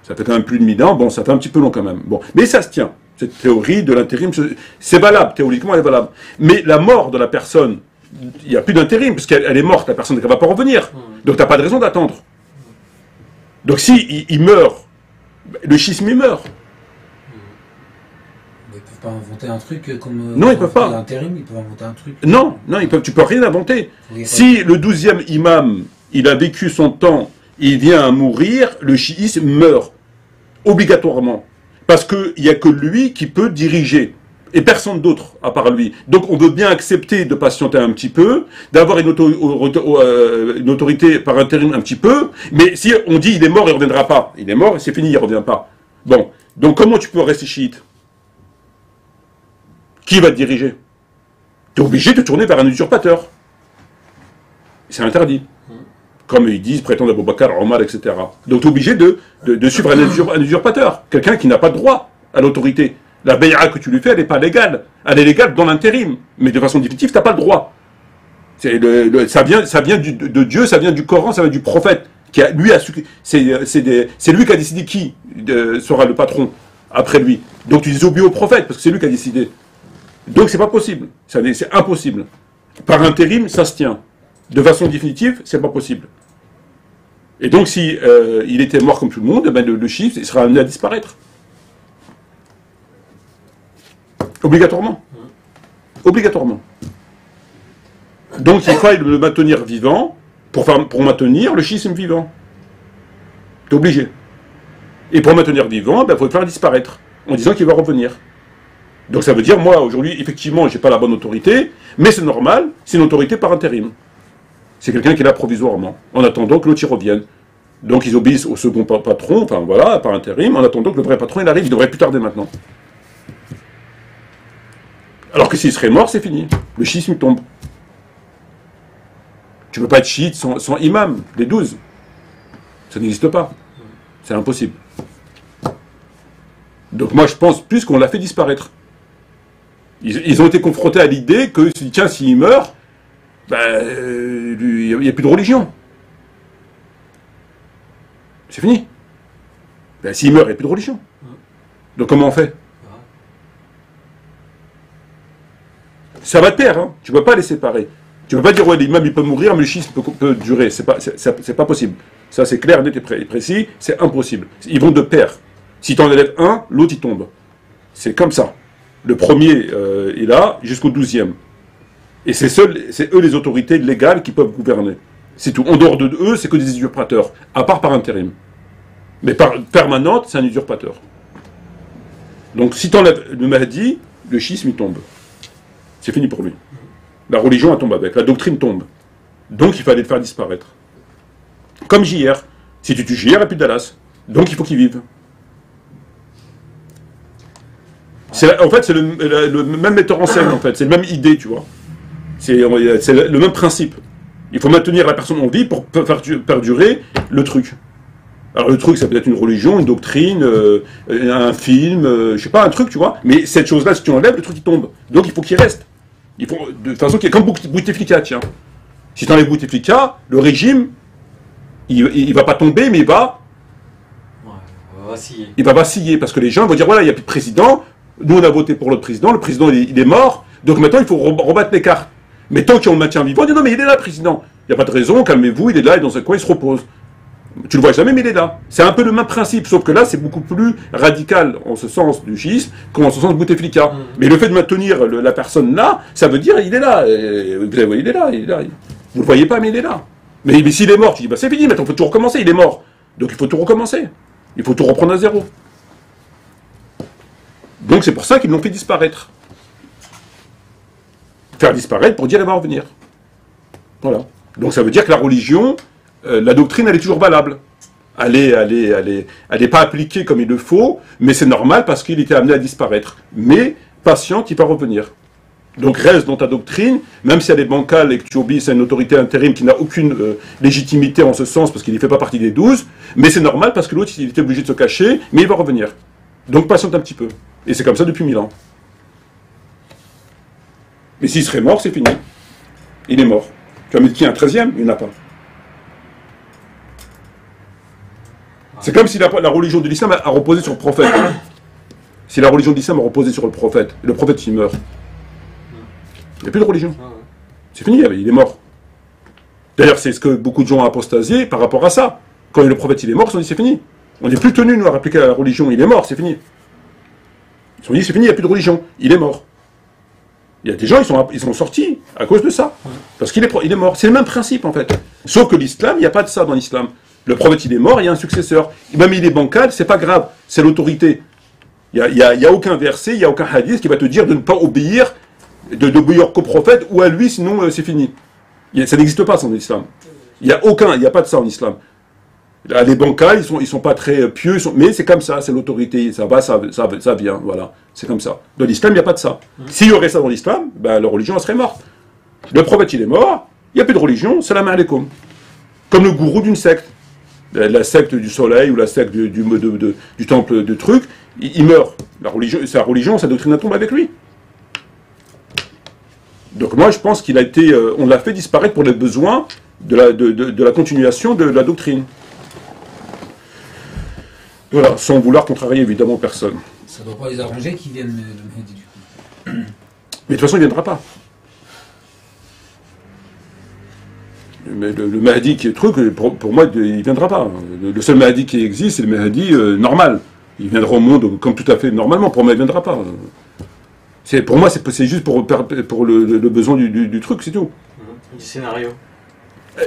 Ça fait quand même plus de 1000 ans, bon, ça fait un petit peu long quand même. Bon, mais ça se tient. Cette théorie de l'intérim, c'est valable, théoriquement elle est valable. Mais la mort de la personne, il n'y a plus d'intérim, puisqu'elle est morte, la personne, elle ne va pas revenir. Donc tu n'as pas de raison d'attendre. Donc si il meurt, le schisme il meurt. Ils ne peuvent pas inventer un truc comme... Non, ils ne peuvent pas. L'intérim, ils peuvent inventer un truc... Non, tu peux rien inventer. Si le 12e imam, il a vécu son temps, il vient à mourir, le chiisme meurt. Obligatoirement. Parce qu'il n'y a que lui qui peut diriger. Et personne d'autre à part lui. Donc on veut bien accepter de patienter un petit peu, d'avoir une autorité par intérim un petit peu, mais si on dit il est mort, il ne reviendra pas. Il est mort, c'est fini, il ne revient pas. Bon, donc comment tu peux rester chiite? Qui va te diriger? Tu es obligé de tourner vers un usurpateur. C'est interdit. Comme ils disent, prétendent Abou Bakr, Omar, etc. Donc tu es obligé de suivre un usurpateur, quelqu'un qui n'a pas de droit à l'autorité. La bay'a que tu lui fais, elle n'est pas légale. Elle est légale dans l'intérim, mais de façon définitive, tu n'as pas le droit. Ça vient de Dieu, ça vient du Coran, ça vient du prophète. C'est lui qui a décidé qui sera le patron après lui. Donc tu désobéis au prophète, parce que c'est lui qui a décidé. Donc c'est pas possible. C'est impossible. Par intérim, ça se tient. De façon définitive, c'est pas possible. Et donc si il était mort comme tout le monde, ben, le chiffre il sera amené à disparaître. Obligatoirement. Obligatoirement. Donc il faut le maintenir vivant pour maintenir le schisme vivant. T'es obligé. Et pour maintenir vivant, ben, faut le faire disparaître, en disant qu'il va revenir. Donc ça veut dire, moi, aujourd'hui, effectivement, j'ai pas la bonne autorité, mais c'est normal, c'est une autorité par intérim. C'est quelqu'un qui est là provisoirement, en attendant que l'autre y revienne. Donc ils obéissent au second patron, enfin voilà, par intérim, en attendant que le vrai patron il arrive, il devrait plus tarder maintenant. Alors que s'il serait mort, c'est fini. Le schisme tombe. Tu ne peux pas être chiite sans imam, les 12. Ça n'existe pas. C'est impossible. Donc moi je pense plus qu'on l'a fait disparaître. Ils ont été confrontés à l'idée que, tiens, s'il meurt, ben, il n'y a plus de religion. C'est fini. Ben, s'il meurt, il n'y a plus de religion. Donc comment on fait? Ça va de pair, hein. Tu ne peux pas les séparer. Tu ne peux pas dire, ouais, l'imam il peut mourir, mais le schisme peut durer. C'est pas possible. Ça c'est clair, net et précis, c'est impossible. Ils vont de pair. Si tu en élèves un, l'autre il tombe. C'est comme ça. Le premier est là jusqu'au 12e. Et c'est eux les autorités légales qui peuvent gouverner. C'est tout. En dehors de eux, c'est que des usurpateurs, à part par intérim. Mais par permanente, c'est un usurpateur. Donc si tu enlèves le Mahdi, le schisme il tombe. C'est fini pour lui. La religion elle tombe avec, la doctrine tombe. Donc il fallait le faire disparaître. Comme JR. Si tu tues JR, il n'y a plus d'Alas. Donc il faut qu'il vive. En fait, c'est le même metteur en scène, en fait. C'est la même idée, tu vois. C'est le même principe. Il faut maintenir la personne en vie pour faire perdurer le truc. Alors le truc, ça peut être une religion, une doctrine, un film, je sais pas, un truc, tu vois. Mais cette chose-là, si tu enlèves, le truc il tombe. Donc il faut qu'il reste. Il faut, de façon qui est comme Bouteflika, tiens. Si tu enlèves Bouteflika, le régime, il va pas tomber, mais il va vaciller. Il va vaciller, parce que les gens vont dire, voilà, il n'y a plus de président, nous on a voté pour le président il est mort, donc maintenant il faut rebattre les cartes. Mais tant qu'on le maintient vivant, on dit, non mais il est là, le président. Il n'y a pas de raison, calmez-vous, il est là, il est dans un coin, il se repose. Tu le vois jamais, mais il est là. C'est un peu le même principe, sauf que là, c'est beaucoup plus radical en ce sens du schisme qu'en ce sens de Bouteflika. Mais le fait de maintenir la personne là, ça veut dire il est là. Vous voyez, il est là, il est là. Vous le voyez pas, mais il est là. Mais s'il est mort, tu dis, bah c'est fini, maintenant il faut tout recommencer, il est mort. Donc il faut tout recommencer. Il faut tout reprendre à zéro. Donc c'est pour ça qu'ils l'ont fait disparaître. Faire disparaître pour dire il va revenir. Voilà. Donc ça veut dire que la religion, la doctrine, elle est toujours valable. Elle est pas appliquée comme il le faut, mais c'est normal parce qu'il était amené à disparaître. Mais patiente, il va revenir. Donc reste dans ta doctrine, même si elle est bancale et que tu obéis à une autorité intérim qui n'a aucune légitimité en ce sens, parce qu'il ne fait pas partie des 12, mais c'est normal parce que l'autre, il était obligé de se cacher, mais il va revenir. Donc patiente un petit peu. Et c'est comme ça depuis 1000 ans. Mais s'il serait mort, c'est fini. Il est mort. Tu vas me dire qu'il y a un 13e, il n'y en a pas. C'est comme si la religion de l'islam a reposé sur le prophète. Si la religion de l'islam a reposé sur le prophète il meurt. Il n'y a plus de religion. C'est fini, il est mort. D'ailleurs, c'est ce que beaucoup de gens ont apostasié par rapport à ça. Quand le prophète il est mort, ils se sont dit c'est fini. On n'est plus tenu, nous, à appliquer la religion. Il est mort, c'est fini. Ils se sont dit c'est fini, il n'y a plus de religion. Il est mort. Il y a des gens, ils sont sortis à cause de ça. Parce qu'il est mort. C'est le même principe, en fait. Sauf que l'islam, il n'y a pas de ça dans l'islam. Le prophète, il est mort, il y a un successeur. Même il est bancal, c'est pas grave. C'est l'autorité. Il n'y a aucun verset, il n'y a aucun hadith qui va te dire de ne pas obéir, d'obéir qu'au prophète ou à lui, sinon c'est fini. Ça n'existe pas sans l'islam. Il n'y a pas de ça en islam. Là, les bancals, ils sont pas très pieux, mais c'est comme ça, c'est l'autorité, ça va, ça vient, voilà, c'est comme ça. Dans l'islam, il n'y a pas de ça. S'il y aurait ça dans l'islam, ben, la religion elle serait morte. Le prophète, il est mort, il n'y a plus de religion, salam alaikum. Comme le gourou d'une secte. La secte du soleil ou la secte du temple de truc, il meurt. Sa religion, sa doctrine tombe avec lui. Donc moi, je pense qu'il a été, on l'a fait disparaître pour les besoins de la continuation de la doctrine. Voilà, sans vouloir contrarier évidemment personne. Ça ne doit pas les arranger qu'ils viennent le Mahdi du coup. Mais de toute façon, il ne viendra pas. Mais le Mahdi qui est truc, pour moi, il ne viendra pas. Le seul Mahdi qui existe, c'est le Mahdi normal. Il viendra au monde comme tout à fait normalement. Pour moi, il ne viendra pas. Pour moi, c'est juste pour le besoin du truc, c'est tout. Du scénario.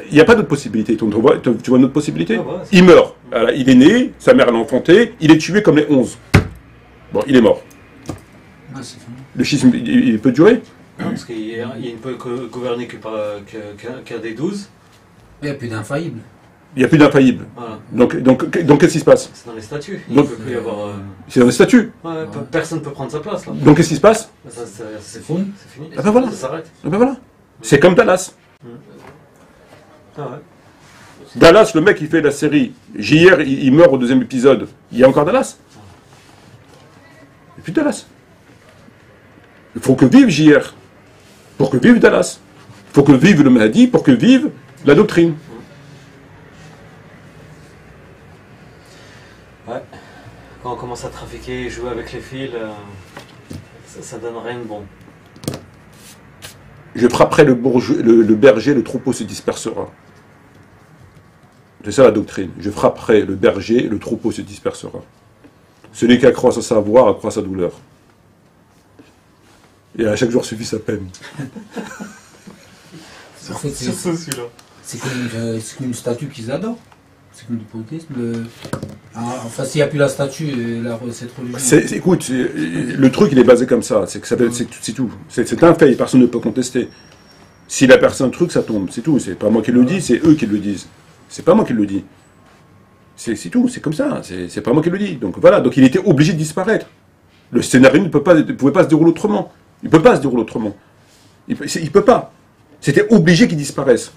Il n'y a pas d'autre possibilité. Tu vois une autre possibilité? Ah ouais, il meurt. Alors, il est né, sa mère l'a enfanté, il est tué comme les 11. Bon, il est mort. Ah, c'est fini. Le schisme, il peut durer? Non, parce qu'il ne peut gouverner qu'un des 12. Il n'y a plus d'infaillible. Il n'y a plus d'infaillible. Voilà. Donc qu'est-ce qui se passe? C'est dans les statuts. Il ne peut plus y avoir. C'est dans les statuts. Ouais, personne ne peut prendre sa place. Là. Donc qu'est-ce qui se passe? C'est fini. Ah ben voilà. Ça s'arrête. Ah ben voilà. C'est comme Dallas. Ah ouais. Dallas, le mec qui fait la série, JR, il meurt au deuxième épisode. Il y a encore Dallas? Et puis Dallas. Il faut que vive JR. Pour que vive Dallas. Il faut que vive le Mahdi, pour que vive la doctrine. Ouais. Quand on commence à trafiquer et jouer avec les fils, ça donne rien de bon. Je frapperai le berger, le troupeau se dispersera. C'est ça la doctrine. Je frapperai le berger, le troupeau se dispersera. Celui qui accroît sa savoir accroît sa douleur. Et à chaque jour suffit sa peine. En fait, c'est comme une statue qu'ils adorent. C'est comme l'hypothisme. Enfin, s'il n'y a plus la statue, cette religion. Écoute, le truc il est basé comme ça. C'est tout. C'est un fait, personne ne peut contester. Si la personne un truc, ça tombe. C'est tout. C'est pas moi qui le dis, c'est eux qui le disent. C'est pas moi qui le dis. C'est tout. C'est comme ça. C'est pas moi qui le dis. Donc voilà. Donc il était obligé de disparaître. Le scénario ne pouvait pas se dérouler autrement. Il peut pas se dérouler autrement. Il peut pas. C'était obligé qu'il disparaisse.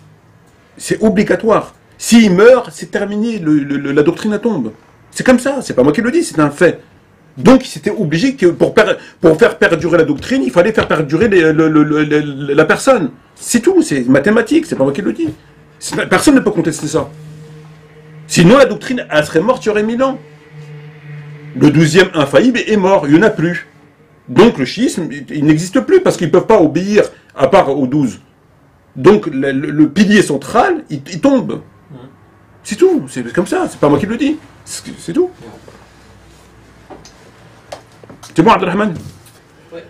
C'est obligatoire. S'il meurt, c'est terminé, la doctrine tombe. C'est comme ça, c'est pas moi qui le dis, c'est un fait. Donc c'était obligé que pour faire perdurer la doctrine, il fallait faire perdurer la personne. C'est tout, c'est mathématique, c'est pas moi qui le dis. Personne ne peut contester ça. Sinon la doctrine, elle serait morte il y aurait 1000 ans. Le 12e infaillible est mort, il n'y en a plus. Donc le schisme, il n'existe plus parce qu'ils ne peuvent pas obéir à part aux 12. Donc le pilier central, il tombe. C'est tout, c'est comme ça, c'est pas moi qui le dis. C'est tout. C'est bon, Abdelrahman? Oui.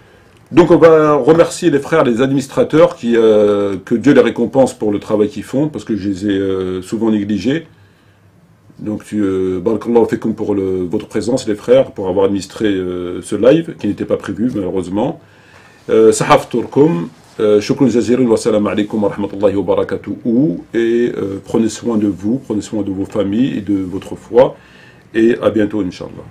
Donc on va remercier les frères, les administrateurs, que Dieu les récompense pour le travail qu'ils font, parce que je les ai souvent négligés. Donc, barakallahu fikum pour votre présence, les frères, pour avoir administré ce live, qui n'était pas prévu, malheureusement. Sahaf Turkum. Shukran jaziran wa salam alaikum wa rahmatullahi wa barakatuhu. Et prenez soin de vous, prenez soin de vos familles et de votre foi. Et à bientôt, Inch'Allah.